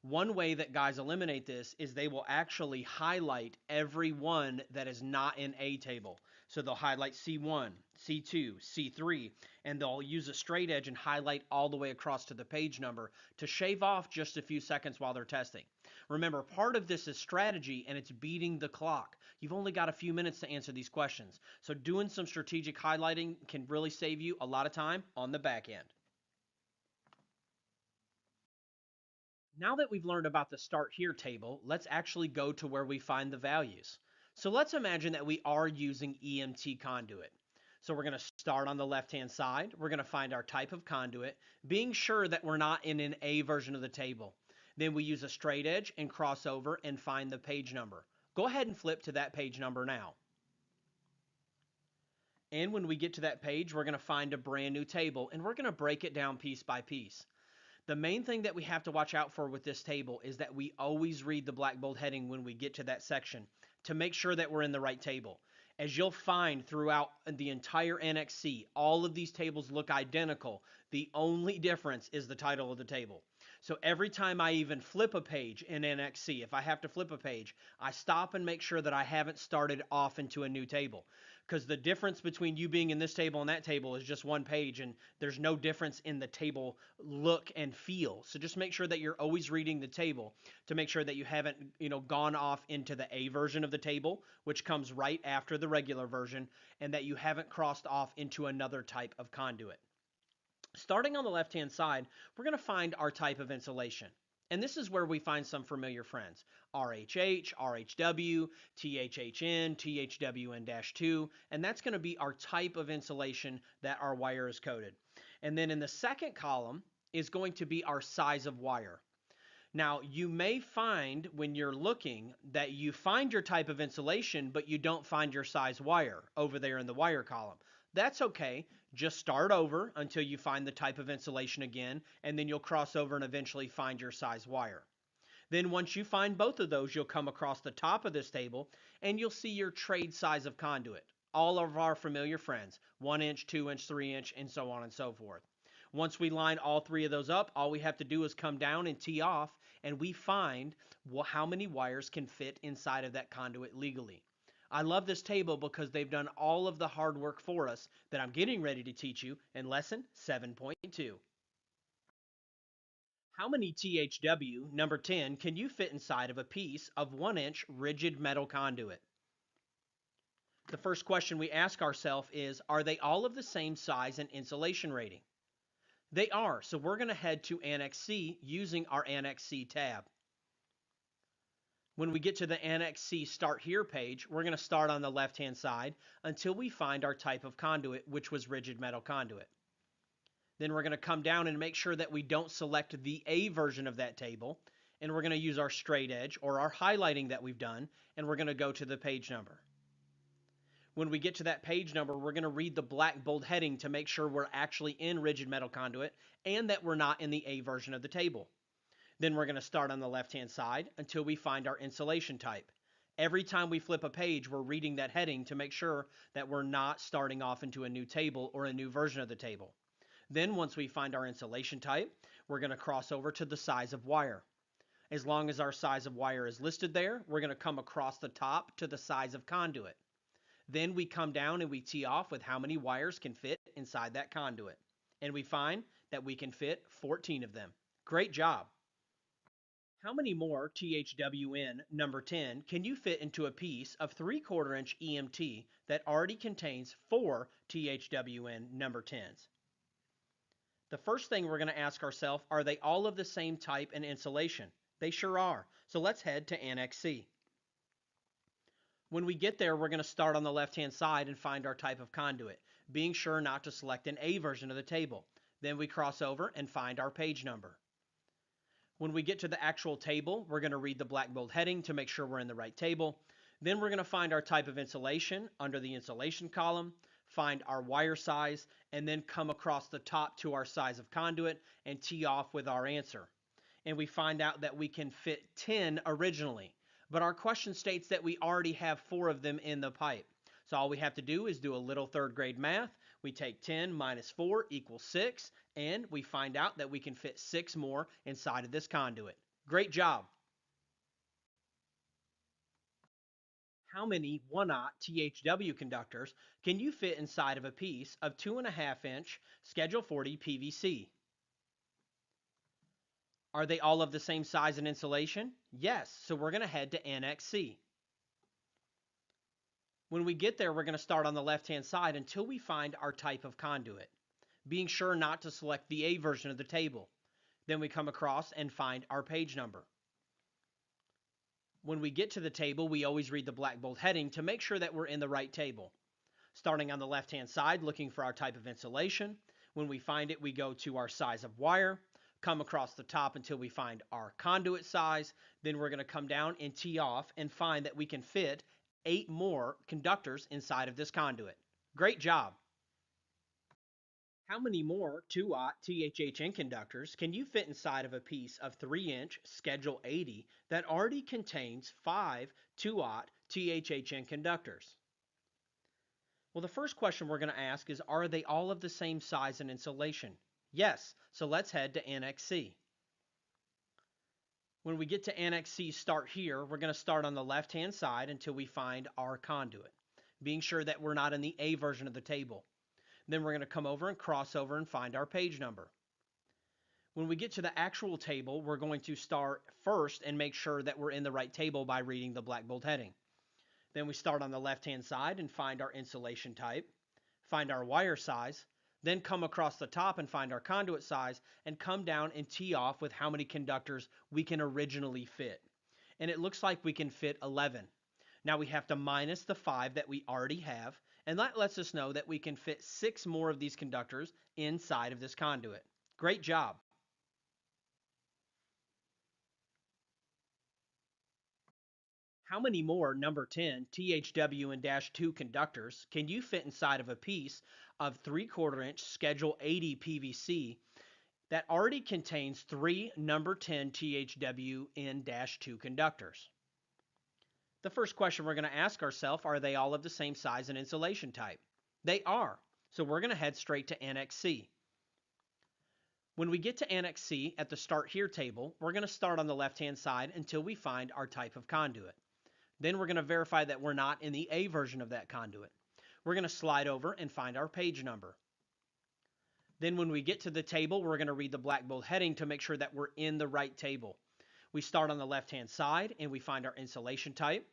One way that guys eliminate this is they will actually highlight every one that is not in a table. So they'll highlight C1, C2, C3, and they'll use a straight edge and highlight all the way across to the page number to shave off just a few seconds while they're testing. Remember, part of this is strategy, and it's beating the clock. You've only got a few minutes to answer these questions. So doing some strategic highlighting can really save you a lot of time on the back end. Now that we've learned about the Start Here table, let's actually go to where we find the values. So let's imagine that we are using EMT conduit. So we're going to start on the left-hand side. We're going to find our type of conduit, being sure that we're not in an A version of the table. Then we use a straight edge and cross over and find the page number. Go ahead and flip to that page number now. And when we get to that page, we're going to find a brand new table, and we're going to break it down piece by piece. The main thing that we have to watch out for with this table is that we always read the black bold heading when we get to that section to make sure that we're in the right table. As you'll find throughout the entire Annex C, all of these tables look identical. The only difference is the title of the table. So every time I even flip a page in Annex C, if I have to flip a page, I stop and make sure that I haven't started off into a new table. Because the difference between you being in this table and that table is just one page, and there's no difference in the table look and feel. So just make sure that you're always reading the table to make sure that you haven't, gone off into the A version of the table, which comes right after the regular version, and that you haven't crossed off into another type of conduit. Starting on the left-hand side, we're going to find our type of insulation. And this is where we find some familiar friends. RHH, RHW, THHN, THWN-2, and that's going to be our type of insulation that our wire is coated. And then in the second column is going to be our size of wire. Now, you may find when you're looking that you find your type of insulation, but you don't find your size wire over there in the wire column. That's okay. Just start over until you find the type of insulation again, and then you'll cross over and eventually find your size wire. Then once you find both of those, you'll come across the top of this table and you'll see your trade size of conduit. All of our familiar friends, 1 inch, 2 inch, 3 inch, and so on and so forth. Once we line all three of those up, all we have to do is come down and tee off, and we find how many wires can fit inside of that conduit legally. I love this table because they've done all of the hard work for us that I'm getting ready to teach you in lesson 7.2. How many THW, number 10, can you fit inside of a piece of 1 inch rigid metal conduit? The first question we ask ourselves is, are they all of the same size and insulation rating? They are, so we're going to head to Annex C using our Annex C tab. When we get to the Annex C Start Here page, we're going to start on the left-hand side until we find our type of conduit, which was rigid metal conduit. Then we're going to come down and make sure that we don't select the A version of that table, and we're going to use our straight edge or our highlighting that we've done, and we're going to go to the page number. When we get to that page number, we're going to read the black bold heading to make sure we're actually in rigid metal conduit and that we're not in the A version of the table. Then we're going to start on the left-hand side until we find our insulation type. Every time we flip a page, we're reading that heading to make sure that we're not starting off into a new table or a new version of the table. Then once we find our insulation type, we're going to cross over to the size of wire. As long as our size of wire is listed there, we're going to come across the top to the size of conduit. Then we come down and we tee off with how many wires can fit inside that conduit. And we find that we can fit 14 of them. Great job. How many more THWN number 10 can you fit into a piece of 3/4 inch EMT that already contains 4 THWN number 10s? The first thing we're going to ask ourselves, are they all of the same type and insulation? They sure are. So let's head to Annex C. When we get there, we're going to start on the left-hand side and find our type of conduit, being sure not to select an A version of the table. Then we cross over and find our page number. When we get to the actual table, we're going to read the black bold heading to make sure we're in the right table. Then we're going to find our type of insulation under the insulation column, find our wire size, and then come across the top to our size of conduit and tee off with our answer. And we find out that we can fit 10 originally. But our question states that we already have 4 of them in the pipe. So all we have to do is do a little 3rd grade math. We take 10 minus 4 equals 6, and we find out that we can fit 6 more inside of this conduit. Great job. How many 1/0 THW conductors can you fit inside of a piece of 2.5 inch Schedule 40 PVC? Are they all of the same size and insulation? Yes, so we're going to head to Annex C. When we get there, we're going to start on the left-hand side until we find our type of conduit, being sure not to select the A version of the table. Then we come across and find our page number. When we get to the table, we always read the black bold heading to make sure that we're in the right table. Starting on the left-hand side, looking for our type of insulation. When we find it, we go to our size of wire, come across the top until we find our conduit size. Then we're going to come down and tee off and find that we can fit 8 more conductors inside of this conduit. Great job. How many more 2/0 THHN conductors can you fit inside of a piece of 3 inch Schedule 80 that already contains 5 2/0 THHN conductors? Well, the first question we're going to ask is, are they all of the same size and insulation? Yes, so let's head to Annex C. When we get to Annex C Start Here, we're going to start on the left-hand side until we find our conduit, being sure that we're not in the A version of the table. Then we're going to come over and cross over and find our page number. When we get to the actual table, we're going to start first and make sure that we're in the right table by reading the black bold heading. Then we start on the left-hand side and find our insulation type, find our wire size, then come across the top and find our conduit size, and come down and tee off with how many conductors we can originally fit. And it looks like we can fit 11. Now we have to minus the 5 that we already have, and that lets us know that we can fit 6 more of these conductors inside of this conduit. Great job. How many more number 10 THW-2 conductors can you fit inside of a piece of 3/4 inch Schedule 80 PVC that already contains 3 number 10 THWN-2 conductors. The first question we're going to ask ourselves, are they all of the same size and insulation type? They are. So we're going to head straight to Annex C. When we get to Annex C at the Start Here table, we're going to start on the left-hand side until we find our type of conduit. Then we're going to verify that we're not in the A version of that conduit. We're going to slide over and find our page number. Then when we get to the table, we're going to read the black bold heading to make sure that we're in the right table. We start on the left-hand side and we find our insulation type.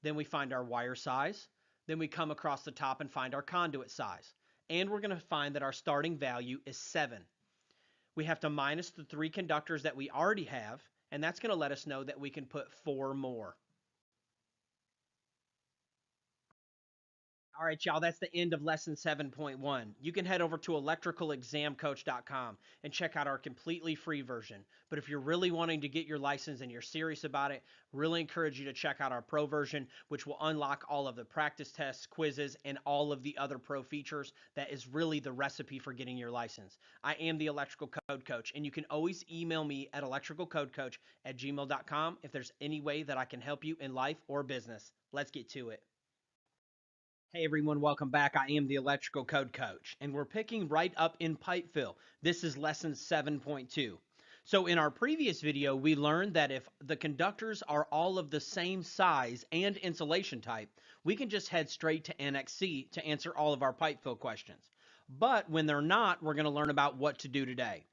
Then we find our wire size. Then we come across the top and find our conduit size. And we're going to find that our starting value is 7. We have to minus the 3 conductors that we already have, and that's going to let us know that we can put 4 more. All right, y'all, that's the end of lesson 7.1. You can head over to electricalexamcoach.com and check out our completely free version. But if you're really wanting to get your license and you're serious about it, really encourage you to check out our pro version, which will unlock all of the practice tests, quizzes, and all of the other pro features. That is really the recipe for getting your license. I am the Electrical Code Coach, and you can always email me at electricalcodecoach@gmail.com if there's any way that I can help you in life or business. Let's get to it. Hey everyone, welcome back. I am the Electrical Code Coach, and we're picking right up in pipe fill. This is lesson 7.2. So in our previous video, we learned that if the conductors are all of the same size and insulation type, we can just head straight to Annex C to answer all of our pipe fill questions. But when they're not, we're going to learn about what to do today.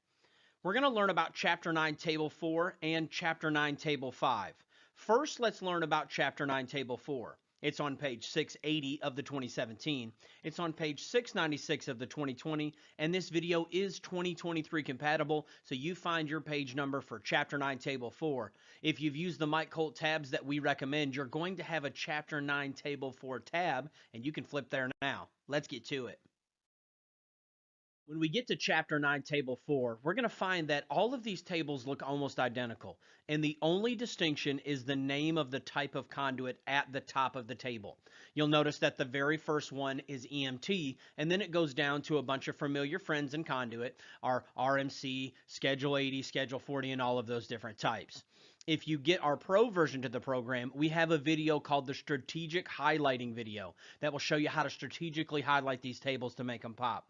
We're going to learn about Chapter 9, Table 4 and Chapter 9, Table 5. First, let's learn about Chapter 9, Table 4. It's on page 680 of the 2017. It's on page 696 of the 2020, and this video is 2023 compatible, so you find your page number for Chapter 9, Table 4. If you've used the Mike Colt tabs that we recommend, you're going to have a Chapter 9, Table 4 tab, and you can flip there now. Let's get to it. When we get to Chapter 9, Table 4, we're going to find that all of these tables look almost identical, and the only distinction is the name of the type of conduit at the top of the table. You'll notice that the very first one is EMT, and then it goes down to a bunch of familiar friends in conduit, our RMC, Schedule 80, Schedule 40, and all of those different types. If you get our pro version to the program, we have a video called the Strategic Highlighting video that will show you how to strategically highlight these tables to make them pop.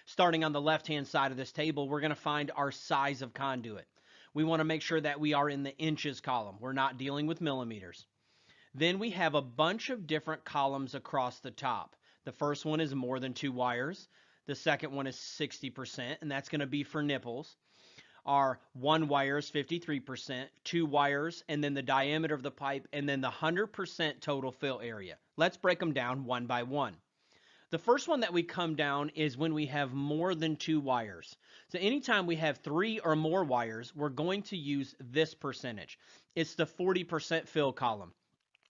Starting on the left-hand side of this table, we're going to find our size of conduit. We want to make sure that we are in the inches column. We're not dealing with millimeters. Then we have a bunch of different columns across the top. The first one is more than 2 wires. The second one is 60%, and that's going to be for nipples. Our 1 wire is 53%, 2 wires, and then the diameter of the pipe, and then the 100% total fill area. Let's break them down one by one. The first one that we come down is when we have more than 2 wires. So anytime we have 3 or more wires, we're going to use this percentage. It's the 40% fill column.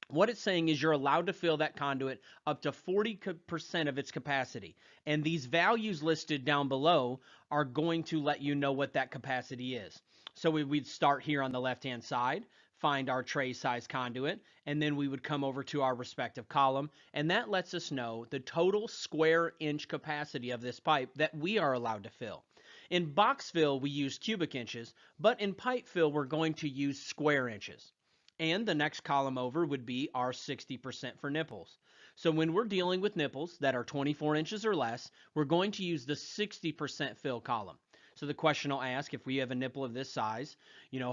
What it's saying is you're allowed to fill that conduit up to 40% of its capacity. And these values listed down below are going to let you know what that capacity is. So we'd start here on the left-hand side, find our tray size conduit, and then we would come over to our respective column, and that lets us know the total square inch capacity of this pipe that we are allowed to fill. In box fill, we use cubic inches, but in pipe fill, we're going to use square inches. And the next column over would be our 60% for nipples. So when we're dealing with nipples that are 24 inches or less, we're going to use the 60% fill column. So the question will ask, if we have a nipple of this size,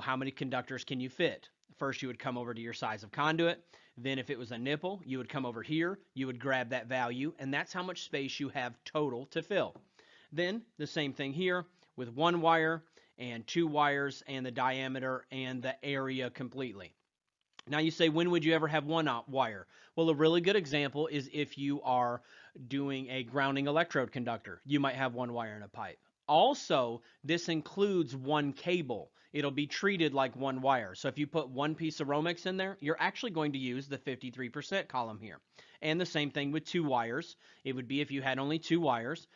how many conductors can you fit? First, you would come over to your size of conduit. Then if it was a nipple, you would come over here, you would grab that value, and that's how much space you have total to fill. Then the same thing here with 1 wire and 2 wires and the diameter and the area completely. Now you say, when would you ever have 1 wire? Well, a really good example is if you are doing a grounding electrode conductor. You might have 1 wire in a pipe. Also, this includes 1 cable. It'll be treated like 1 wire. So if you put 1 piece of Romex in there, you're actually going to use the 53% column here. And the same thing with 2 wires. It would be if you had only 2 wires,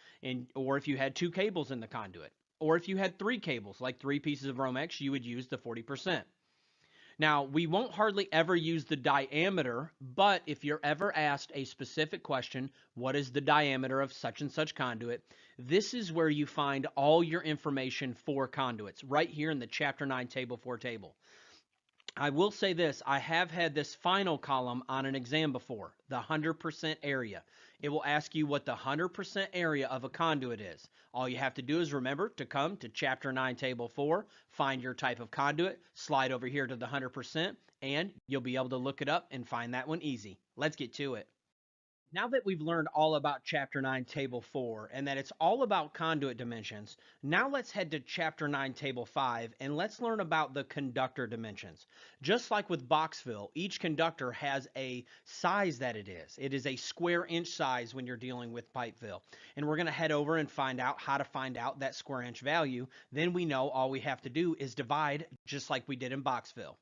or if you had 2 cables in the conduit. Or if you had 3 cables, like 3 pieces of Romex, you would use the 40%. Now, we won't hardly ever use the diameter, but if you're ever asked a specific question, what is the diameter of such and such conduit? This is where you find all your information for conduits, right here in the Chapter 9 Table 4 table. I will say this, I have had this final column on an exam before, the 100% area. It will ask you what the 100% area of a conduit is. All you have to do is remember to come to Chapter 9, Table 4, find your type of conduit, slide over here to the 100%, and you'll be able to look it up and find that one easy. Let's get to it. Now that we've learned all about Chapter 9, Table 4, and that it's all about conduit dimensions, now let's head to Chapter 9, Table 5, and let's learn about the conductor dimensions. Just like with box fill, each conductor has a size that it is. It is a square inch size when you're dealing with pipe fill. And we're going to head over and find out how to find out that square inch value. Then we know all we have to do is divide, just like we did in box fill.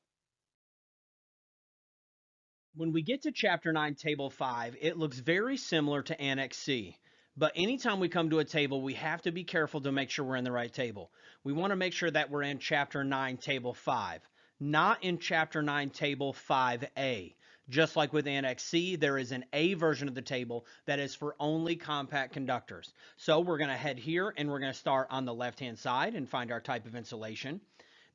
When we get to Chapter 9, Table 5, it looks very similar to Annex C. But anytime we come to a table, we have to be careful to make sure we're in the right table. We want to make sure that we're in Chapter 9, Table 5, not in Chapter 9, Table 5A. Just like with Annex C, there is an A version of the table that is for only compact conductors. So we're going to head here and we're going to start on the left-hand side and find our type of insulation.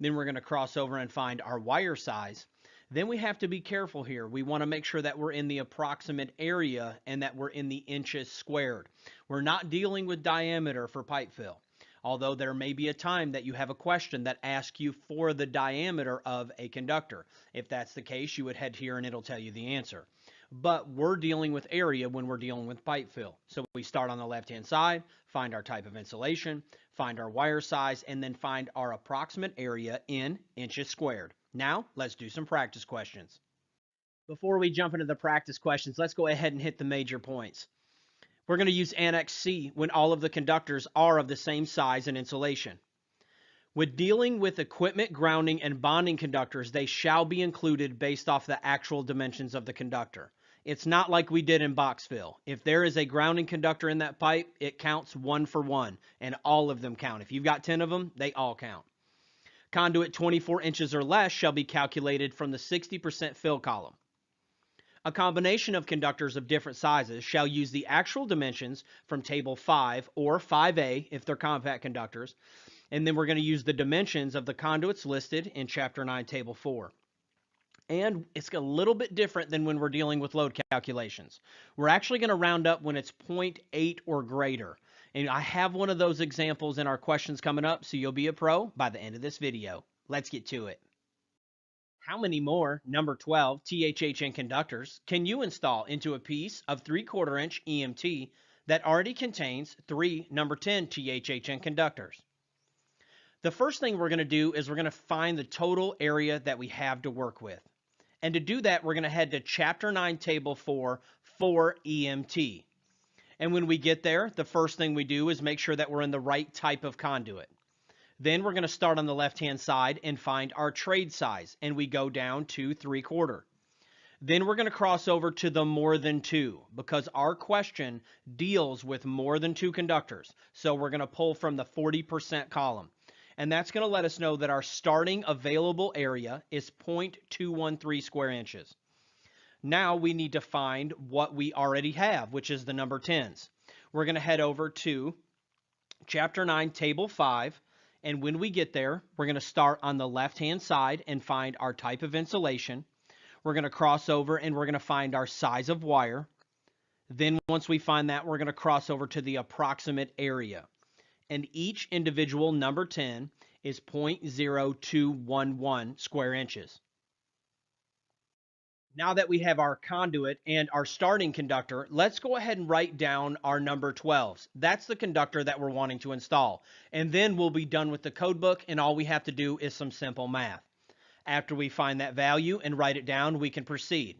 Then we're going to cross over and find our wire size. Then we have to be careful here. We want to make sure that we're in the approximate area and that we're in the inches squared. We're not dealing with diameter for pipe fill. Although there may be a time that you have a question that asks you for the diameter of a conductor. If that's the case, you would head here and it'll tell you the answer. But we're dealing with area when we're dealing with pipe fill. So we start on the left-hand side, find our type of insulation, find our wire size, and then find our approximate area in inches squared. Now, let's do some practice questions. Before we jump into the practice questions, let's go ahead and hit the major points. We're going to use Annex C when all of the conductors are of the same size and insulation. With dealing with equipment, grounding, and bonding conductors, they shall be included based off the actual dimensions of the conductor. It's not like we did in box fill. If there is a grounding conductor in that pipe, it counts 1 for 1, and all of them count. If you've got 10 of them, they all count. Conduit 24 inches or less shall be calculated from the 60% fill column. A combination of conductors of different sizes shall use the actual dimensions from Table 5 or 5A if they're compact conductors, and then we're going to use the dimensions of the conduits listed in Chapter 9, Table 4. And it's a little bit different than when we're dealing with load calculations. We're actually going to round up when it's 0.8 or greater. And I have one of those examples in our questions coming up, so you'll be a pro by the end of this video. Let's get to it. How many more number 12 THHN conductors can you install into a piece of 3/4 inch EMT that already contains 3 number 10 THHN conductors? The first thing we're going to do is we're going to find the total area that we have to work with. And to do that, we're going to head to Chapter 9, Table 4 for EMT. And when we get there, the first thing we do is make sure that we're in the right type of conduit. Then we're going to start on the left-hand side and find our trade size, and we go down to 3/4. Then we're going to cross over to the more than 2 because our question deals with more than 2 conductors. So we're going to pull from the 40% column. And that's going to let us know that our starting available area is 0.213 square inches. Now we need to find what we already have, which is the number 10s. We're going to head over to Chapter 9, Table 5, and when we get there, we're going to start on the left-hand side and find our type of insulation. We're going to cross over and we're going to find our size of wire. Then once we find that, we're going to cross over to the approximate area. And each individual number 10 is 0.0211 square inches. Now that we have our conduit and our starting conductor, let's go ahead and write down our number 12s. That's the conductor that we're wanting to install. And then we'll be done with the code book, and all we have to do is some simple math. After we find that value and write it down, we can proceed.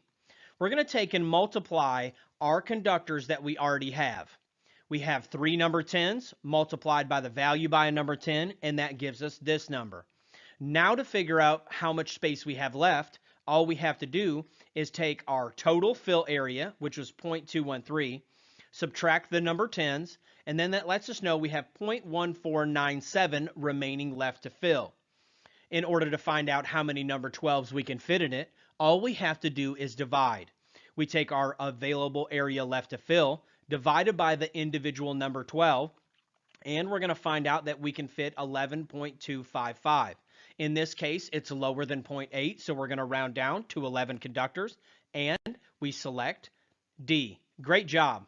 We're going to take and multiply our conductors that we already have. We have 3 number 10s multiplied by the value by a number 10, and that gives us this number. Now to figure out how much space we have left, all we have to do is take our total fill area, which was 0.213, subtract the number 10s, and then that lets us know we have 0.1497 remaining left to fill. In order to find out how many number 12s we can fit in it, all we have to do is divide. We take our available area left to fill, divided by the individual number 12, and we're going to find out that we can fit 11.255. In this case, it's lower than 0.8, so we're going to round down to 11 conductors, and we select D. Great job.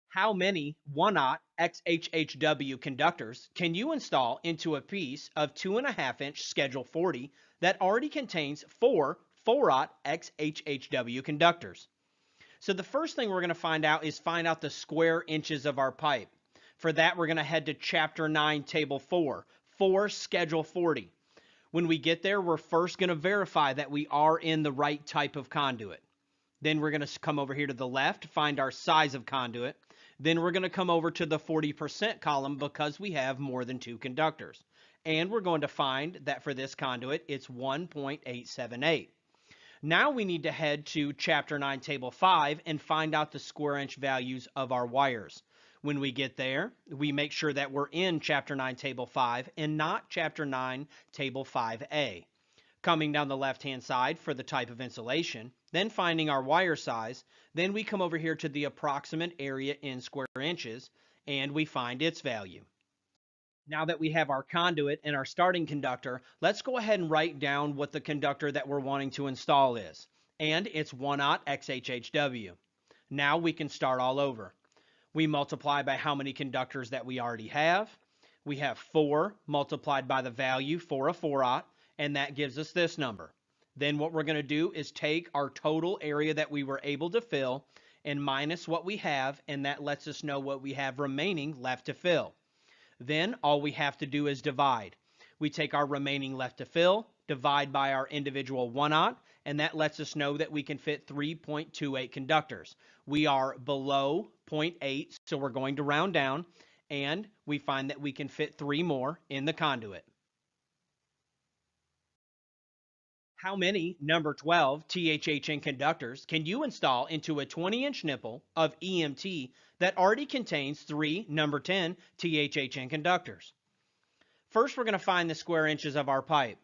How many 1/0 XHHW conductors can you install into a piece of 2.5-inch Schedule 40 that already contains 4/0 XHHW conductors? So the first thing we're going to find out is find out the square inches of our pipe. For that, we're going to head to Chapter 9, Table 4, Schedule 40. When we get there, we're first going to verify that we are in the right type of conduit. Then we're going to come over here to the left, find our size of conduit. Then we're going to come over to the 40% column because we have more than 2 conductors. And we're going to find that for this conduit, it's 1.878. Now we need to head to Chapter 9, Table 5 and find out the square inch values of our wires. When we get there, we make sure that we're in Chapter 9, Table 5 and not Chapter 9, Table 5A. Coming down the left-hand side for the type of insulation, then finding our wire size, then we come over here to the approximate area in square inches, and we find its value. Now that we have our conduit and our starting conductor, let's go ahead and write down what the conductor that we're wanting to install is. And it's 1/0 XHHW. Now we can start all over. We multiply by how many conductors that we already have. We have 4 multiplied by the value for a 4/0, and that gives us this number. Then what we're going to do is take our total area that we were able to fill and minus what we have, and that lets us know what we have remaining left to fill. Then all we have to do is divide. We take our remaining left to fill, divide by our individual 1/0, and that lets us know that we can fit 3.28 conductors. We are below 0.8, so we're going to round down, and we find that we can fit 3 more in the conduit. How many number 12 THHN conductors can you install into a 20-inch nipple of EMT that already contains 3 number 10 THHN conductors? First, we're going to find the square inches of our pipe.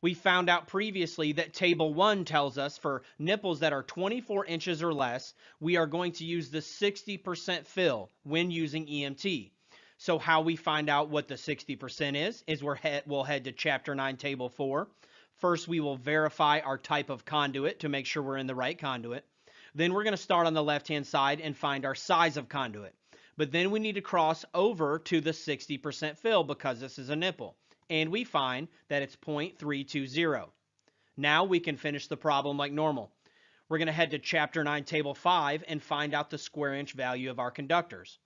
We found out previously that Table 1 tells us for nipples that are 24 inches or less, we are going to use the 60% fill when using EMT. So how we find out what the 60% is we'll head to Chapter 9, Table 4. First, we will verify our type of conduit to make sure we're in the right conduit. Then we're going to start on the left-hand side and find our size of conduit. But then we need to cross over to the 60% fill because this is a nipple. And we find that it's 0.320. Now we can finish the problem like normal. We're going to head to Chapter 9, Table 5 and find out the square inch value of our conductors.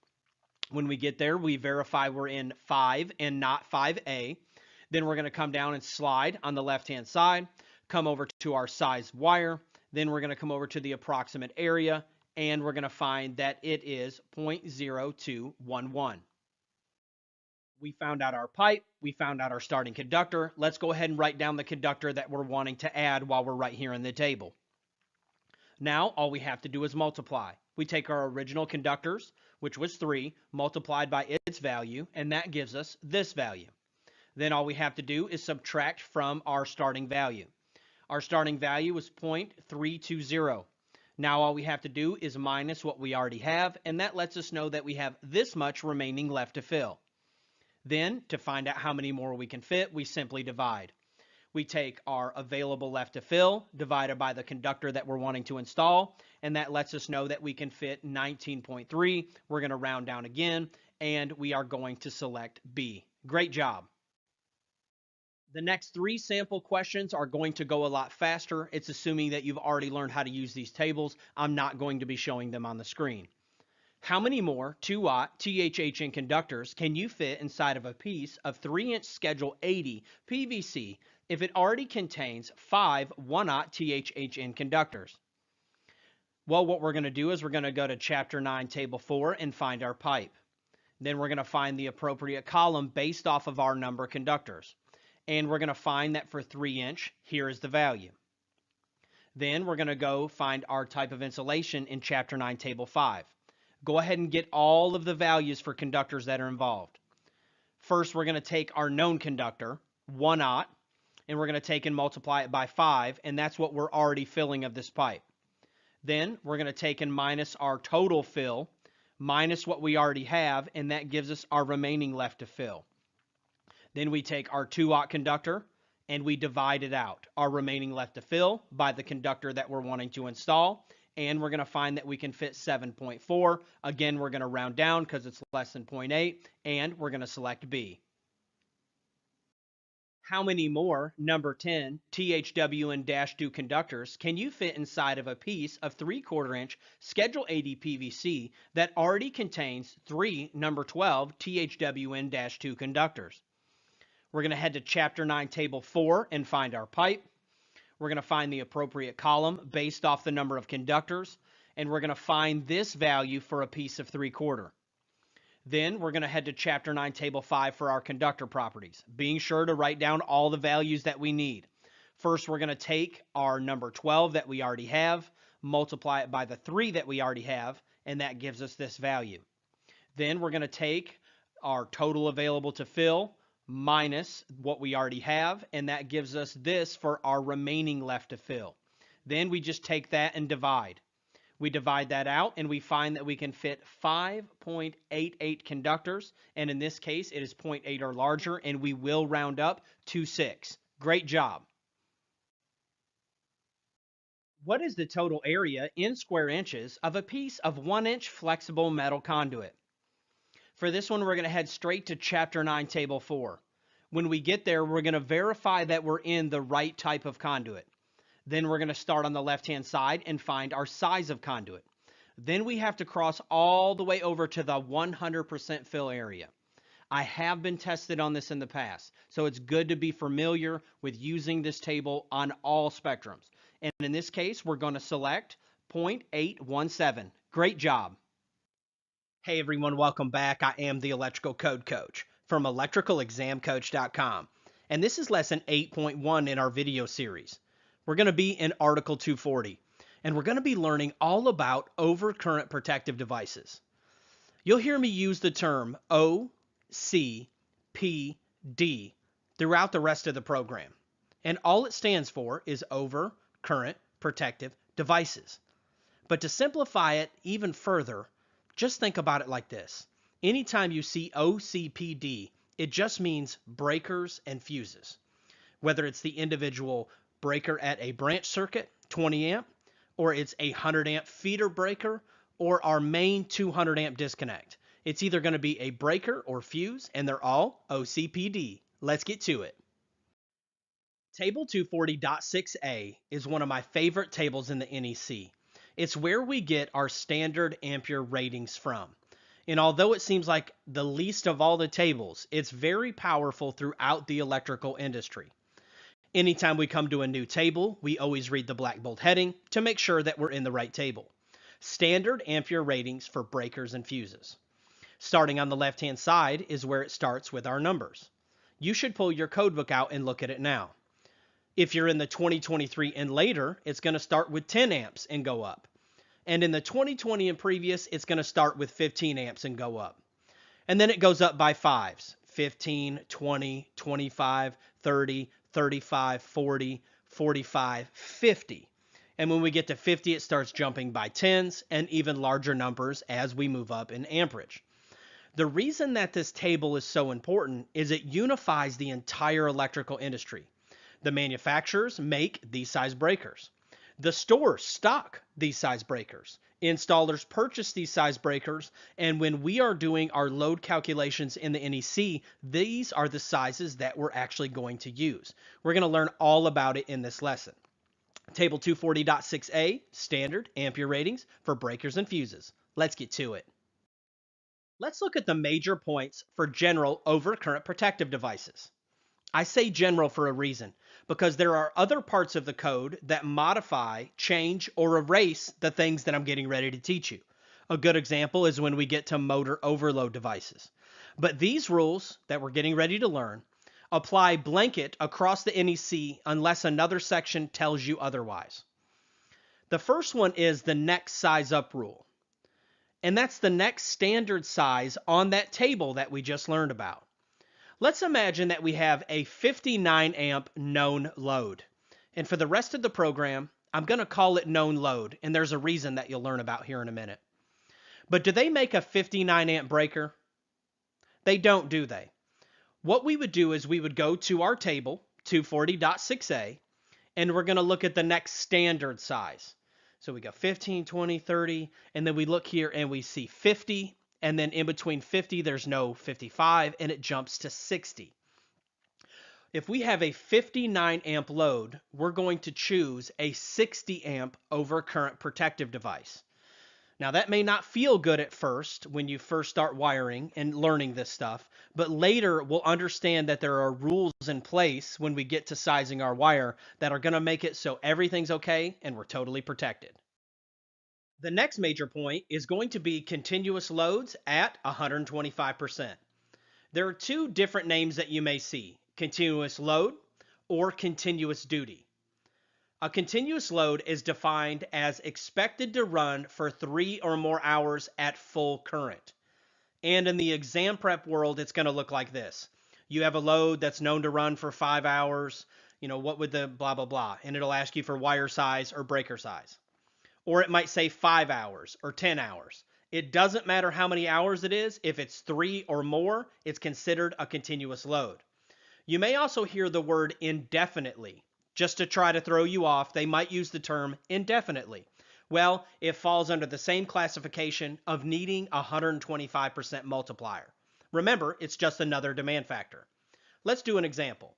When we get there, we verify we're in 5 and not 5A. Then we're going to come down and slide on the left-hand side, come over to our size wire. Then we're going to come over to the approximate area, and we're going to find that it is 0.0211. We found out our pipe. We found out our starting conductor. Let's go ahead and write down the conductor that we're wanting to add while we're right here in the table. Now, all we have to do is multiply. We take our original conductors, which was 3, multiplied by its value, and that gives us this value. Then all we have to do is subtract from our starting value. Our starting value is 0.320. Now all we have to do is minus what we already have, and that lets us know that we have this much remaining left to fill. Then, to find out how many more we can fit, we simply divide. We take our available left to fill, divided by the conductor that we're wanting to install, and that lets us know that we can fit 19.3. We're going to round down again, and we are going to select B. Great job. The next 3 sample questions are going to go a lot faster. It's assuming that you've already learned how to use these tables. I'm not going to be showing them on the screen. How many more 2/0 THHN conductors can you fit inside of a piece of 3-inch Schedule 80 PVC if it already contains 5 1/0 THHN conductors? Well, what we're going to do is we're going to go to Chapter 9, Table 4 and find our pipe. Then we're going to find the appropriate column based off of our number of conductors. And we're going to find that for 3-inch, here is the value. Then we're going to go find our type of insulation in Chapter 9, Table 5. Go ahead and get all of the values for conductors that are involved. First, we're going to take our known conductor, 1 aught, and we're going to take and multiply it by 5, and that's what we're already filling of this pipe. Then we're going to take and minus our total fill, minus what we already have, and that gives us our remaining left to fill. Then we take our 2 aught conductor, and we divide it out, our remaining left to fill, by the conductor that we're wanting to install, and we're going to find that we can fit 7.4. Again, we're going to round down because it's less than 0.8, and we're going to select B. How many more number 10 THWN-2 conductors can you fit inside of a piece of 3/4 inch Schedule 80 PVC that already contains 3 number 12 THWN-2 conductors? We're going to head to Chapter 9, Table 4 and find our pipe. We're going to find the appropriate column based off the number of conductors, and we're going to find this value for a piece of 3/4. Then we're going to head to Chapter 9, Table 5 for our conductor properties, being sure to write down all the values that we need. First, we're going to take our number 12 that we already have, multiply it by the 3 that we already have, and that gives us this value. Then we're going to take our total available to fill minus what we already have, and that gives us this for our remaining left to fill. Then we just take that and divide. We divide that out, and we find that we can fit 5.88 conductors, and in this case, it is 0.8 or larger, and we will round up to 6. Great job. What is the total area in square inches of a piece of 1-inch flexible metal conduit? For this one, we're going to head straight to Chapter 9, Table 4. When we get there, we're going to verify that we're in the right type of conduit. Then we're going to start on the left-hand side and find our size of conduit. Then we have to cross all the way over to the 100% fill area. I have been tested on this in the past, so it's good to be familiar with using this table on all spectrums. And in this case, we're going to select 0.817. Great job. Hey everyone, welcome back. I am the Electrical Code Coach from electricalexamcoach.com, and this is lesson 8.1 in our video series. We're going to be in Article 240, and we're going to be learning all about overcurrent protective devices. You'll hear me use the term OCPD throughout the rest of the program, and all it stands for is overcurrent protective devices. But to simplify it even further, just think about it like this. Anytime you see OCPD, it just means breakers and fuses. Whether it's the individual breaker at a branch circuit, 20 amp, or it's a 100 amp feeder breaker, or our main 200 amp disconnect. It's either going to be a breaker or fuse, and they're all OCPD. Let's get to it. Table 240.6a is one of my favorite tables in the NEC. It's where we get our standard ampere ratings from. And although it seems like the least of all the tables, it's very powerful throughout the electrical industry. Anytime we come to a new table, we always read the black bold heading to make sure that we're in the right table. Standard ampere ratings for breakers and fuses. Starting on the left-hand side is where it starts with our numbers. You should pull your code book out and look at it now. If you're in the 2023 and later, it's going to start with 10 amps and go up. And in the 2020 and previous, it's going to start with 15 amps and go up. And then it goes up by fives. 15, 20, 25, 30, 35, 40, 45, 50. And when we get to 50, it starts jumping by tens and even larger numbers as we move up in amperage. The reason that this table is so important is it unifies the entire electrical industry. The manufacturers make these size breakers. The stores stock these size breakers. Installers purchase these size breakers, and when we are doing our load calculations in the NEC, these are the sizes that we're actually going to use. We're going to learn all about it in this lesson. Table 240.6a, standard ampere ratings for breakers and fuses. Let's get to it. Let's look at the major points for general overcurrent protective devices. I say general for a reason, because there are other parts of the code that modify, change, or erase the things that I'm getting ready to teach you. A good example is when we get to motor overload devices. But these rules that we're getting ready to learn apply blanket across the NEC unless another section tells you otherwise. The first one is the next size up rule. And that's the next standard size on that table that we just learned about. Let's imagine that we have a 59 amp known load. And for the rest of the program, I'm going to call it known load, and there's a reason that you'll learn about here in a minute. But do they make a 59 amp breaker? They don't, do they? What we would do is we would go to our table, 240.6a, and we're going to look at the next standard size. So we go 15, 20, 30, and then we look here and we see 50, and then in between 50, there's no 55, and it jumps to 60. If we have a 59 amp load, we're going to choose a 60 amp overcurrent protective device. Now, that may not feel good at first when you first start wiring and learning this stuff, but later we'll understand that there are rules in place when we get to sizing our wire that are going to make it so everything's okay and we're totally protected. The next major point is going to be continuous loads at 125%. There are two different names that you may see: continuous load or continuous duty. A continuous load is defined as expected to run for 3 or more hours at full current. And in the exam prep world, it's going to look like this. You have a load that's known to run for 5 hours. What would the blah, blah, blah? And it'll ask you for wire size or breaker size. Or it might say 5 hours or 10 hours. It doesn't matter how many hours it is. If it's 3 or more, it's considered a continuous load. You may also hear the word indefinitely. Just to try to throw you off, they might use the term indefinitely. Well, it falls under the same classification of needing a 125% multiplier. Remember, it's just another demand factor. Let's do an example.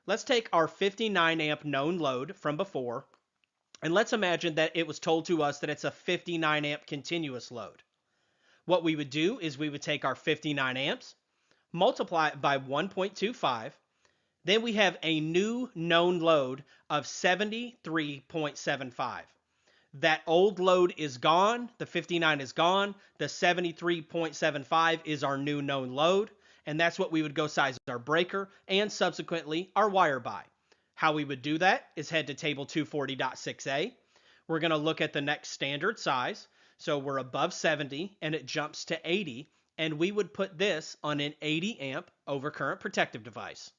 Let's take our 59 amp known load from before, and let's imagine that it was told to us that it's a 59 amp continuous load. What we would do is we would take our 59 amps, multiply it by 1.25, then we have a new known load of 73.75. That old load is gone. The 59 is gone. The 73.75 is our new known load. And that's what we would go size our breaker and subsequently our wire by. How we would do that is head to table 240.6a. We're going to look at the next standard size. So we're above 70 and it jumps to 80. And we would put this on an 80 amp overcurrent protective device.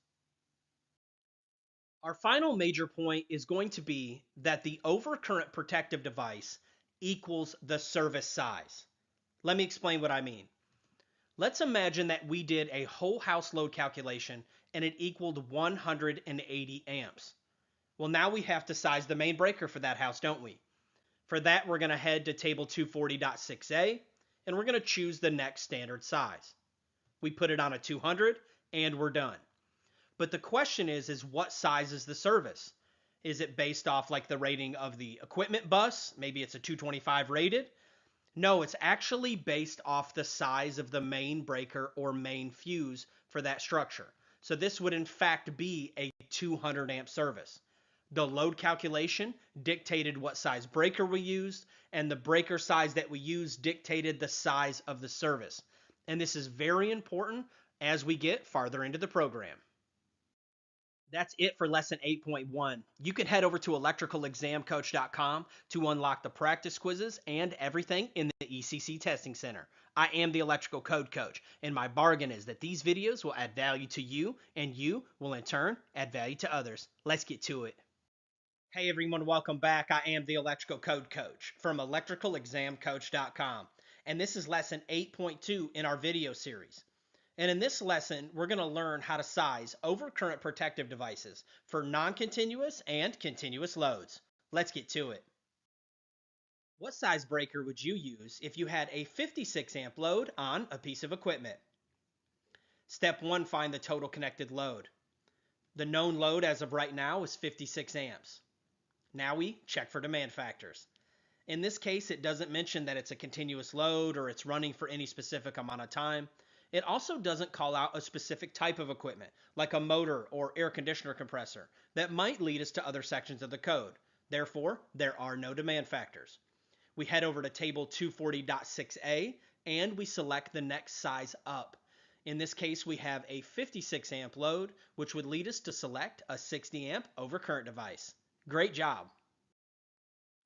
Our final major point is going to be that the overcurrent protective device equals the service size. Let me explain what I mean. Let's imagine that we did a whole house load calculation and it equaled 180 amps. Well, now we have to size the main breaker for that house, don't we? For that, we're going to head to table 240.6a and we're going to choose the next standard size. We put it on a 200 and we're done. But the question is what size is the service? Is it based off like the rating of the equipment bus? Maybe it's a 225 rated. No, it's actually based off the size of the main breaker or main fuse for that structure. So this would in fact be a 200 amp service. The load calculation dictated what size breaker we used, and the breaker size that we used dictated the size of the service. And this is very important as we get farther into the program. That's it for lesson 8.1. You can head over to electricalexamcoach.com to unlock the practice quizzes and everything in the ECC Testing Center. I am the Electrical Code Coach, and my bargain is that these videos will add value to you, and you will in turn add value to others. Let's get to it. Hey everyone, welcome back. I am the Electrical Code Coach from electricalexamcoach.com, and this is lesson 8.2 in our video series. And in this lesson, we're going to learn how to size overcurrent protective devices for non-continuous and continuous loads. Let's get to it. What size breaker would you use if you had a 56 amp load on a piece of equipment? Step 1, find the total connected load. The known load as of right now is 56 amps. Now we check for demand factors. In this case, it doesn't mention that it's a continuous load or it's running for any specific amount of time. It also doesn't call out a specific type of equipment, like a motor or air conditioner compressor, that might lead us to other sections of the code. Therefore, there are no demand factors. We head over to table 240.6a and we select the next size up. In this case, we have a 56 amp load, which would lead us to select a 60 amp overcurrent device. Great job.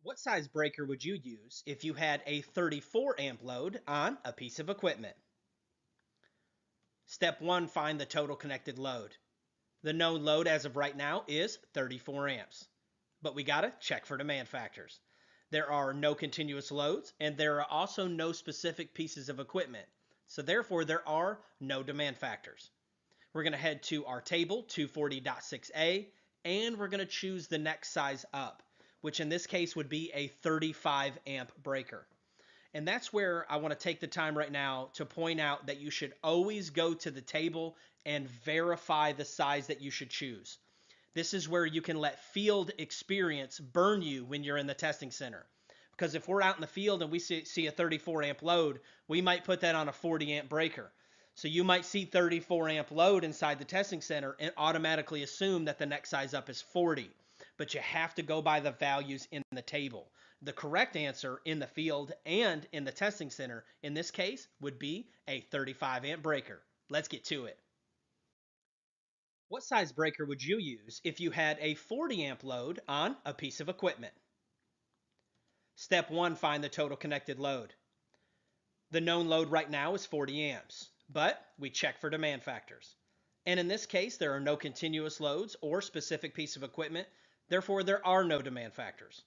What size breaker would you use if you had a 34 amp load on a piece of equipment? Step 1, find the total connected load. The known load as of right now is 34 amps. But we gotta check for demand factors. There are no continuous loads, and there are also no specific pieces of equipment. So therefore, there are no demand factors. We're gonna head to our table 240.6a, and we're gonna choose the next size up, which in this case would be a 35 amp breaker. And that's where I want to take the time right now to point out that you should always go to the table and verify the size that you should choose. This is where you can let field experience burn you when you're in the testing center. Because if we're out in the field and we see a 34 amp load, we might put that on a 40 amp breaker. So you might see 34 amp load inside the testing center and automatically assume that the next size up is 40. But you have to go by the values in the table. The correct answer in the field and in the testing center, in this case, would be a 35 amp breaker. Let's get to it. What size breaker would you use if you had a 40 amp load on a piece of equipment? Step 1, find the total connected load. The known load right now is 40 amps, but we check for demand factors. And in this case, there are no continuous loads or specific piece of equipment. Therefore, there are no demand factors.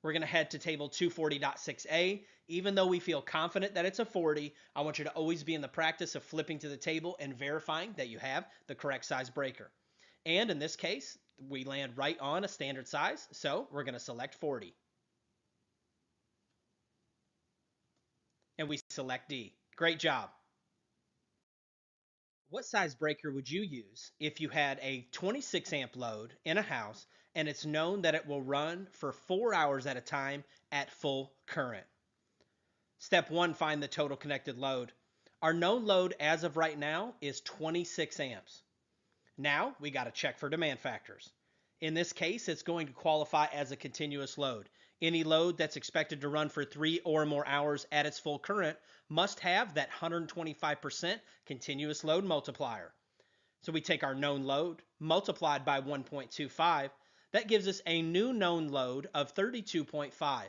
We're going to head to table 240.6a. Even though we feel confident that it's a 40, I want you to always be in the practice of flipping to the table and verifying that you have the correct size breaker. And in this case, we land right on a standard size, so we're going to select 40. And we select D. Great job. What size breaker would you use if you had a 26 amp load in a house and it's known that it will run for 4 hours at a time at full current? Step 1, find the total connected load. Our known load as of right now is 26 amps. Now we got to check for demand factors. In this case, it's going to qualify as a continuous load. Any load that's expected to run for 3 or more hours at its full current must have that 125% continuous load multiplier. So we take our known load multiplied by 1.25. That gives us a new known load of 32.5.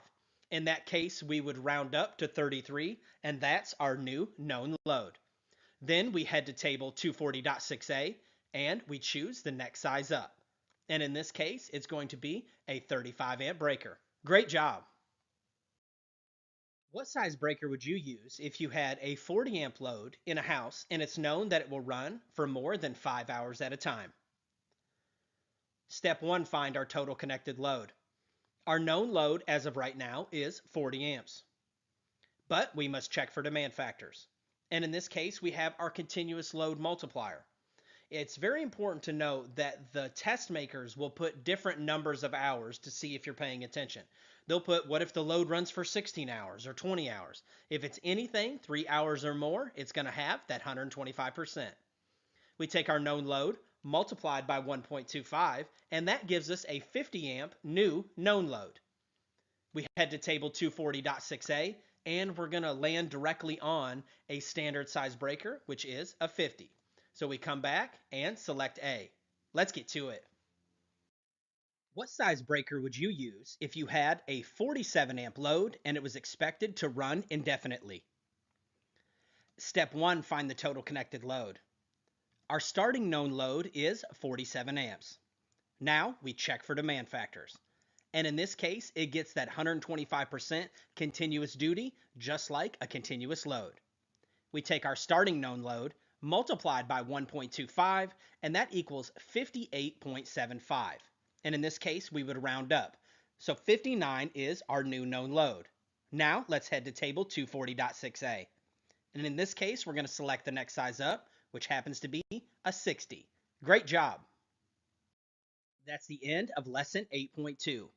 In that case, we would round up to 33, and that's our new known load. Then we head to table 240.6a, and we choose the next size up. And in this case, it's going to be a 35 amp breaker. Great job. What size breaker would you use if you had a 40 amp load in a house and it's known that it will run for more than 5 hours at a time? Step 1, find our total connected load. Our known load as of right now is 40 amps. But we must check for demand factors. And in this case, we have our continuous load multiplier. It's very important to note that the test makers will put different numbers of hours to see if you're paying attention. They'll put, what if the load runs for 16 hours or 20 hours? If it's anything 3 hours or more, it's going to have that 125%. We take our known load multiplied by 1.25, and that gives us a 50 amp new known load. We head to table 240.6a, and we're going to land directly on a standard size breaker, which is a 50. So we come back and select A. Let's get to it. What size breaker would you use if you had a 47 amp load and it was expected to run indefinitely? Step 1, find the total connected load. Our starting known load is 47 amps. Now we check for demand factors. And in this case, it gets that 125% continuous duty, just like a continuous load. We take our starting known load, multiplied by 1.25, and that equals 58.75. And in this case, we would round up. So 59 is our new known load. Now let's head to table 240.6a. And in this case, we're going to select the next size up, which happens to be a 60. Great job. That's the end of lesson 8.2.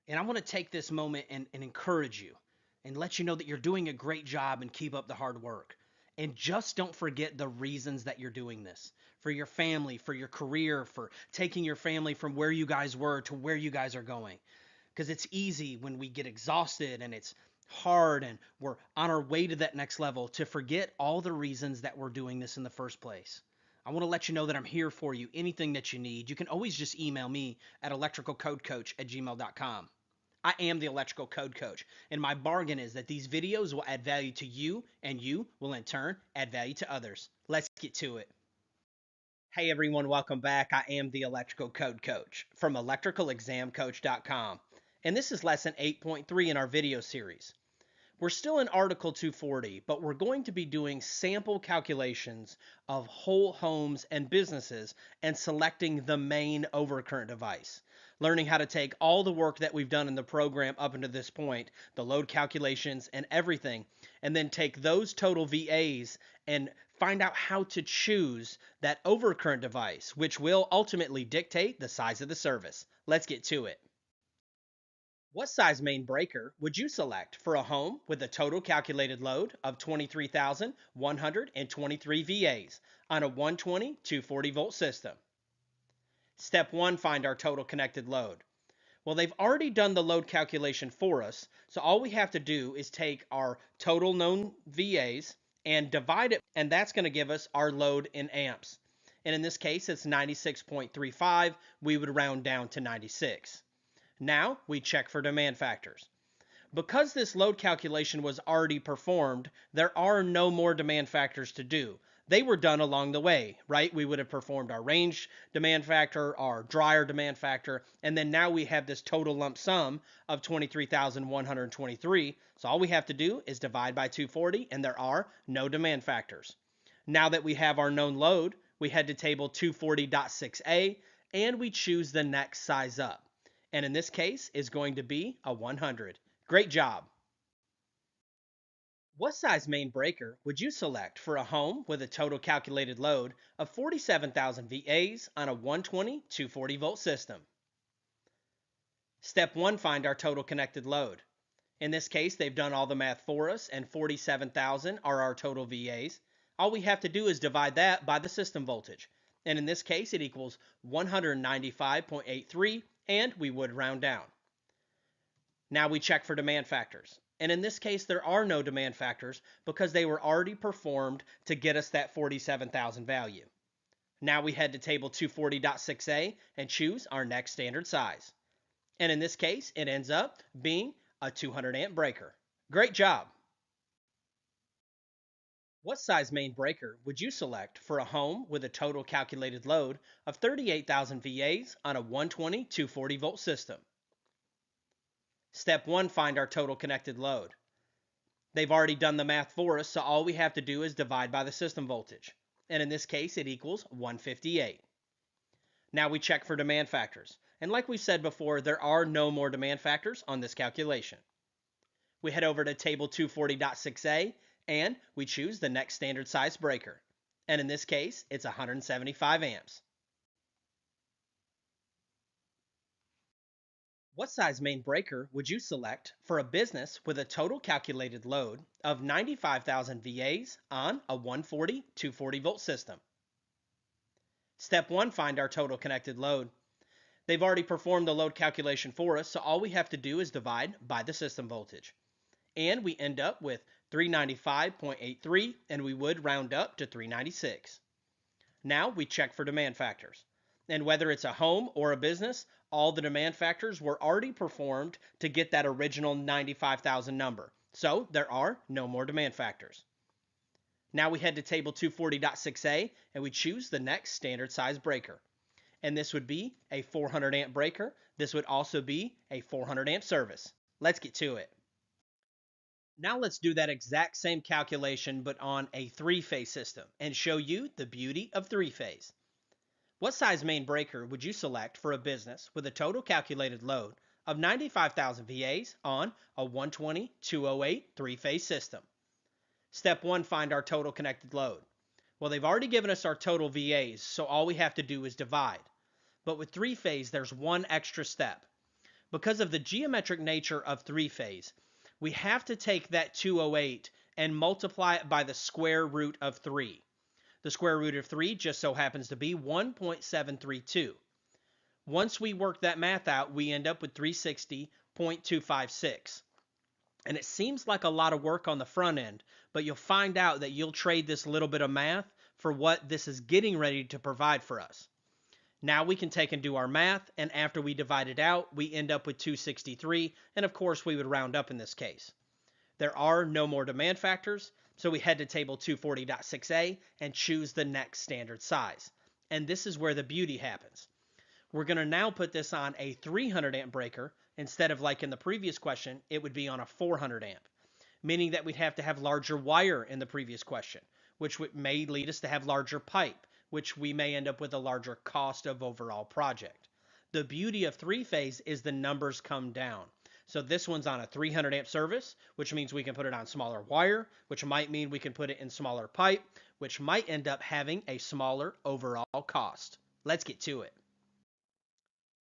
And I want to take this moment and encourage you and let you know that you're doing a great job and keep up the hard work. And just don't forget the reasons that you're doing this. For your family, for your career, for taking your family from where you guys were to where you guys are going. Because it's easy when we get exhausted and it's hard and we're on our way to that next level to forget all the reasons that we're doing this in the first place. I want to let you know that I'm here for you. Anything that you need, you can always just email me at electricalcodecoach@gmail.com. I am the Electrical Code Coach, and my bargain is that these videos will add value to you, and you will in turn add value to others. Let's get to it. Hey everyone, welcome back. I am the Electrical Code Coach from electricalexamcoach.com, and this is lesson 8.3 in our video series. We're still in Article 240, but we're going to be doing sample calculations of whole homes and businesses and selecting the main overcurrent device. Learning how to take all the work that we've done in the program up until this point, the load calculations and everything, and then take those total VAs and find out how to choose that overcurrent device, which will ultimately dictate the size of the service. Let's get to it. What size main breaker would you select for a home with a total calculated load of 23,123 VAs on a 120 240 volt system? Step 1, find our total connected load. Well, they've already done the load calculation for us, so all we have to do is take our total known VAs and divide it, and that's going to give us our load in amps. And in this case, it's 96.35. We would round down to 96. Now we check for demand factors. Because this load calculation was already performed, there are no more demand factors to do. They were done along the way, right? We would have performed our range demand factor, our dryer demand factor, and then now we have this total lump sum of 23,123. So all we have to do is divide by 240, and there are no demand factors. Now that we have our known load, we head to table 240.6a, and we choose the next size up. And in this case is going to be a 100. Great job. What size main breaker would you select for a home with a total calculated load of 47,000 VAs on a 120 240 volt system? Step 1, find our total connected load. In this case, they've done all the math for us, and 47,000 are our total VAs. All we have to do is divide that by the system voltage. And in this case, it equals 195.83, and we would round down. Now we check for demand factors. And in this case, there are no demand factors because they were already performed to get us that 47,000 value. Now we head to table 240.6a and choose our next standard size. And in this case, it ends up being a 200 amp breaker. Great job. What size main breaker would you select for a home with a total calculated load of 38,000 VAs on a 120 240 volt system? Step 1, find our total connected load. They've already done the math for us, so all we have to do is divide by the system voltage. And in this case, it equals 158. Now we check for demand factors. And like we said before, there are no more demand factors on this calculation. We head over to table 240.6a, and we choose the next standard size breaker. And in this case, it's 175 amps. What size main breaker would you select for a business with a total calculated load of 95,000 VAs on a 140 240 volt system? Step 1, find our total connected load. They've already performed the load calculation for us, so all we have to do is divide by the system voltage. And we end up with 395.83, and we would round up to 396. Now we check for demand factors. And whether it's a home or a business, all the demand factors were already performed to get that original 95,000 number. So there are no more demand factors. Now we head to table 240.6a and we choose the next standard size breaker. And this would be a 400 amp breaker. This would also be a 400 amp service. Let's get to it. Now let's do that exact same calculation but on a three-phase system and show you the beauty of three-phase. What size main breaker would you select for a business with a total calculated load of 95,000 VAs on a 120 208 three-phase system? Step 1, find our total connected load. Well, they've already given us our total VAs, so all we have to do is divide. But with three-phase, there's one extra step. Because of the geometric nature of three-phase, we have to take that 208 and multiply it by the square root of 3. The square root of 3 just so happens to be 1.732. Once we work that math out, we end up with 360.256. And it seems like a lot of work on the front end, but you'll find out that you'll trade this little bit of math for what this is getting ready to provide for us. Now we can take and do our math, and after we divide it out, we end up with 263, and of course we would round up in this case. There are no more demand factors, so we head to table 240.6a and choose the next standard size. And this is where the beauty happens. We're going to now put this on a 300 amp breaker instead of, like in the previous question, it would be on a 400 amp, meaning that we'd have to have larger wire in the previous question, which may lead us to have larger pipe, which we may end up with a larger cost of overall project. The beauty of three-phase is the numbers come down. So this one's on a 300 amp service, which means we can put it on smaller wire, which might mean we can put it in smaller pipe, which might end up having a smaller overall cost. Let's get to it.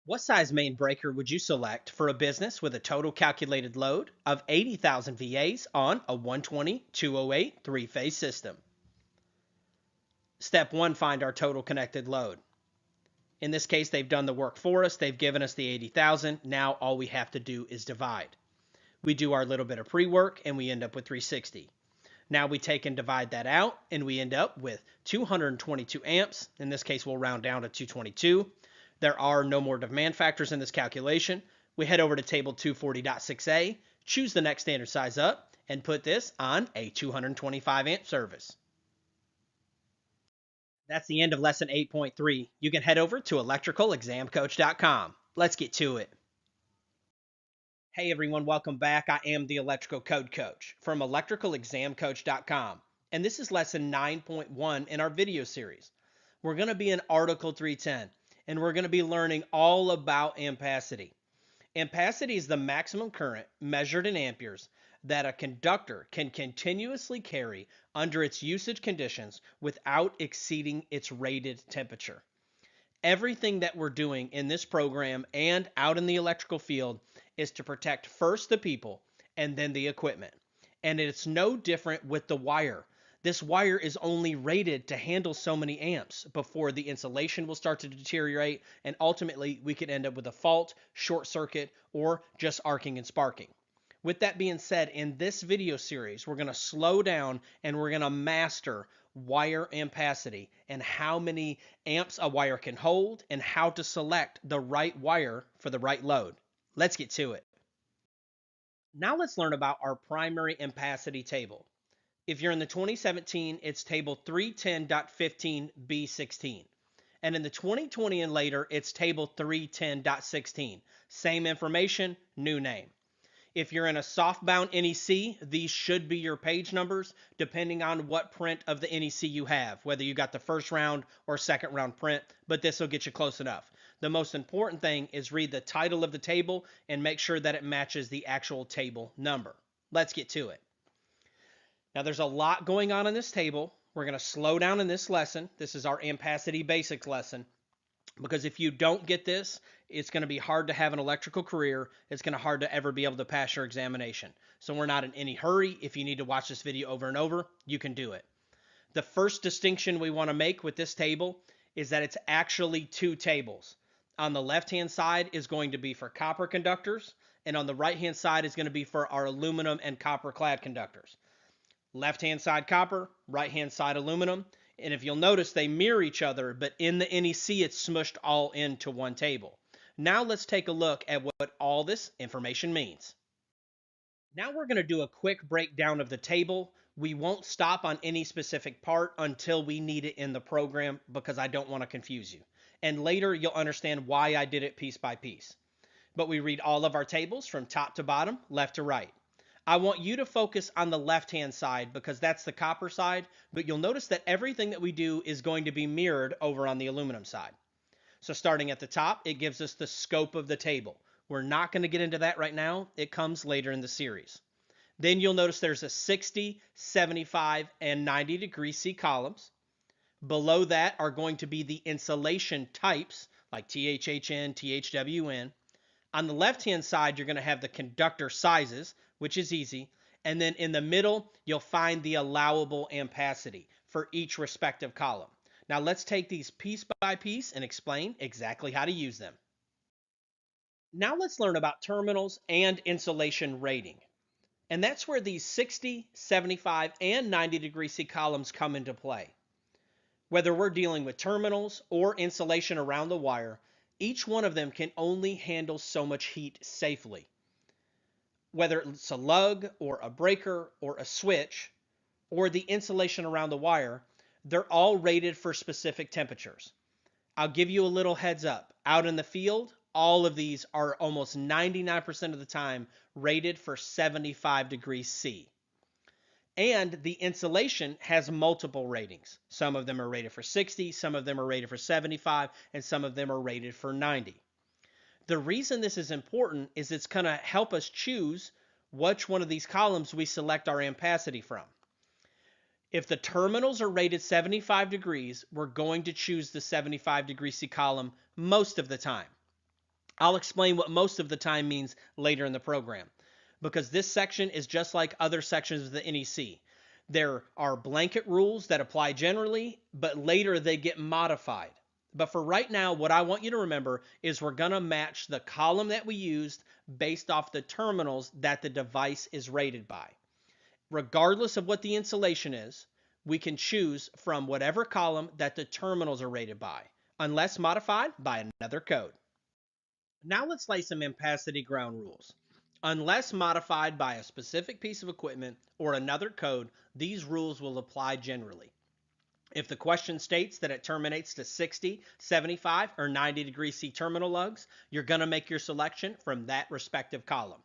What size main breaker would you select for a business with a total calculated load of 80,000 VAs on a 120/208 three-phase system? Step 1, find our total connected load. In this case, they've done the work for us. They've given us the 80,000. Now all we have to do is divide. We do our little bit of pre-work and we end up with 360. Now we take and divide that out and we end up with 222 amps. In this case, we'll round down to 222. There are no more demand factors in this calculation. We head over to table 240.6a, choose the next standard size up, and put this on a 225 amp service. That's the end of lesson 8.3. You can head over to electricalexamcoach.com. Let's get to it. Hey everyone, welcome back. I am the Electrical Code Coach from electricalexamcoach.com. And this is lesson 9.1 in our video series. We're going to be in Article 310. And we're going to be learning all about ampacity. Ampacity is the maximum current measured in amperes that a conductor can continuously carry under its usage conditions without exceeding its rated temperature. Everything that we're doing in this program and out in the electrical field is to protect first the people and then the equipment. And it's no different with the wire. This wire is only rated to handle so many amps before the insulation will start to deteriorate, and ultimately we could end up with a fault, short circuit, or just arcing and sparking. With that being said, in this video series, we're going to slow down and we're going to master wire ampacity and how many amps a wire can hold and how to select the right wire for the right load. Let's get to it. Now let's learn about our primary ampacity table. If you're in the 2017, it's table 310.15B16. And in the 2020 and later, it's table 310.16. Same information, new name. If you're in a softbound NEC, these should be your page numbers, depending on what print of the NEC you have, whether you got the first round or second round print, but this will get you close enough. The most important thing is read the title of the table and make sure that it matches the actual table number. Let's get to it. Now there's a lot going on in this table. We're going to slow down in this lesson. This is our ampacity basics lesson, because if you don't get this, it's going to be hard to have an electrical career. It's going to be hard to ever be able to pass your examination. So we're not in any hurry. If you need to watch this video over and over, you can do it. The first distinction we want to make with this table is that it's actually two tables. On the left-hand side is going to be for copper conductors, and on the right-hand side is going to be for our aluminum and copper clad conductors. Left-hand side copper, right-hand side aluminum. And if you'll notice, they mirror each other, but in the NEC, it's smushed all into one table. Now let's take a look at what all this information means. Now we're going to do a quick breakdown of the table. We won't stop on any specific part until we need it in the program, because I don't want to confuse you. And later you'll understand why I did it piece by piece. But we read all of our tables from top to bottom, left to right. I want you to focus on the left-hand side because that's the copper side, but you'll notice that everything that we do is going to be mirrored over on the aluminum side. So starting at the top, it gives us the scope of the table. We're not going to get into that right now. It comes later in the series. Then you'll notice there's a 60, 75, and 90 degree C columns. Below that are going to be the insulation types like THHN, THWN. On the left-hand side, you're going to have the conductor sizes, which is easy. And then in the middle, you'll find the allowable ampacity for each respective column. Now let's take these piece by piece and explain exactly how to use them. Now let's learn about terminals and insulation rating. And that's where these 60, 75, and 90 degree C columns come into play. Whether we're dealing with terminals or insulation around the wire, each one of them can only handle so much heat safely. Whether it's a lug or a breaker or a switch or the insulation around the wire, they're all rated for specific temperatures. I'll give you a little heads up. Out in the field, all of these are almost 99% of the time rated for 75 degrees C. And the insulation has multiple ratings. Some of them are rated for 60, some of them are rated for 75, and some of them are rated for 90. The reason this is important is it's going to help us choose which one of these columns we select our ampacity from. If the terminals are rated 75 degrees, we're going to choose the 75 degree C column most of the time. I'll explain what most of the time means later in the program, because this section is just like other sections of the NEC. There are blanket rules that apply generally, but later they get modified. But for right now, what I want you to remember is we're going to match the column that we used based off the terminals that the device is rated by. Regardless of what the insulation is, we can choose from whatever column that the terminals are rated by, unless modified by another code. Now let's lay some ampacity ground rules. Unless modified by a specific piece of equipment or another code, these rules will apply generally. If the question states that it terminates to 60, 75, or 90 degrees C terminal lugs, you're going to make your selection from that respective column.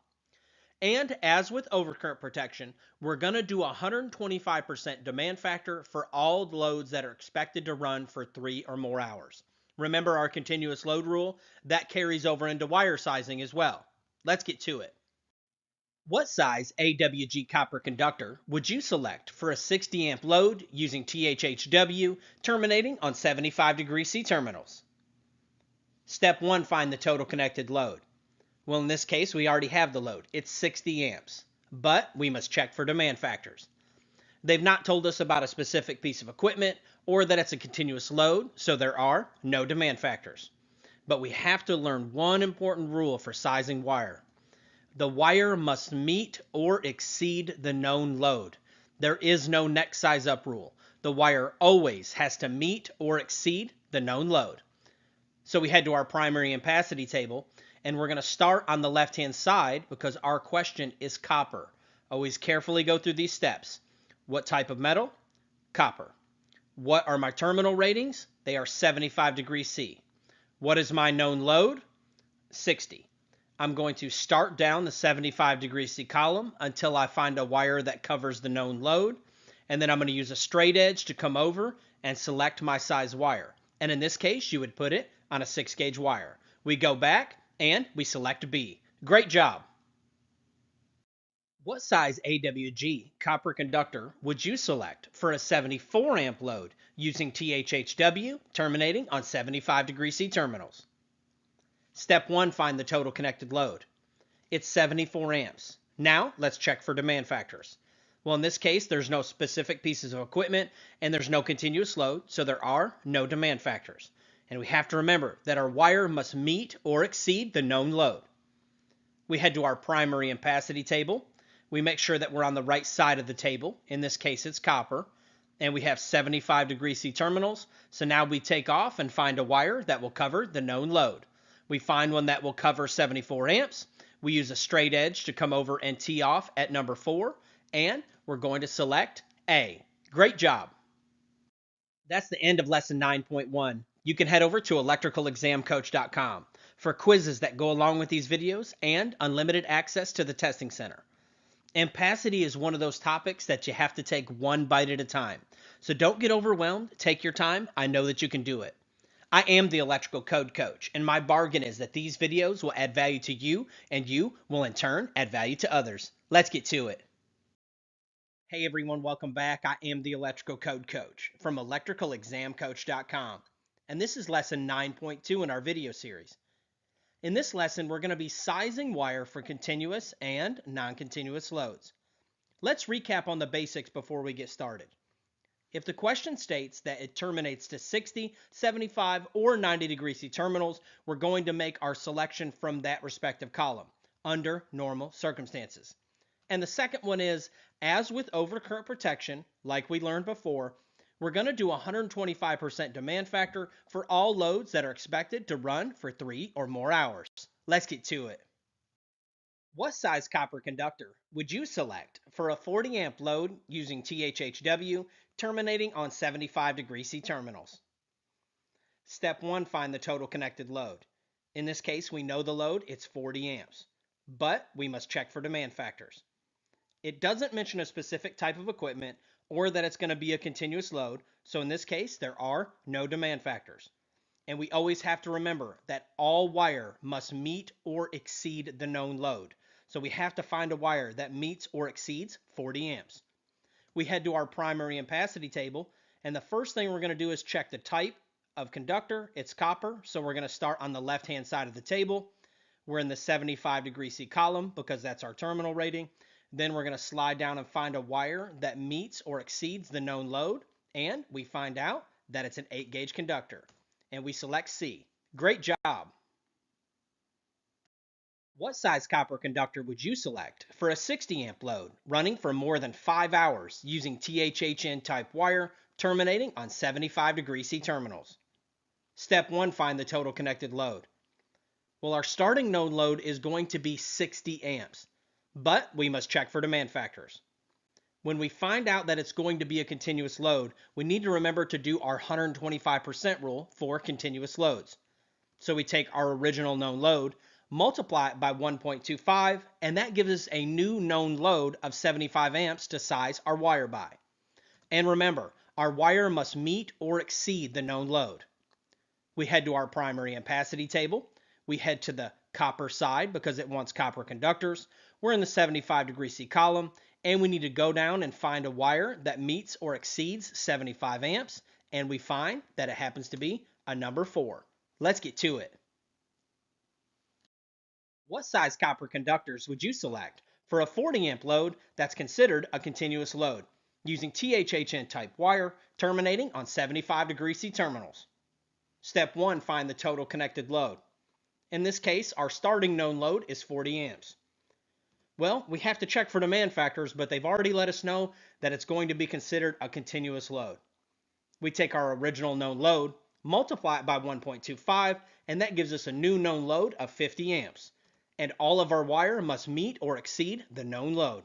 And as with overcurrent protection, we're going to do a 125% demand factor for all loads that are expected to run for 3 or more hours. Remember our continuous load rule? That carries over into wire sizing as well. Let's get to it. What size AWG copper conductor would you select for a 60 amp load using THHW terminating on 75 degree C terminals? Step 1, find the total connected load. Well, in this case, we already have the load. It's 60 amps, but we must check for demand factors. They've not told us about a specific piece of equipment or that it's a continuous load, so there are no demand factors. But we have to learn one important rule for sizing wire. The wire must meet or exceed the known load. There is no next size up rule. The wire always has to meet or exceed the known load. So we head to our primary ampacity table, and we're going to start on the left-hand side because our question is copper. Always carefully go through these steps. What type of metal? Copper. What are my terminal ratings? They are 75 degrees C. What is my known load? 60. I'm going to start down the 75 degrees C column until I find a wire that covers the known load, and then I'm going to use a straight edge to come over and select my size wire. And in this case, you would put it on a 6-gauge wire. We go back and we select B. Great job. What size AWG copper conductor would you select for a 74 amp load using THHW terminating on 75 degree C terminals? Step 1, find the total connected load. It's 74 amps. Now let's check for demand factors. Well, in this case, there's no specific pieces of equipment and there's no continuous load, so there are no demand factors. And we have to remember that our wire must meet or exceed the known load. We head to our primary ampacity table. We make sure that we're on the right side of the table. In this case, it's copper. And we have 75 degree C terminals. So now we take off and find a wire that will cover the known load. We find one that will cover 74 amps. We use a straight edge to come over and tee off at number 4. And we're going to select A. Great job. That's the end of lesson 9.1. You can head over to electricalexamcoach.com for quizzes that go along with these videos and unlimited access to the testing center. Ampacity is one of those topics that you have to take one bite at a time. So don't get overwhelmed. Take your time. I know that you can do it. I am the Electrical Code Coach, and my bargain is that these videos will add value to you, and you will in turn add value to others. Let's get to it. Hey everyone, welcome back. I am the Electrical Code Coach from electricalexamcoach.com, and this is lesson 9.2 in our video series. In this lesson, we're going to be sizing wire for continuous and non-continuous loads. Let's recap on the basics before we get started. If the question states that it terminates to 60, 75, or 90 degree C terminals, we're going to make our selection from that respective column under normal circumstances. And the second one is, as with overcurrent protection, like we learned before, we're going to do a 125% demand factor for all loads that are expected to run for 3 or more hours. Let's get to it. What size copper conductor would you select for a 40 amp load using THHW terminating on 75 degree C terminals? Step 1, find the total connected load. In this case, we know the load, it's 40 amps, but we must check for demand factors. It doesn't mention a specific type of equipment or that it's going to be a continuous load, so in this case, there are no demand factors. And we always have to remember that all wire must meet or exceed the known load. So we have to find a wire that meets or exceeds 40 amps. We head to our primary ampacity table, and the first thing we're going to do is check the type of conductor. It's copper, so we're going to start on the left-hand side of the table. We're in the 75° C column because that's our terminal rating. Then we're going to slide down and find a wire that meets or exceeds the known load, and we find out that it's an 8-gauge conductor. And we select C. Great job! What size copper conductor would you select for a 60 amp load running for more than 5 hours using THHN type wire terminating on 75° C terminals? Step 1, find the total connected load. Well, our starting known load is going to be 60 amps, but we must check for demand factors. When we find out that it's going to be a continuous load, we need to remember to do our 125% rule for continuous loads. So we take our original known load, multiply it by 1.25, and that gives us a new known load of 75 amps to size our wire by. And remember, our wire must meet or exceed the known load. We head to our primary ampacity table. We head to the copper side because it wants copper conductors. We're in the 75° C column, and we need to go down and find a wire that meets or exceeds 75 amps, and we find that it happens to be a number 4. Let's get to it. What size copper conductors would you select for a 40 amp load that's considered a continuous load using THHN type wire terminating on 75° C terminals? Step 1, find the total connected load. In this case, our starting known load is 40 amps. Well, we have to check for demand factors, but they've already let us know that it's going to be considered a continuous load. We take our original known load, multiply it by 1.25, and that gives us a new known load of 50 amps. And all of our wire must meet or exceed the known load.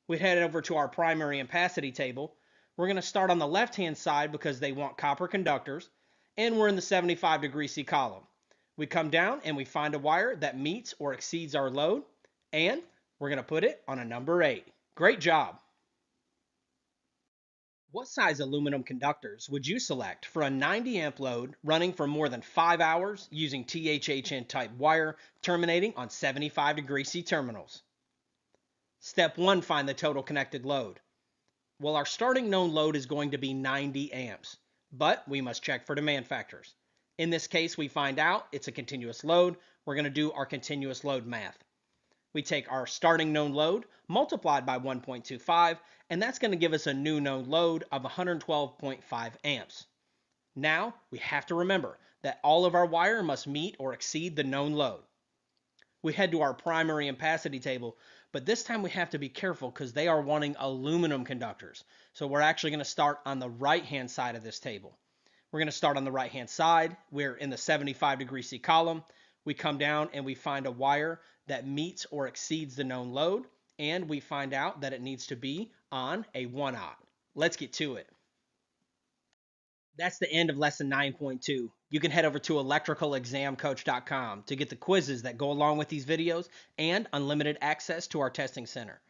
We head over to our primary ampacity table. We're going to start on the left-hand side because they want copper conductors, and we're in the 75° C column. We come down and we find a wire that meets or exceeds our load, and we're going to put it on a number 8. Great job! What size aluminum conductors would you select for a 90 amp load running for more than 5 hours using THHN type wire terminating on 75° C terminals? Step 1, find the total connected load. Well, our starting known load is going to be 90 amps, but we must check for demand factors. In this case, we find out it's a continuous load. We're going to do our continuous load math. We take our starting known load multiplied by 1.25, and that's going to give us a new known load of 112.5 amps. Now, we have to remember that all of our wire must meet or exceed the known load. We head to our primary ampacity table, but this time we have to be careful because they are wanting aluminum conductors. So we're actually going to start on the right-hand side of this table. We're going to start on the right-hand side. We're in the 75° C column. We come down and we find a wire that meets or exceeds the known load, and we find out that it needs to be on a 1/0. Let's get to it. That's the end of lesson 9.2. You can head over to electricalexamcoach.com to get the quizzes that go along with these videos and unlimited access to our testing center.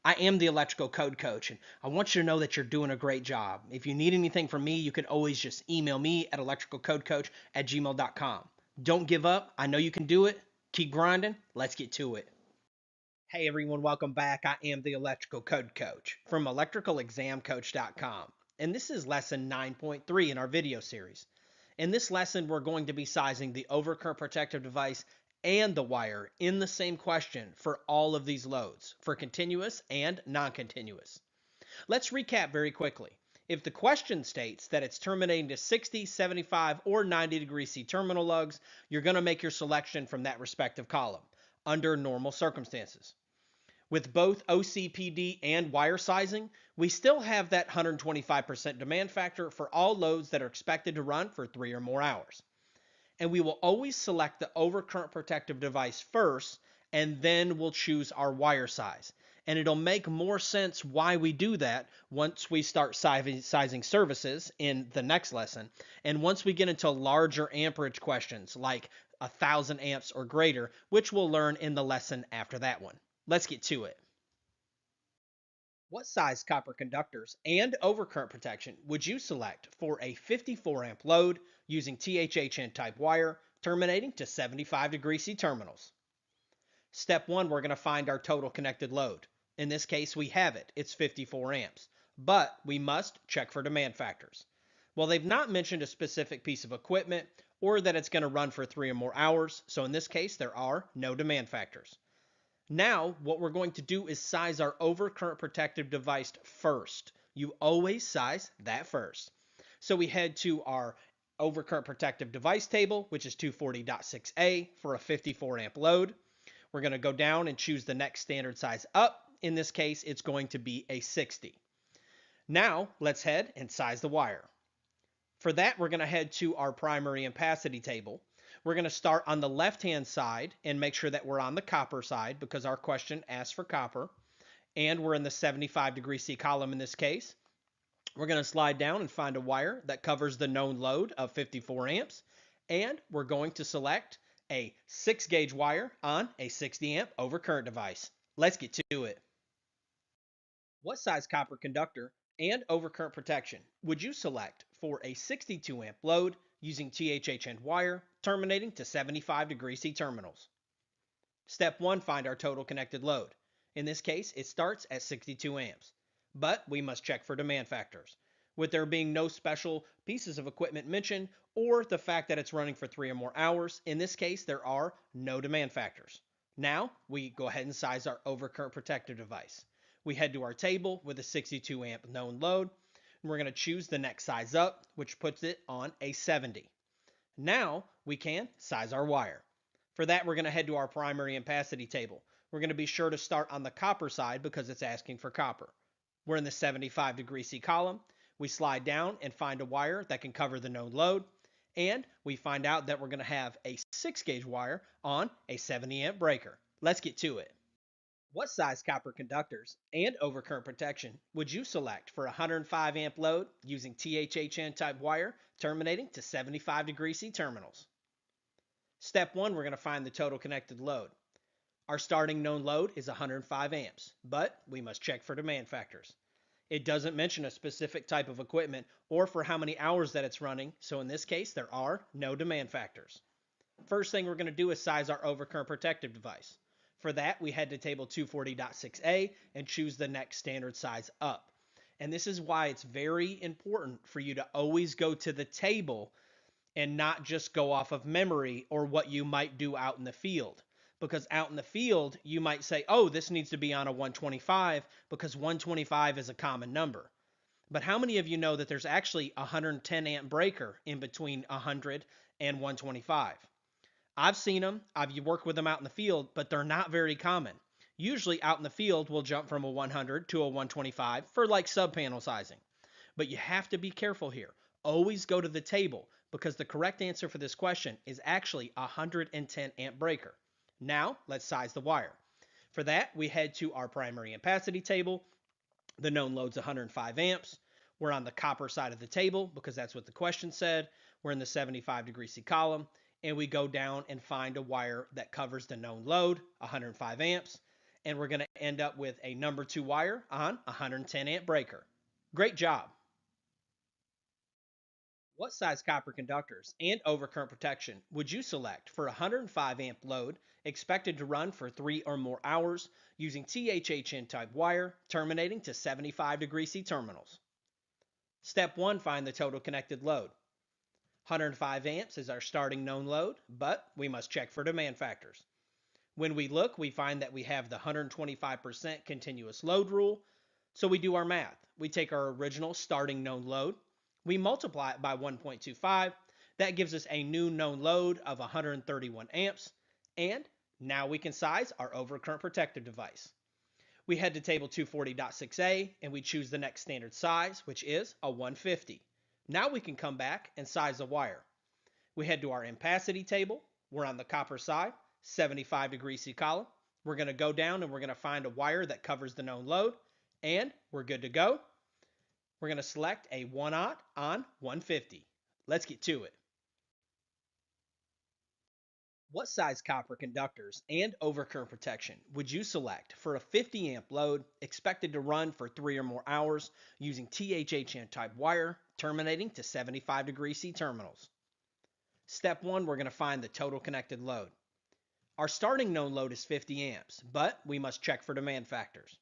I am the Electrical Code Coach, and I want you to know that you're doing a great job. If you need anything from me, you can always just email me at electricalcodecoach@gmail.com. Don't give up. I know you can do it. Keep grinding. Let's get to it. Hey everyone, welcome back. I am the Electrical Code Coach from electricalexamcoach.com. And this is lesson 9.3 in our video series. In this lesson, we're going to be sizing the overcurrent protective device and the wire in the same question for all of these loads, for continuous and non-continuous. Let's recap very quickly. If the question states that it's terminating to 60, 75, or 90° C terminal lugs, you're going to make your selection from that respective column under normal circumstances. With both OCPD and wire sizing, we still have that 125% demand factor for all loads that are expected to run for 3 or more hours. And we will always select the overcurrent protective device first, and then we'll choose our wire size. And it'll make more sense why we do that once we start sizing services in the next lesson. And once we get into larger amperage questions like 1,000 amps or greater, which we'll learn in the lesson after that one. Let's get to it. What size copper conductors and overcurrent protection would you select for a 54 amp load using THHN type wire terminating to 75 degree C terminals? Step 1, we're going to find our total connected load. In this case, we have it. It's 54 amps. But we must check for demand factors. Well, they've not mentioned a specific piece of equipment or that it's going to run for 3 or more hours. So in this case, there are no demand factors. Now, what we're going to do is size our overcurrent protective device first. You always size that first. So we head to our overcurrent protective device table, which is 240.6A for a 54 amp load. We're going to go down and choose the next standard size up. In this case, it's going to be a 60. Now, let's head and size the wire. For that, we're going to head to our primary ampacity table. We're going to start on the left-hand side and make sure that we're on the copper side because our question asks for copper. And we're in the 75 degree C column in this case. We're going to slide down and find a wire that covers the known load of 54 amps. And we're going to select a 6 gauge wire on a 60 amp overcurrent device. Let's get to it. What size copper conductor and overcurrent protection would you select for a 62 amp load using THHN wire terminating to 75 degree C terminals? Step 1, find our total connected load. In this case, it starts at 62 amps, but we must check for demand factors. With there being no special pieces of equipment mentioned or the fact that it's running for 3 or more hours, in this case, there are no demand factors. Now, we go ahead and size our overcurrent protective device. We head to our table with a 62 amp known load, and we're going to choose the next size up, which puts it on a 70. Now, we can size our wire. For that, we're going to head to our primary ampacity table. We're going to be sure to start on the copper side because it's asking for copper. We're in the 75 degree C column. We slide down and find a wire that can cover the known load. And we find out that we're going to have a 6 gauge wire on a 70 amp breaker. Let's get to it. What size copper conductors and overcurrent protection would you select for a 105 amp load using THHN type wire terminating to 75 degree C terminals? Step 1, we're going to find the total connected load. Our starting known load is 105 amps, but we must check for demand factors. It doesn't mention a specific type of equipment or for how many hours that it's running, so in this case, there are no demand factors. First thing we're going to do is size our overcurrent protective device. For that, we head to table 240.6A and choose the next standard size up. And this is why it's very important for you to always go to the table and not just go off of memory or what you might do out in the field. Because out in the field, you might say, oh, this needs to be on a 125 because 125 is a common number. But how many of you know that there's actually a 110 amp breaker in between 100 and 125? I've seen them, I've worked with them out in the field, but they're not very common. Usually out in the field, we'll jump from a 100 to a 125 for like sub-panel sizing. But you have to be careful here. Always go to the table because the correct answer for this question is actually a 110 amp breaker. Now, let's size the wire. For that, we head to our primary ampacity table. The known load's 105 amps. We're on the copper side of the table because that's what the question said. We're in the 75 degree C column. And we go down and find a wire that covers the known load, 105 amps, and we're going to end up with a number 2 wire on a 110 amp breaker. Great job. What size copper conductors and overcurrent protection would you select for a 105 amp load expected to run for 3 or more hours using THHN type wire terminating to 75 degree C terminals? Step 1, find the total connected load. 105 amps is our starting known load, but we must check for demand factors. When we look, we find that we have the 125% continuous load rule, so we do our math. We take our original starting known load, we multiply it by 1.25, that gives us a new known load of 131 amps, and now we can size our overcurrent protective device. We head to table 240.6A and we choose the next standard size, which is a 150. Now we can come back and size the wire. We head to our ampacity table. We're on the copper side, 75 degree C column. We're going to go down and we're going to find a wire that covers the known load, and we're good to go. We're going to select a 1/0 on 150. Let's get to it. What size copper conductors and overcurrent protection would you select for a 50 amp load expected to run for 3 or more hours using THHN type wire terminating to 75 degrees C terminals? Step 1, we're going to find the total connected load. Our starting known load is 50 amps, but we must check for demand factors.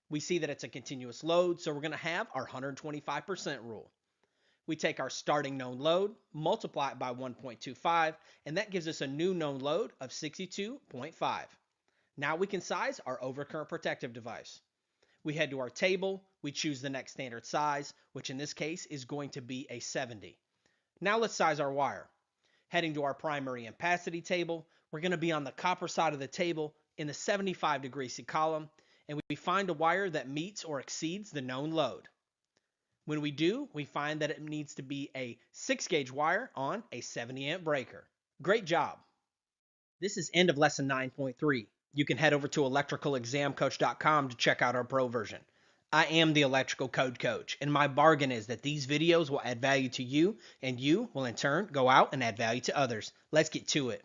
We see that it's a continuous load, so we're going to have our 125% rule. We take our starting known load, multiply it by 1.25, and that gives us a new known load of 62.5. Now we can size our overcurrent protective device. We head to our table, we choose the next standard size, which in this case is going to be a 70. Now let's size our wire. Heading to our primary ampacity table, we're going to be on the copper side of the table in the 75 degree C column, and we find a wire that meets or exceeds the known load. When we do, we find that it needs to be a 6-gauge wire on a 70 amp breaker. Great job. This is end of lesson 9.3. You can head over to electricalexamcoach.com to check out our pro version. I am the electrical code coach, and my bargain is that these videos will add value to you, and you will in turn go out and add value to others. Let's get to it.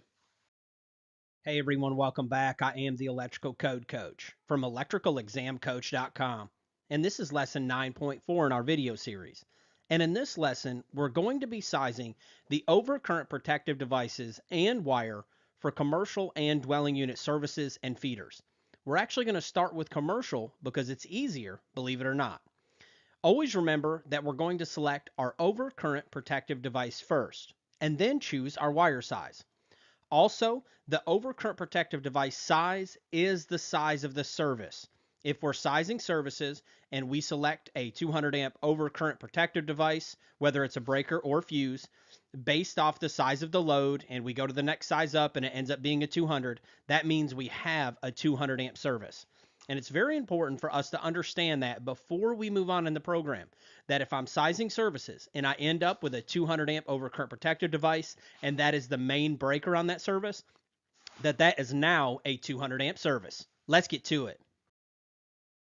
Hey everyone, welcome back. I am the electrical code coach from electricalexamcoach.com, and this is lesson 9.4 in our video series. And in this lesson, we're going to be sizing the overcurrent protective devices and wire for commercial and dwelling unit services and feeders. We're actually going to start with commercial because it's easier, believe it or not. Always remember that we're going to select our overcurrent protective device first, and then choose our wire size. Also, the overcurrent protective device size is the size of the service. If we're sizing services and we select a 200 amp overcurrent protective device, whether it's a breaker or fuse, based off the size of the load, and we go to the next size up and it ends up being a 200, that means we have a 200 amp service. And it's very important for us to understand that before we move on in the program, that if I'm sizing services and I end up with a 200 amp overcurrent protective device, and that is the main breaker on that service, that is now a 200 amp service. Let's get to it.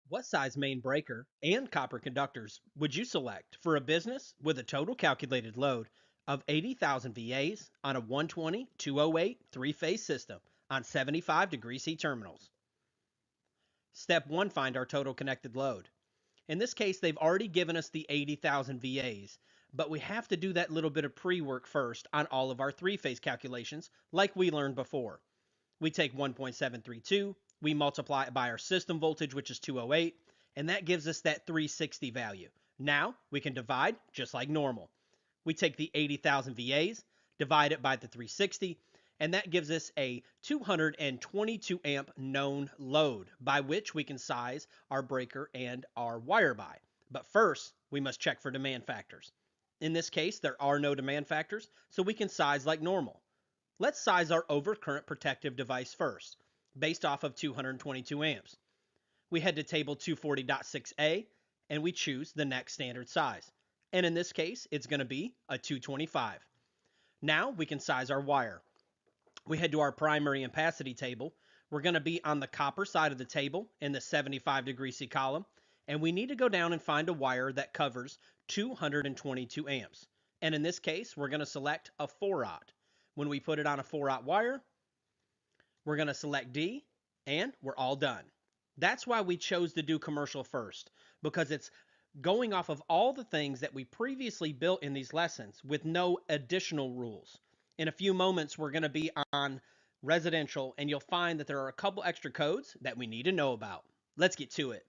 What size main breaker and copper conductors would you select for a business with a total calculated load of 80,000 VAs on a 120/208 three-phase system on 75 degree C terminals? Step 1, find our total connected load. In this case, they've already given us the 80,000 VAs, but we have to do that little bit of pre-work first on all of our three-phase calculations like we learned before. We take 1.732, we multiply it by our system voltage, which is 208, and that gives us that 360 value. Now we can divide just like normal. We take the 80,000 VAs, divide it by the 360, and that gives us a 222 amp known load by which we can size our breaker and our wire by. But first, we must check for demand factors. In this case, there are no demand factors, so we can size like normal. Let's size our overcurrent protective device first, based off of 222 amps. We head to table 240.6a, and we choose the next standard size. And in this case, it's going to be a 225. Now we can size our wire. We head to our primary ampacity table. We're going to be on the copper side of the table in the 75 degree C column, and we need to go down and find a wire that covers 222 amps. And in this case, we're going to select a 4/0. When we put it on a 4/0 wire, we're going to select D, and we're all done. That's why we chose to do commercial first, because it's going off of all the things that we previously built in these lessons with no additional rules. In a few moments, we're going to be on residential, and you'll find that there are a couple extra codes that we need to know about. Let's get to it.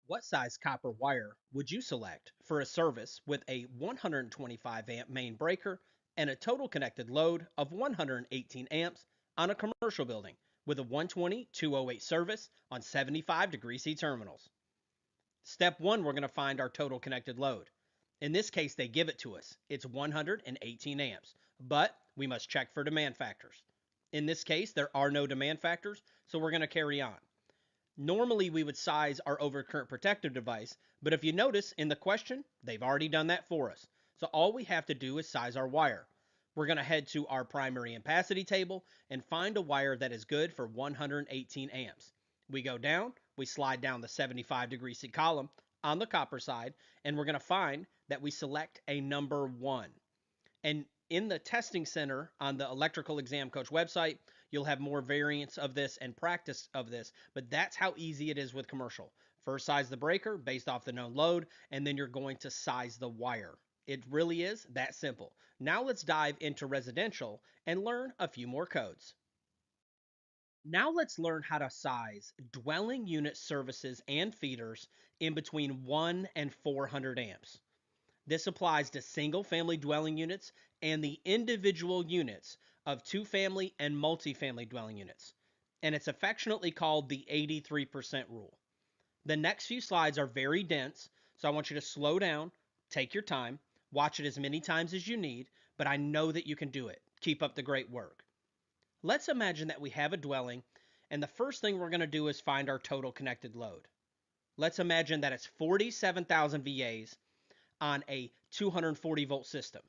What size copper wire would you select for a service with a 125 amp main breaker and a total connected load of 118 amps on a commercial building with a 120/208 service on 75 degree C terminals? Step 1, we're going to find our total connected load. In this case, they give it to us. It's 118 amps, but we must check for demand factors. In this case, there are no demand factors, so we're going to carry on. Normally, we would size our overcurrent protective device, but if you notice in the question, they've already done that for us. So all we have to do is size our wire. We're going to head to our primary ampacity table and find a wire that is good for 118 amps. We go down, we slide down the 75-degree C column on the copper side, and we're going to find that we select a number 1. And in the testing center on the Electrical Exam Coach website, you'll have more variants of this and practice of this, but that's how easy it is with commercial. First size the breaker based off the known load, and then you're going to size the wire. It really is that simple. Now let's dive into residential and learn a few more codes. Now let's learn how to size dwelling unit services and feeders in between 1 and 400 amps. This applies to single-family dwelling units and the individual units of two-family and multifamily dwelling units. And it's affectionately called the 83% rule. The next few slides are very dense, so I want you to slow down, take your time, watch it as many times as you need, but I know that you can do it. Keep up the great work. Let's imagine that we have a dwelling, and the first thing we're going to do is find our total connected load. Let's imagine that it's 47,000 VAs on a 240 volt system.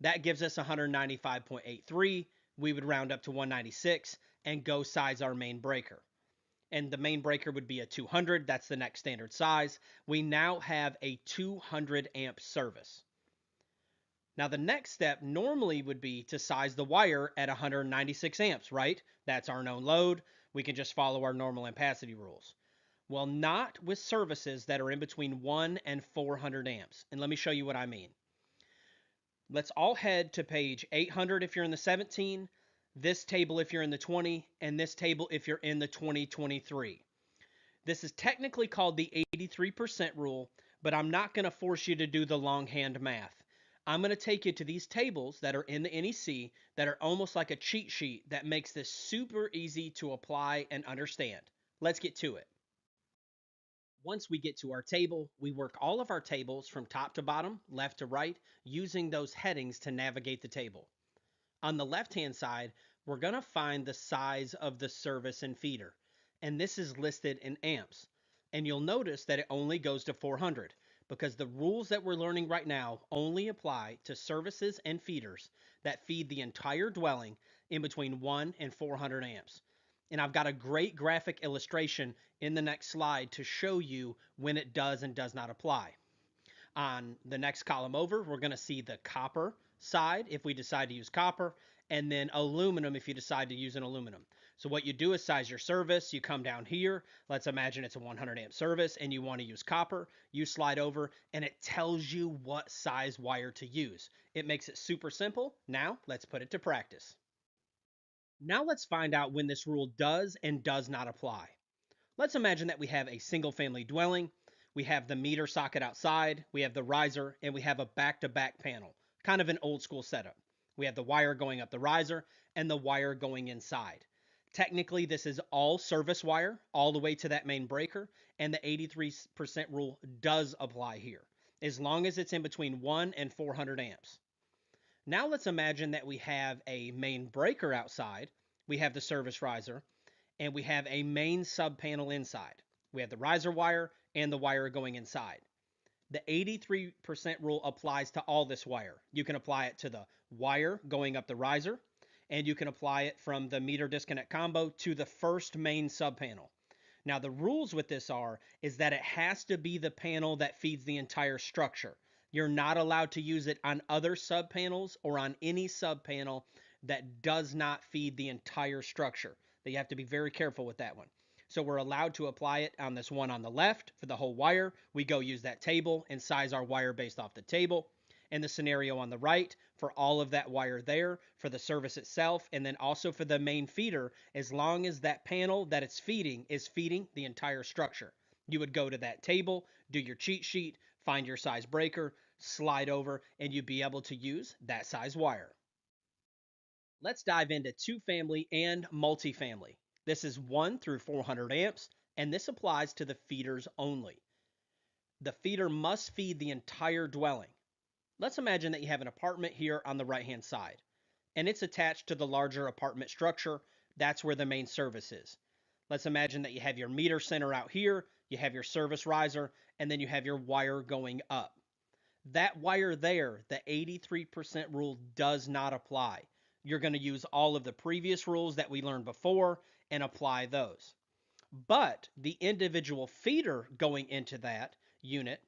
That gives us 195.83. We would round up to 196 and go size our main breaker. And the main breaker would be a 200. That's the next standard size. We now have a 200 amp service. Now the next step normally would be to size the wire at 196 amps, right? That's our known load. We can just follow our normal ampacity rules. Well, not with services that are in between 1 and 400 amps. And let me show you what I mean. Let's all head to page 800 if you're in the 17, this table if you're in the 20, and this table if you're in the 2023. This is technically called the 83% rule, but I'm not going to force you to do the longhand math. I'm going to take you to these tables that are in the NEC that are almost like a cheat sheet that makes this super easy to apply and understand. Let's get to it. Once we get to our table, we work all of our tables from top to bottom, left to right, using those headings to navigate the table. On the left-hand side, we're going to find the size of the service and feeder, and this is listed in amps. And you'll notice that it only goes to 400 because the rules that we're learning right now only apply to services and feeders that feed the entire dwelling in between 1 and 400 amps. And I've got a great graphic illustration in the next slide to show you when it does and does not apply. On the next column over, we're going to see the copper side if we decide to use copper, and then aluminum if you decide to use an aluminum. So what you do is size your service. You come down here. Let's imagine it's a 100 amp service and you want to use copper. You slide over and it tells you what size wire to use. It makes it super simple. Now let's put it to practice. Now let's find out when this rule does and does not apply. Let's imagine that we have a single family dwelling. We have the meter socket outside, we have the riser, and we have a back-to-back panel, kind of an old school setup. We have the wire going up the riser and the wire going inside. Technically, this is all service wire all the way to that main breaker, and the 83% rule does apply here, as long as it's in between 1 and 400 amps. Now let's imagine that we have a main breaker outside, we have the service riser, and we have a main sub panel inside. We have the riser wire and the wire going inside. The 83% rule applies to all this wire. You can apply it to the wire going up the riser, and you can apply it from the meter disconnect combo to the first main sub panel. Now the rules with this is that it has to be the panel that feeds the entire structure. You're not allowed to use it on other sub panels or on any sub panel that does not feed the entire structure. You have to be very careful with that one. So we're allowed to apply it on this one on the left for the whole wire. We go use that table and size our wire based off the table. And the scenario on the right for all of that wire there for the service itself, and then also for the main feeder, as long as that panel that it's feeding is feeding the entire structure. You would go to that table, do your cheat sheet, find your size breaker, slide over, and you'd be able to use that size wire. Let's dive into two-family and multifamily. This is 1 through 400 amps, and this applies to the feeders only. The feeder must feed the entire dwelling. Let's imagine that you have an apartment here on the right-hand side, and it's attached to the larger apartment structure. That's where the main service is. Let's imagine that you have your meter center out here, you have your service riser, and then you have your wire going up. That wire there, the 83% rule does not apply. You're going to use all of the previous rules that we learned before and apply those. But the individual feeder going into that unit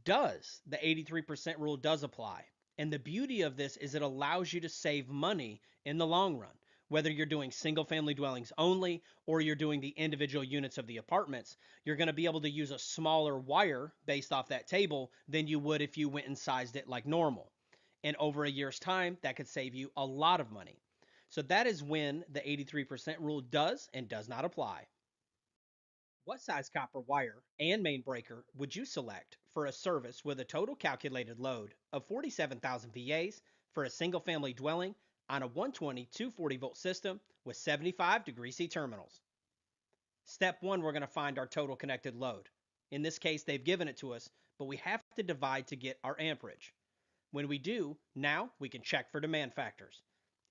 does. The 83% rule does apply. And the beauty of this is it allows you to save money in the long run. Whether you're doing single family dwellings only or you're doing the individual units of the apartments, you're going to be able to use a smaller wire based off that table than you would if you went and sized it like normal. And over a year's time, that could save you a lot of money. So that is when the 83% rule does and does not apply. What size copper wire and main breaker would you select for a service with a total calculated load of 47,000 VAs for a single family dwelling on a 120 240 volt system with 75 degree C terminals? Step 1, we're going to find our total connected load. In this case, they've given it to us, but we have to divide to get our amperage. When we do, now we can check for demand factors.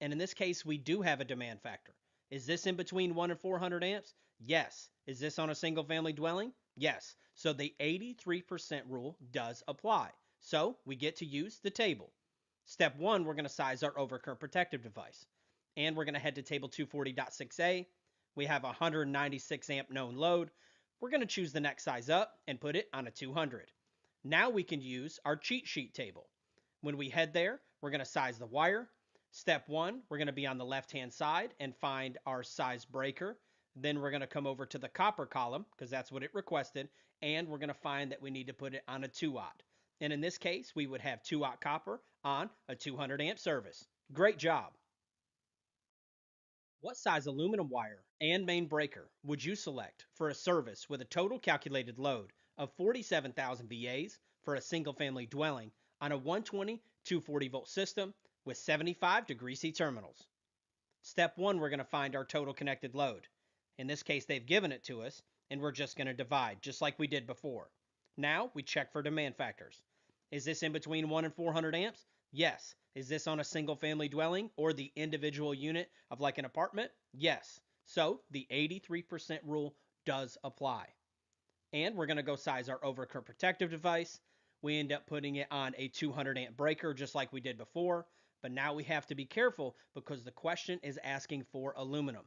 And in this case, we do have a demand factor. Is this in between 1 and 400 amps? Yes. Is this on a single family dwelling? Yes. So the 83% rule does apply. So we get to use the table. Step 1, we're going to size our overcurrent protective device. And we're going to head to table 240.6a. We have a 196 amp known load. We're going to choose the next size up and put it on a 200. Now we can use our cheat sheet table. When we head there, we're going to size the wire. Step 1, we're going to be on the left-hand side and find our size breaker. Then we're going to come over to the copper column because that's what it requested. And we're going to find that we need to put it on a 2-aught. And in this case, we would have 2-aught copper on a 200 amp service. Great job. What size aluminum wire and main breaker would you select for a service with a total calculated load of 47,000 VAs for a single family dwelling on a 120 240 volt system with 75 degree C terminals? Step 1, we're going to find our total connected load. In this case, they've given it to us, and we're just going to divide, just like we did before. Now, we check for demand factors. Is this in between 1 and 400 amps? Yes. Is this on a single family dwelling or the individual unit of like an apartment? Yes. So, the 83% rule does apply. And we're going to go size our overcurrent protective device. We end up putting it on a 200 amp breaker, just like we did before. But now we have to be careful because the question is asking for aluminum.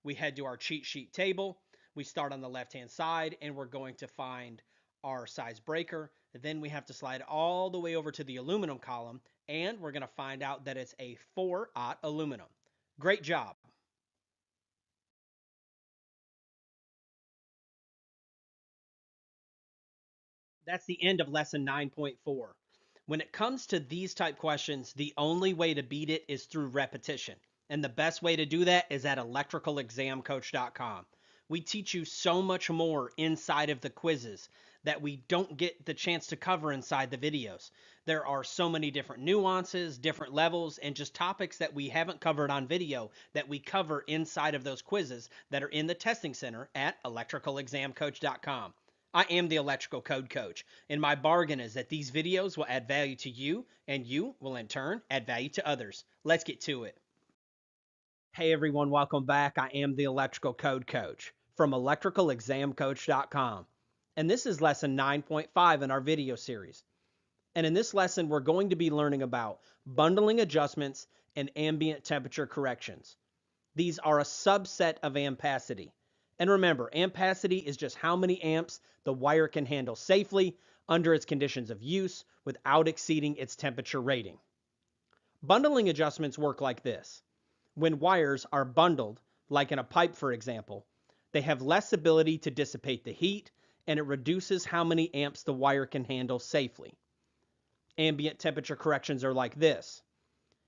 We head to our cheat sheet table. We start on the left-hand side, and we're going to find our size breaker. Then we have to slide all the way over to the aluminum column, and we're going to find out that it's a 4-aught aluminum. Great job. That's the end of lesson 9.4. When it comes to these type questions, the only way to beat it is through repetition. And the best way to do that is at electricalexamcoach.com. We teach you so much more inside of the quizzes that we don't get the chance to cover inside the videos. There are so many different nuances, different levels, and just topics that we haven't covered on video that we cover inside of those quizzes that are in the testing center at electricalexamcoach.com. I am the Electrical Code Coach, and my bargain is that these videos will add value to you, and you will in turn add value to others. Let's get to it. Hey everyone, welcome back. I am the Electrical Code Coach from electricalexamcoach.com, and this is lesson 9.5 in our video series. And in this lesson, we're going to be learning about bundling adjustments and ambient temperature corrections. These are a subset of ampacity. And remember, ampacity is just how many amps the wire can handle safely under its conditions of use without exceeding its temperature rating. Bundling adjustments work like this. When wires are bundled, like in a pipe for example, they have less ability to dissipate the heat, and it reduces how many amps the wire can handle safely. Ambient temperature corrections are like this.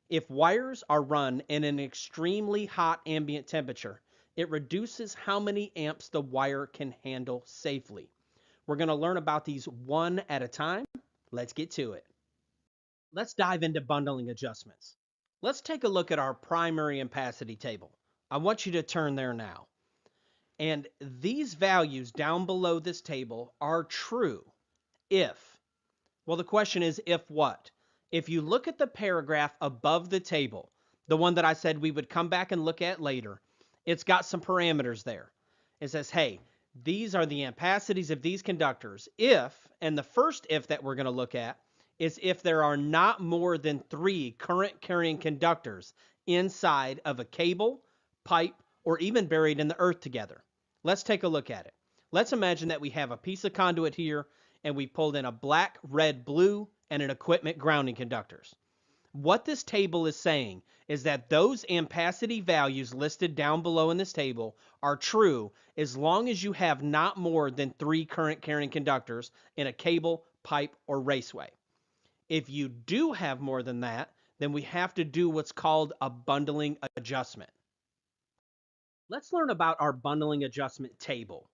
If wires are run in an extremely hot ambient temperature, it reduces how many amps the wire can handle safely. We're going to learn about these one at a time. Let's get to it. Let's dive into bundling adjustments. Let's take a look at our primary ampacity table. I want you to turn there now. And these values down below this table are true if, well, the question is if what? If you look at the paragraph above the table, the one that I said we would come back and look at later, it's got some parameters there. It says, hey, these are the ampacities of these conductors if, and the first if that we're going to look at is if there are not more than 3 current carrying conductors inside of a cable, pipe, or even buried in the earth together. Let's take a look at it. Let's imagine that we have a piece of conduit here and we pulled in a black, red, blue, and an equipment grounding conductors. What this table is saying is that those ampacity values listed down below in this table are true as long as you have not more than 3 current carrying conductors in a cable, pipe, or raceway. If you do have more than that, then we have to do what's called a bundling adjustment. Let's learn about our bundling adjustment table.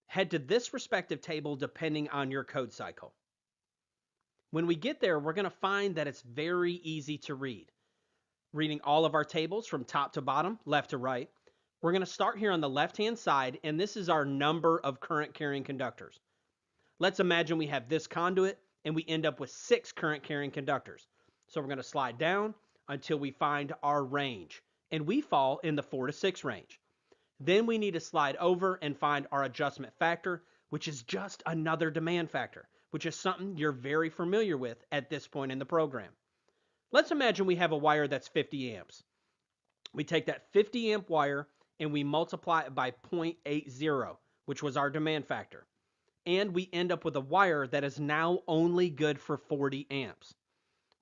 Head to this respective table depending on your code cycle. When we get there, we're going to find that it's very easy to read. Reading all of our tables from top to bottom, left to right, we're going to start here on the left-hand side, and this is our number of current carrying conductors. Let's imagine we have this conduit, and we end up with 6 current carrying conductors. So we're going to slide down until we find our range, and we fall in the 4 to 6 range. Then we need to slide over and find our adjustment factor, which is just another demand factor, which is something you're very familiar with at this point in the program. Let's imagine we have a wire that's 50 amps. We take that 50 amp wire and we multiply it by 0.80, which was our demand factor. And we end up with a wire that is now only good for 40 amps.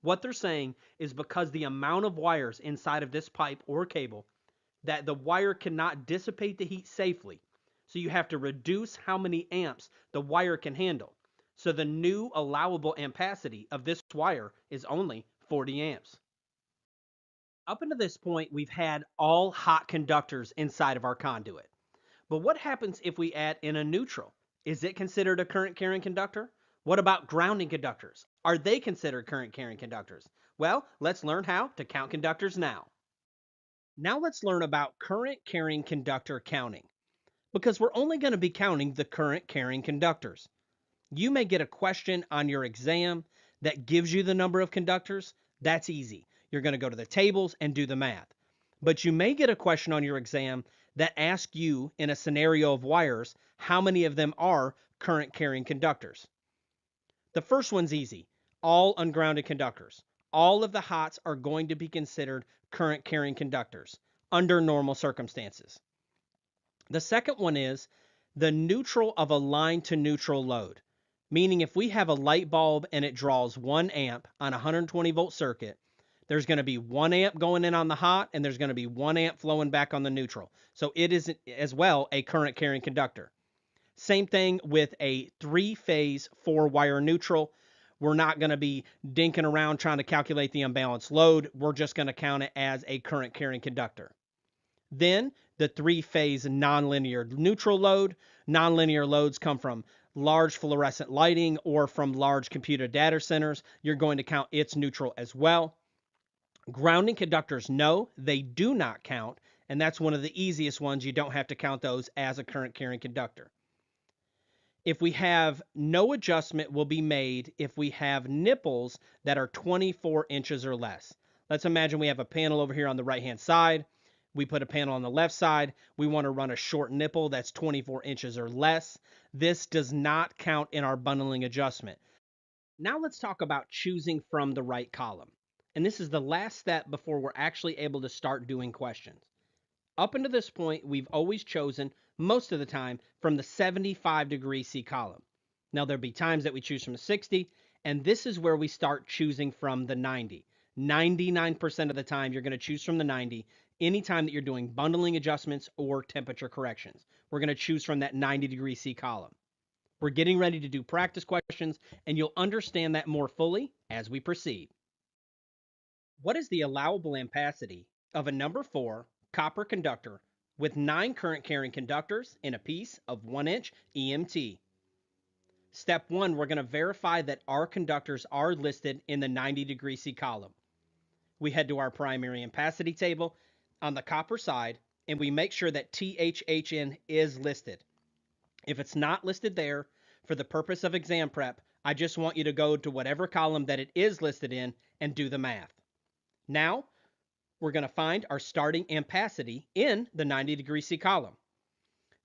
What they're saying is because the amount of wires inside of this pipe or cable, that the wire cannot dissipate the heat safely. So you have to reduce how many amps the wire can handle. So the new allowable ampacity of this wire is only 40 amps. Up until this point, we've had all hot conductors inside of our conduit. But what happens if we add in a neutral? Is it considered a current carrying conductor? What about grounding conductors? Are they considered current carrying conductors? Well, let's learn how to count conductors now. Now let's learn about current carrying conductor counting, because we're only going to be counting the current carrying conductors. You may get a question on your exam that gives you the number of conductors. That's easy. You're going to go to the tables and do the math. But you may get a question on your exam that asks you in a scenario of wires, how many of them are current carrying conductors? The first one's easy. All ungrounded conductors. All of the hots are going to be considered current carrying conductors under normal circumstances. The second one is the neutral of a line to neutral load. Meaning if we have a light bulb and it draws 1 amp on a 120 volt circuit, there's going to be 1 amp going in on the hot and there's going to be 1 amp flowing back on the neutral. So it is as well a current carrying conductor. Same thing with a 3-phase 4-wire neutral. We're not going to be dinking around trying to calculate the unbalanced load. We're just going to count it as a current carrying conductor. Then the 3-phase nonlinear neutral load. Nonlinear loads come from large fluorescent lighting or from large computer data centers. You're going to count its neutral as well. Grounding conductors, no, they do not count, and that's one of the easiest ones. You don't have to count those as a current carrying conductor. If we have no adjustment will be made if we have nipples that are 24 inches or less. Let's imagine we have a panel over here on the right-hand side. We put a panel on the left side. We want to run a short nipple that's 24 inches or less. This does not count in our bundling adjustment. Now let's talk about choosing from the right column. And this is the last step before we're actually able to start doing questions. Up until this point, we've always chosen, most of the time, from the 75° C column. Now there'll be times that we choose from the 60, and this is where we start choosing from the 90. 99% of the time, you're going to choose from the 90 anytime that you're doing bundling adjustments or temperature corrections. We're going to choose from that 90° C column. We're getting ready to do practice questions, and you'll understand that more fully as we proceed. What is the allowable ampacity of a number 4 copper conductor with 9 current carrying conductors in a piece of 1-inch EMT? Step 1, we're going to verify that our conductors are listed in the 90° C column. We head to our primary ampacity table on the copper side, and we make sure that THHN is listed. If it's not listed there, for the purpose of exam prep, I just want you to go to whatever column that it is listed in and do the math. Now, we're going to find our starting ampacity in the 90° C column.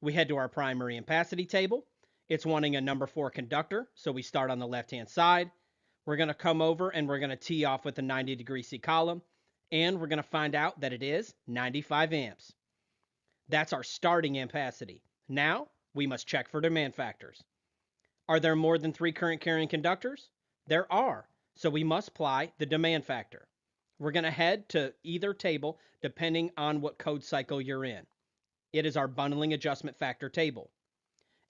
We head to our primary ampacity table. It's wanting a number 4 conductor, so we start on the left-hand side. We're going to come over and we're going to tee off with the 90-degree C column, and we're going to find out that it is 95 amps. That's our starting ampacity. Now, we must check for demand factors. Are there more than 3 current carrying conductors? There are, so we must apply the demand factor. We're going to head to either table depending on what code cycle you're in. It is our bundling adjustment factor table.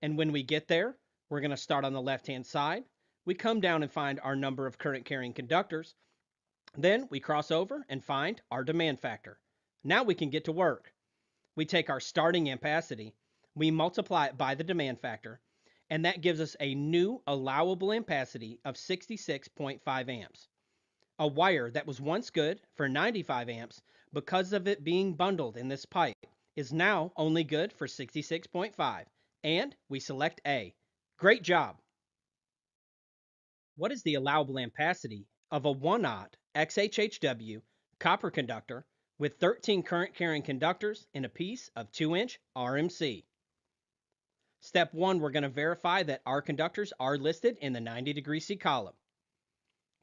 And when we get there, we're going to start on the left-hand side. We come down and find our number of current carrying conductors. Then we cross over and find our demand factor. Now we can get to work. We take our starting ampacity, we multiply it by the demand factor, and that gives us a new allowable ampacity of 66.5 amps. A wire that was once good for 95 amps, because of it being bundled in this pipe, is now only good for 66.5, and we select A. Great job! What is the allowable ampacity of a 1-aught XHHW copper conductor with 13 current carrying conductors in a piece of 2-inch RMC? Step 1, we're going to verify that our conductors are listed in the 90-degree C column.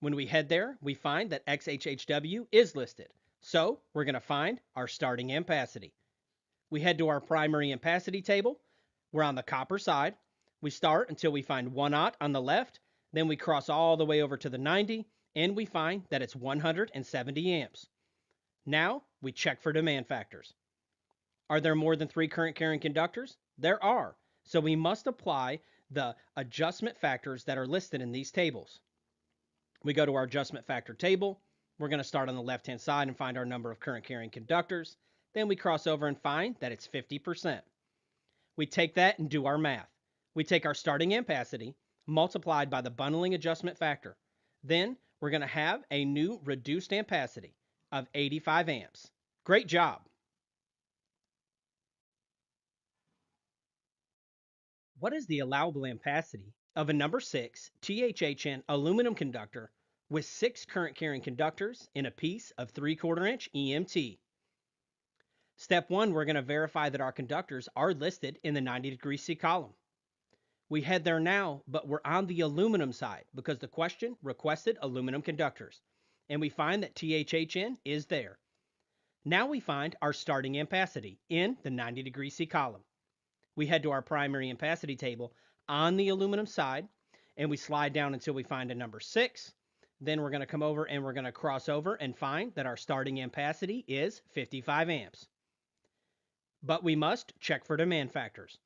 When we head there, we find that XHHW is listed, so we're going to find our starting ampacity. We head to our primary ampacity table. We're on the copper side. We start until we find 1-aught on the left, then we cross all the way over to the 90, and we find that it's 170 amps. Now, we check for demand factors. Are there more than 3 current carrying conductors? There are, so we must apply the adjustment factors that are listed in these tables. We go to our adjustment factor table. We're going to start on the left-hand side and find our number of current carrying conductors. Then we cross over and find that it's 50%. We take that and do our math. We take our starting ampacity multiplied by the bundling adjustment factor. Then we're going to have a new reduced ampacity of 85 amps. Great job! What is the allowable ampacity of a number 6 THHN aluminum conductor with 6 current carrying conductors in a piece of 3/4-inch EMT? Step 1, we're going to verify that our conductors are listed in the 90-degree C column. We head there now, but we're on the aluminum side because the question requested aluminum conductors, and we find that THHN is there. Now we find our starting ampacity in the 90-degree C column. We head to our primary ampacity table on the aluminum side, and we slide down until we find a number 6. Then we're going to come over and we're going to cross over and find that our starting ampacity is 55 amps. But we must check for demand factors.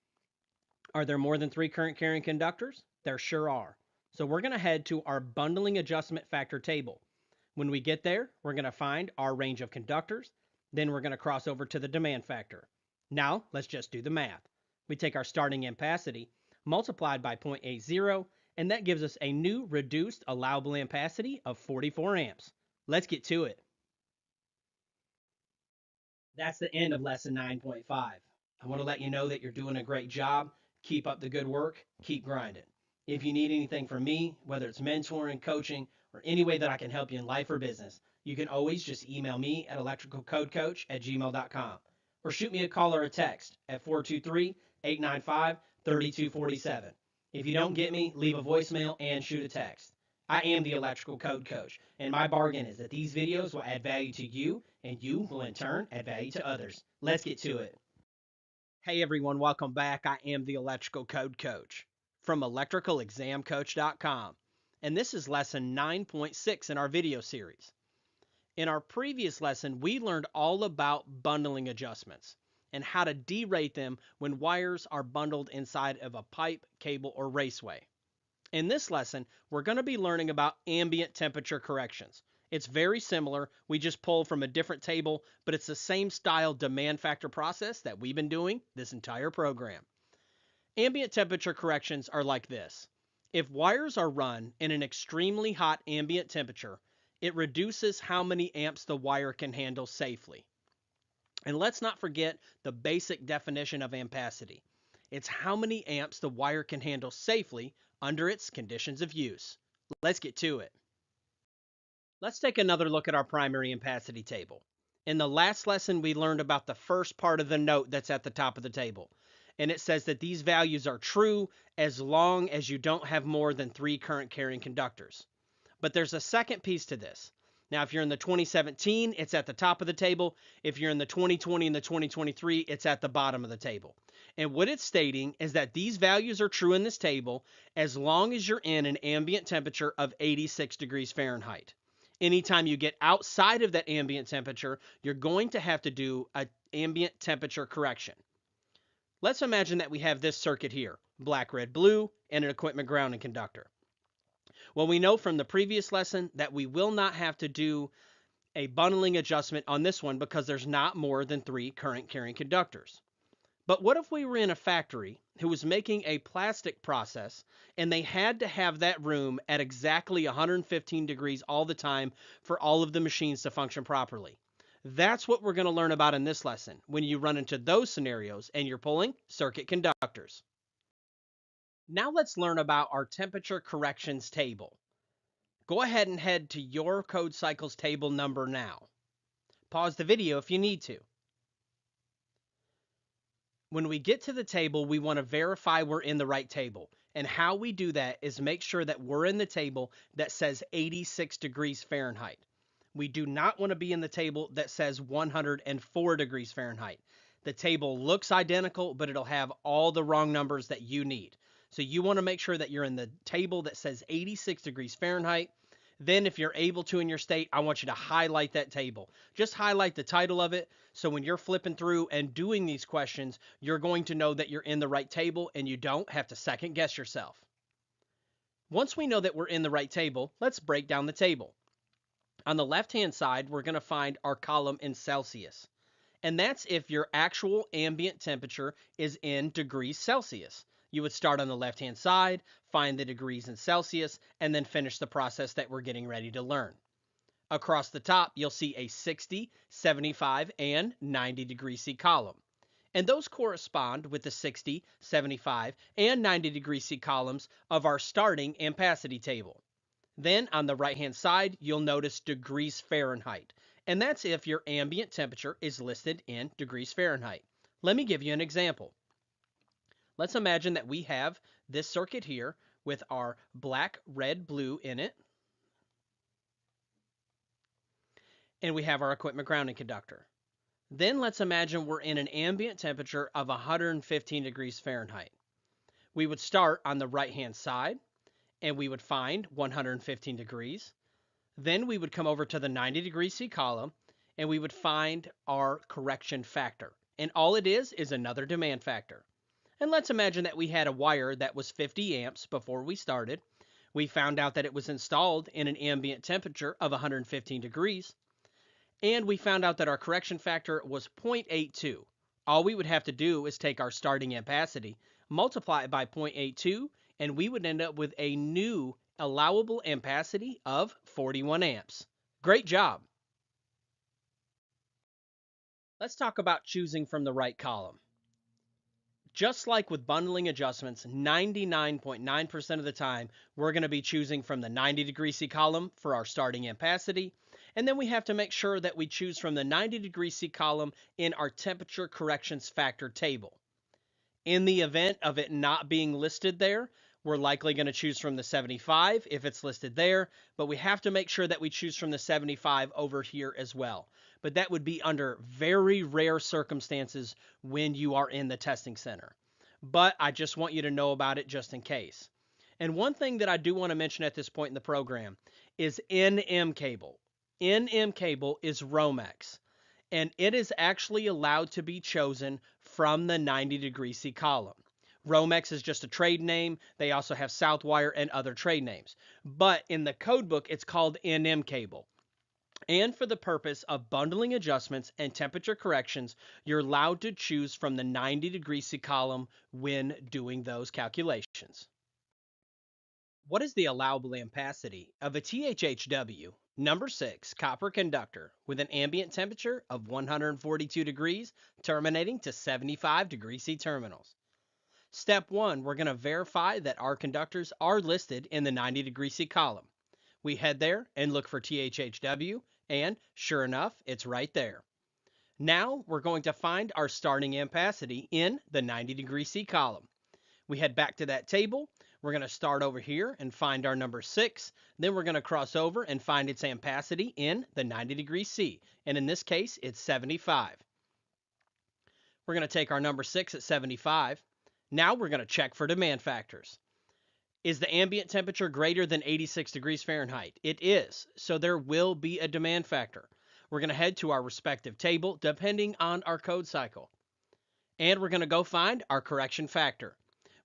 Are there more than 3 current carrying conductors? There sure are. So we're going to head to our bundling adjustment factor table. When we get there, we're going to find our range of conductors. Then we're going to cross over to the demand factor. Now, let's just do the math. We take our starting ampacity multiplied by 0.80, and that gives us a new reduced allowable ampacity of 44 amps. Let's get to it. That's the end of lesson 9.5. I want to let you know that you're doing a great job. Keep up the good work. Keep grinding. If you need anything from me, whether it's mentoring, coaching, or any way that I can help you in life or business, you can always just email me at electricalcodecoach@gmail.com or shoot me a call or a text at 423-895-3247. If you don't get me, leave a voicemail and shoot a text. I am the Electrical Code Coach, and my bargain is that these videos will add value to you, and you will in turn add value to others. Let's get to it. Hey everyone, welcome back. I am the Electrical Code Coach from electricalexamcoach.com, and this is lesson 9.6 in our video series. In our previous lesson, we learned all about bundling adjustments and how to derate them when wires are bundled inside of a pipe, cable, or raceway. In this lesson, we're going to be learning about ambient temperature corrections. It's very similar. We just pull from a different table, but it's the same style demand factor process that we've been doing this entire program. Ambient temperature corrections are like this. If wires are run in an extremely hot ambient temperature, it reduces how many amps the wire can handle safely. And let's not forget the basic definition of ampacity. It's how many amps the wire can handle safely under its conditions of use. Let's get to it. Let's take another look at our primary ampacity table. In the last lesson, we learned about the first part of the note that's at the top of the table. And it says that these values are true as long as you don't have more than 3 current carrying conductors. But there's a second piece to this. Now, if you're in the 2017, it's at the top of the table. If you're in the 2020 and the 2023, it's at the bottom of the table. And what it's stating is that these values are true in this table as long as you're in an ambient temperature of 86 degrees Fahrenheit. Anytime you get outside of that ambient temperature, you're going to have to do an ambient temperature correction. Let's imagine that we have this circuit here, black, red, blue, and an equipment grounding conductor. Well, we know from the previous lesson that we will not have to do a bundling adjustment on this one because there's not more than 3 current carrying conductors. But what if we were in a factory who was making a plastic process and they had to have that room at exactly 115 degrees all the time for all of the machines to function properly? That's what we're going to learn about in this lesson when you run into those scenarios and you're pulling circuit conductors. Now let's learn about our temperature corrections table. Go ahead and head to your code cycles table number now. Pause the video if you need to. When we get to the table, we want to verify we're in the right table. And how we do that is make sure that we're in the table that says 86 degrees Fahrenheit. We do not want to be in the table that says 104 degrees Fahrenheit. The table looks identical, but it'll have all the wrong numbers that you need. So you want to make sure that you're in the table that says 86 degrees Fahrenheit. Then if you're able to in your state, I want you to highlight that table. Just highlight the title of it. So when you're flipping through and doing these questions, you're going to know that you're in the right table and you don't have to second guess yourself. Once we know that we're in the right table, let's break down the table. On the left-hand side, we're going to find our column in Celsius. And that's if your actual ambient temperature is in degrees Celsius. You would start on the left-hand side, find the degrees in Celsius, and then finish the process that we're getting ready to learn. Across the top, you'll see a 60, 75, and 90 degree C column. And those correspond with the 60, 75, and 90 degree C columns of our starting ampacity table. Then on the right-hand side, you'll notice degrees Fahrenheit. And that's if your ambient temperature is listed in degrees Fahrenheit. Let me give you an example. Let's imagine that we have this circuit here with our black, red, blue in it. And we have our equipment grounding conductor. Then let's imagine we're in an ambient temperature of 115 degrees Fahrenheit. We would start on the right-hand side and we would find 115 degrees. Then we would come over to the 90 degree C column and we would find our correction factor. And all it is another demand factor. And let's imagine that we had a wire that was 50 amps before we started. We found out that it was installed in an ambient temperature of 115 degrees. And we found out that our correction factor was 0.82. All we would have to do is take our starting ampacity, multiply it by 0.82, and we would end up with a new allowable ampacity of 41 amps. Great job. Let's talk about choosing from the right column. Just like with bundling adjustments, 99.9% of the time, we're going to be choosing from the 90 degree C column for our starting ampacity. And then we have to make sure that we choose from the 90 degree C column in our temperature corrections factor table. In the event of it not being listed there, we're likely going to choose from the 75 if it's listed there, but we have to make sure that we choose from the 75 over here as well. But that would be under very rare circumstances when you are in the testing center. But I just want you to know about it just in case. And one thing that I do want to mention at this point in the program is NM cable. NM cable is Romex, and it is actually allowed to be chosen from the 90 degree C column. Romex is just a trade name. They also have Southwire and other trade names. But in the code book, it's called NM cable. And for the purpose of bundling adjustments and temperature corrections, you're allowed to choose from the 90 degree C column when doing those calculations. What is the allowable ampacity of a THHW number 6 copper conductor with an ambient temperature of 142 degrees terminating to 75 degree C terminals? Step 1, we're going to verify that our conductors are listed in the 90 degree C column. We head there and look for THHW, and sure enough, it's right there. Now we're going to find our starting ampacity in the 90 degree C column. We head back to that table, We're going to start over here and find our number 6. Then we're going to cross over and find its ampacity in the 90° C. And in this case, it's 75. We're going to take our number 6 at 75. Now we're going to check for demand factors. Is the ambient temperature greater than 86 degrees Fahrenheit? It is, so there will be a demand factor. We're going to head to our respective table depending on our code cycle. And we're going to go find our correction factor.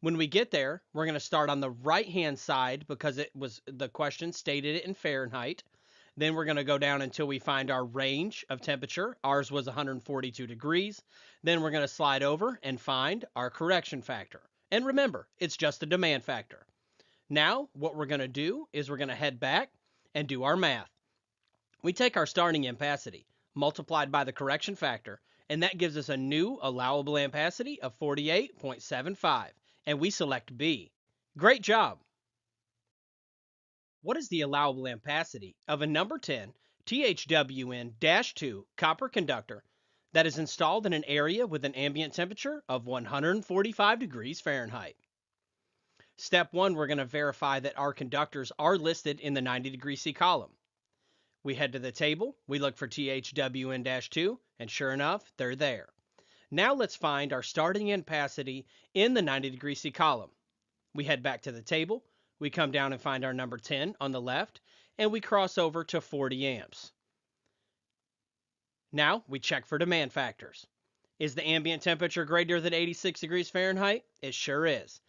When we get there, we're going to start on the right-hand side because the question stated it in Fahrenheit. Then we're going to go down until we find our range of temperature. Ours was 142 degrees. Then we're going to slide over and find our correction factor. And remember, it's just a demand factor. Now, what we're going to do is we're going to head back and do our math. We take our starting ampacity multiplied by the correction factor, and that gives us a new allowable ampacity of 48.75, and we select B. Great job! What is the allowable ampacity of a number 10 THWN-2 copper conductor that is installed in an area with an ambient temperature of 145 degrees Fahrenheit? Step 1, we're going to verify that our conductors are listed in the 90° C column. We head to the table, we look for THWN-2, and sure enough, they're there. Now let's find our starting ampacity in the 90° C column. We head back to the table, we come down and find our number 10 on the left, and we cross over to 40 amps. Now we check for demand factors. Is the ambient temperature greater than 86 degrees Fahrenheit? It sure is.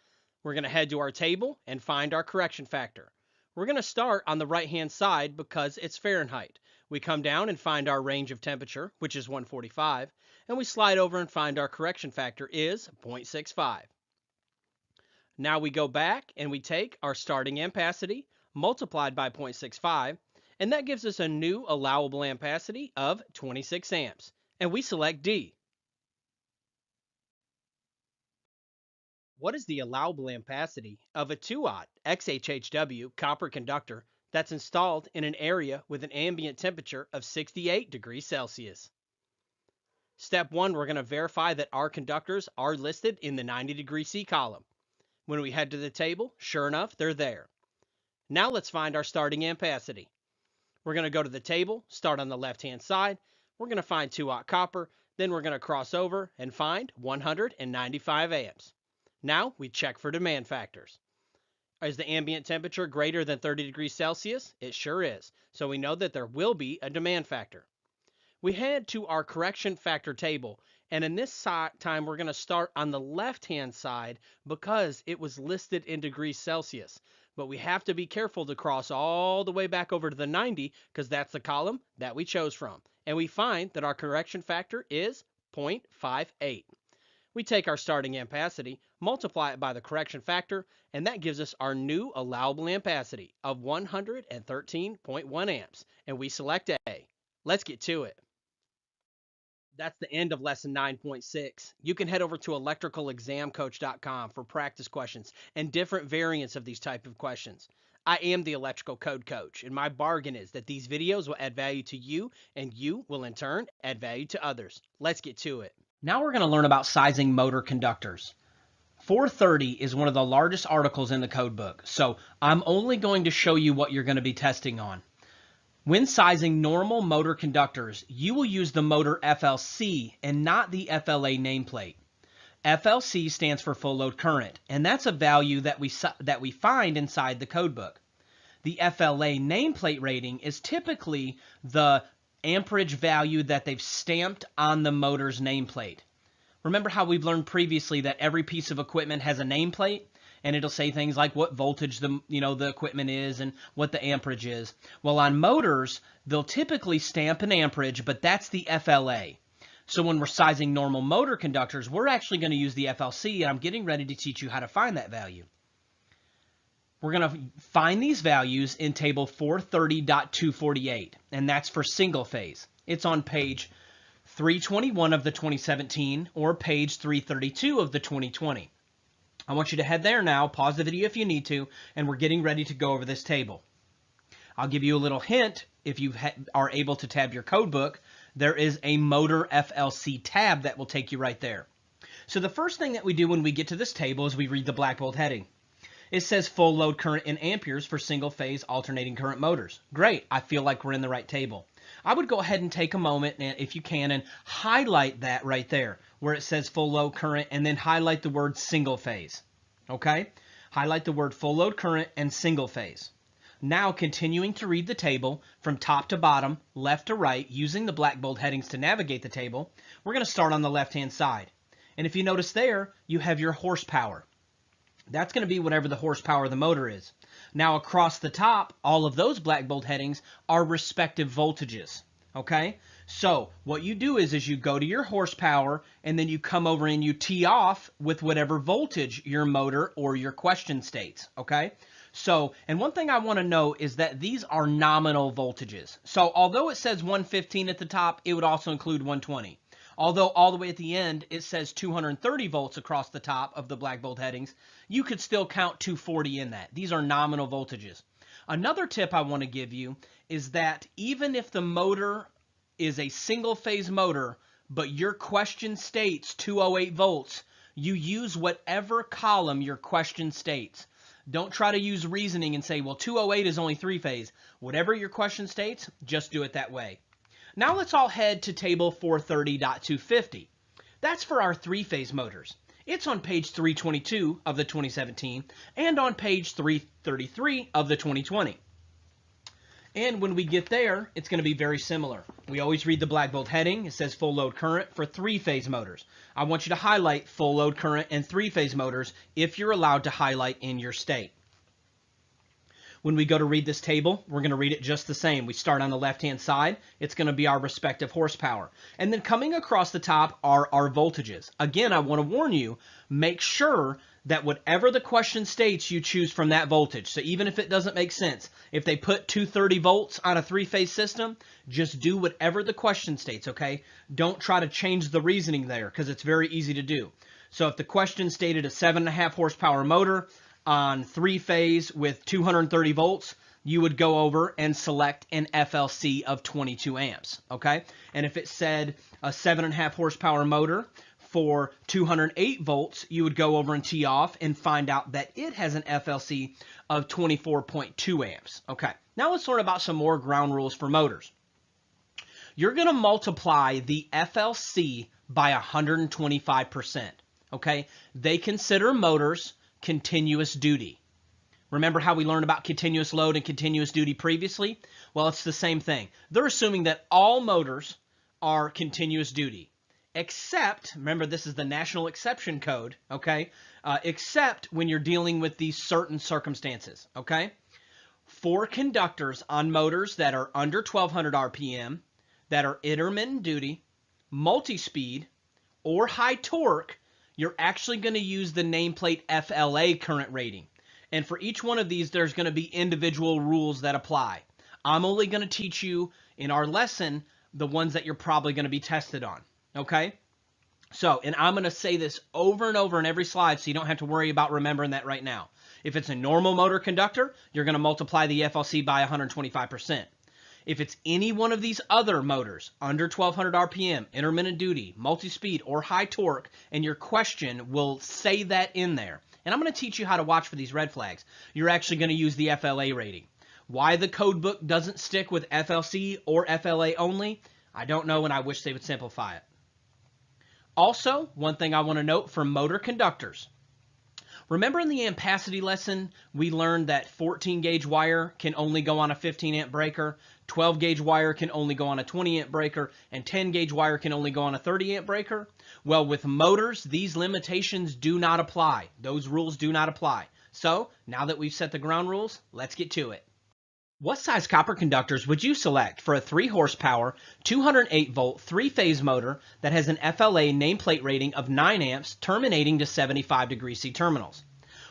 We're going to head to our table and find our correction factor. We're going to start on the right-hand side because it's Fahrenheit. We come down and find our range of temperature, which is 145, and we slide over and find our correction factor is 0.65. Now we go back and we take our starting ampacity multiplied by 0.65, and that gives us a new allowable ampacity of 26 amps, and we select D. What is the allowable ampacity of a 2-aught XHHW copper conductor that's installed in an area with an ambient temperature of 68 degrees Celsius? Step 1, we're going to verify that our conductors are listed in the 90° C column. When we head to the table, sure enough, they're there. Now let's find our starting ampacity. We're going to go to the table, start on the left-hand side. We're going to find 2-aught copper, then we're going to cross over and find 195 amps. Now we check for demand factors. Is the ambient temperature greater than 30 degrees Celsius? It sure is. So we know that there will be a demand factor. We head to our correction factor table, and in this time we're going to start on the left-hand side because it was listed in degrees Celsius. But we have to be careful to cross all the way back over to the 90 because that's the column that we chose from. And we find that our correction factor is 0.58. We take our starting ampacity, multiply it by the correction factor, and that gives us our new allowable ampacity of 113.1 amps, and we select A. Let's get to it. That's the end of lesson 9.6. You can head over to electricalexamcoach.com for practice questions and different variants of these type of questions. I am the Electrical Code Coach, and my bargain is that these videos will add value to you, and you will in turn add value to others. Let's get to it. Now we're going to learn about sizing motor conductors. 430 is one of the largest articles in the code book, so I'm only going to show you what you're going to be testing on. When sizing normal motor conductors, you will use the motor FLC and not the FLA nameplate. FLC stands for full load current, and that's a value that we find inside the code book. The FLA nameplate rating is typically the amperage value that they've stamped on the motor's nameplate. Remember how we've learned previously that every piece of equipment has a nameplate, and it'll say things like what voltage the equipment is and what the amperage is. Well, on motors, they'll typically stamp an amperage, but that's the FLA. So when we're sizing normal motor conductors, we're actually going to use the FLC, and I'm getting ready to teach you how to find that value. We're going to find these values in table 430.248, and that's for single phase. It's on page 321 of the 2017 or page 332 of the 2020. I want you to head there now, pause the video if you need to, and we're getting ready to go over this table. I'll give you a little hint. If you are able to tab your code book, there is a motor FLC tab that will take you right there. So the first thing that we do when we get to this table is we read the black bold heading. It says full load current in amperes for single phase alternating current motors. Great. I feel like we're in the right table. I would go ahead and take a moment, and if you can, and highlight that right there where it says full load current, and then highlight the word single phase. Okay? Highlight the word full load current and single phase. Now, continuing to read the table from top to bottom, left to right, using the black bold headings to navigate the table, we're going to start on the left-hand side. And if you notice there, you have your horsepower. That's going to be whatever the horsepower of the motor is. Now, across the top, all of those black bold headings are respective voltages. Okay? So, what you do is you go to your horsepower, and then you come over and you tee off with whatever voltage your motor or your question states. Okay? So, and one thing I want to know is that these are nominal voltages. So, although it says 115 at the top, it would also include 120. Although all the way at the end, it says 230 volts across the top of the black bold headings, you could still count 240 in that. These are nominal voltages. Another tip I want to give you is that even if the motor is a single phase motor, but your question states 208 volts, you use whatever column your question states. Don't try to use reasoning and say, well, 208 is only three-phase. Whatever your question states, just do it that way. Now let's all head to table 430.250. That's for our three-phase motors. It's on page 322 of the 2017 and on page 333 of the 2020. And when we get there, it's going to be very similar. We always read the black bold heading. It says full load current for three-phase motors. I want you to highlight full load current and three-phase motors if you're allowed to highlight in your state. When we go to read this table, we're going to read it just the same. We start on the left-hand side. It's going to be our respective horsepower. And then coming across the top are our voltages. Again, I want to warn you, make sure that whatever the question states, you choose from that voltage. So even if it doesn't make sense, if they put 230 volts on a three-phase system, just do whatever the question states, okay? Don't try to change the reasoning there because it's very easy to do. So if the question stated a 7.5 horsepower motor on three-phase with 230 volts, you would go over and select an FLC of 22 amps, okay? And if it said a 7.5 horsepower motor for 208 volts, you would go over and tee off and find out that it has an FLC of 24.2 amps. Okay, now let's learn about some more ground rules for motors. You're going to multiply the FLC by 125%. Okay, they consider motors continuous duty. Remember how we learned about continuous load and continuous duty previously? Well, it's the same thing. They're assuming that all motors are continuous duty, except, remember this is the National Exception Code, okay? Except when you're dealing with these certain circumstances, okay? For conductors on motors that are under 1200 RPM, that are intermittent duty, multi-speed, or high torque, you're actually going to use the nameplate FLA current rating. And for each one of these, there's going to be individual rules that apply. I'm only going to teach you in our lesson the ones that you're probably going to be tested on. Okay? So, and I'm going to say this over and over in every slide so you don't have to worry about remembering that right now. If it's a normal motor conductor, you're going to multiply the FLC by 125%. If it's any one of these other motors, under 1200 RPM, intermittent duty, multi-speed, or high torque, and your question will say that in there. And I'm going to teach you how to watch for these red flags. You're actually going to use the FLA rating. Why the code book doesn't stick with FLC or FLA only, I don't know, and I wish they would simplify it. Also, one thing I want to note for motor conductors. Remember in the ampacity lesson, we learned that 14 gauge wire can only go on a 15 amp breaker, 12 gauge wire can only go on a 20 amp breaker, and 10 gauge wire can only go on a 30 amp breaker? Well, with motors, these limitations do not apply. Those rules do not apply. So, now that we've set the ground rules, let's get to it. What size copper conductors would you select for a 3 horsepower, 208 volt, 3-phase motor that has an FLA nameplate rating of 9 amps terminating to 75 degree C terminals?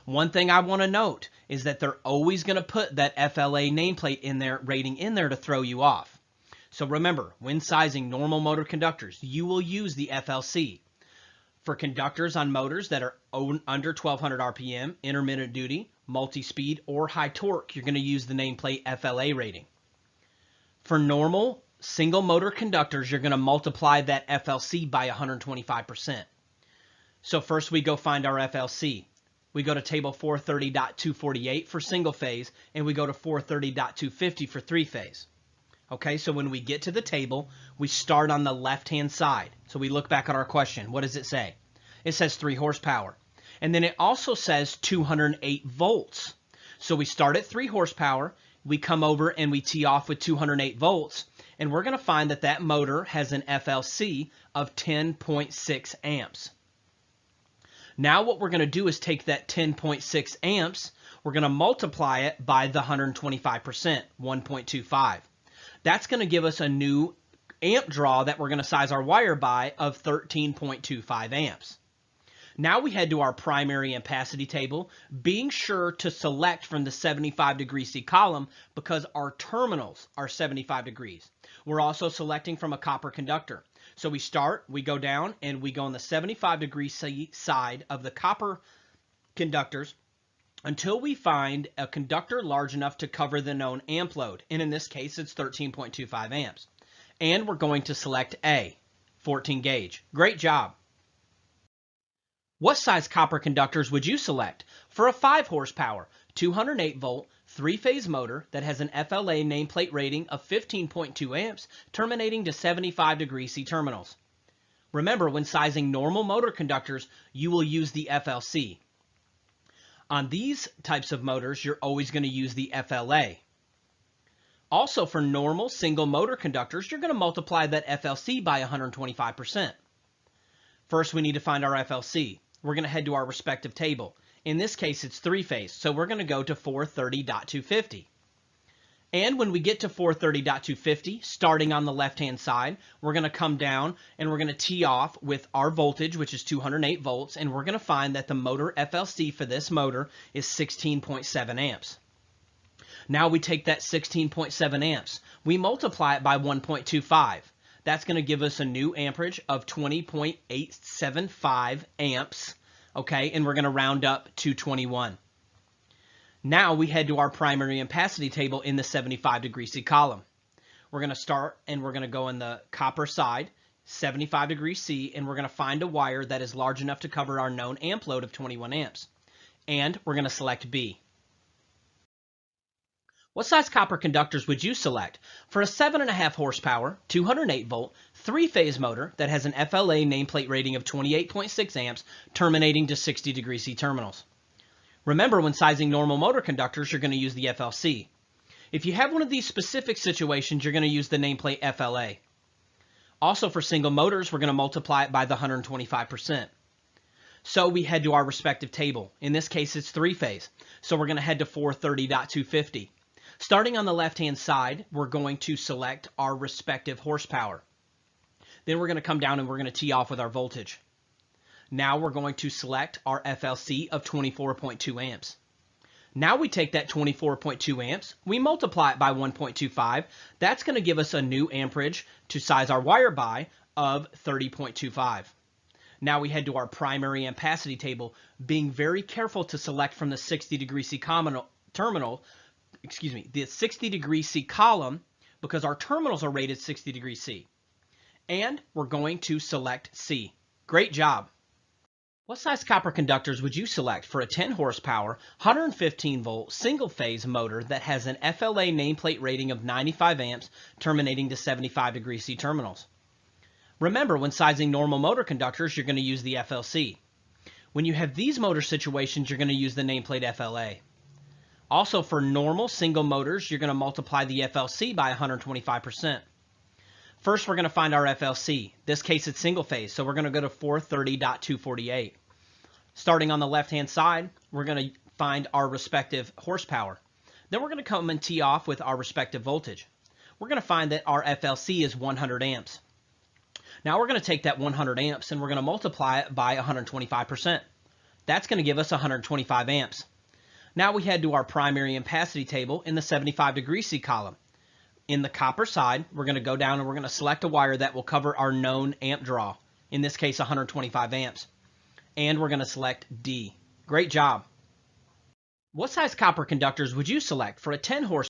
One thing I want to note is that they're always going to put that FLA nameplate in there, rating in there to throw you off. So remember, when sizing normal motor conductors, you will use the FLC. For conductors on motors that are under 1200 RPM, intermittent duty, multi-speed, or high torque, you're going to use the nameplate FLA rating. For normal single motor conductors, you're going to multiply that FLC by 125%. So first we go find our FLC. we go to table 430.248 for single phase, and we go to 430.250 for three phase. Okay, so when we get to the table, we start on the left-hand side. So we look back at our question. What does it say? It says 3 horsepower. And then it also says 208 volts. So we start at 3 horsepower, we come over and we tee off with 208 volts, and we're going to find that that motor has an FLC of 10.6 amps. Now what we're going to do is take that 10.6 amps, we're going to multiply it by the 125%, 1.25. That's going to give us a new amp draw that we're going to size our wire by of 13.25 amps. Now we head to our primary ampacity table, being sure to select from the 75 degree C column because our terminals are 75 degrees. We're also selecting from a copper conductor. So we start, we go down, and we go on the 75 degree C side of the copper conductors until we find a conductor large enough to cover the known amp load. And in this case, it's 13.25 amps. And we're going to select A, 14 gauge. Great job. What size copper conductors would you select for a 5 horsepower, 208 volt, 3-phase motor that has an FLA nameplate rating of 15.2 amps, terminating to 75 degree C terminals? Remember, when sizing normal motor conductors, you will use the FLC. On these types of motors, you're always going to use the FLA. Also, for normal single motor conductors, you're going to multiply that FLC by 125%. First, we need to find our FLC. We're going to head to our respective table. In this case, it's 3-phase, so we're going to go to 430.250. And when we get to 430.250, starting on the left-hand side, we're going to come down and we're going to tee off with our voltage, which is 208 volts, and we're going to find that the motor FLC for this motor is 16.7 amps. Now we take that 16.7 amps, we multiply it by 1.25. That's going to give us a new amperage of 20.875 amps, okay, and we're going to round up to 21. Now we head to our primary ampacity table in the 75 degree C column. We're going to start and we're going to go in the copper side, 75 degree C, and we're going to find a wire that is large enough to cover our known amp load of 21 amps. And we're going to select B. What size copper conductors would you select for a 7.5 horsepower, 208 volt, 3-phase motor that has an FLA nameplate rating of 28.6 amps, terminating to 60 degree C terminals? Remember, when sizing normal motor conductors, you're going to use the FLC. If you have one of these specific situations, you're going to use the nameplate FLA. Also, for single motors, we're going to multiply it by the 125%. So we head to our respective table. In this case, it's 3-phase. So we're going to head to 430.250. Starting on the left-hand side, we're going to select our respective horsepower. Then we're going to come down and we're going to tee off with our voltage. Now we're going to select our FLC of 24.2 amps. Now we take that 24.2 amps, we multiply it by 1.25. That's going to give us a new amperage to size our wire by of 30.25. Now we head to our primary ampacity table, being very careful to select from the 60 degree C the 60 degree C column, because our terminals are rated 60 degree C. And we're going to select C. Great job. What size copper conductors would you select for a 10 horsepower, 115 volt, single phase motor that has an FLA nameplate rating of 95 amps, terminating to 75 degree C terminals? Remember, when sizing normal motor conductors, you're going to use the FLC. When you have these motor situations, you're going to use the nameplate FLA. Also, for normal single motors, you're going to multiply the FLC by 125%. First, we're going to find our FLC. This case, it's single phase, so we're going to go to 430.248. Starting on the left-hand side, we're going to find our respective horsepower. Then we're going to come and tee off with our respective voltage. We're going to find that our FLC is 100 amps. Now we're going to take that 100 amps and we're going to multiply it by 125%. That's going to give us 125 amps. Now we head to our primary ampacity table in the 75 degree C column. In the copper side, we're going to go down and we're going to select a wire that will cover our known amp draw, in this case 125 amps. And we're going to select D. Great job. What size copper conductors would you select for a 10 horsepower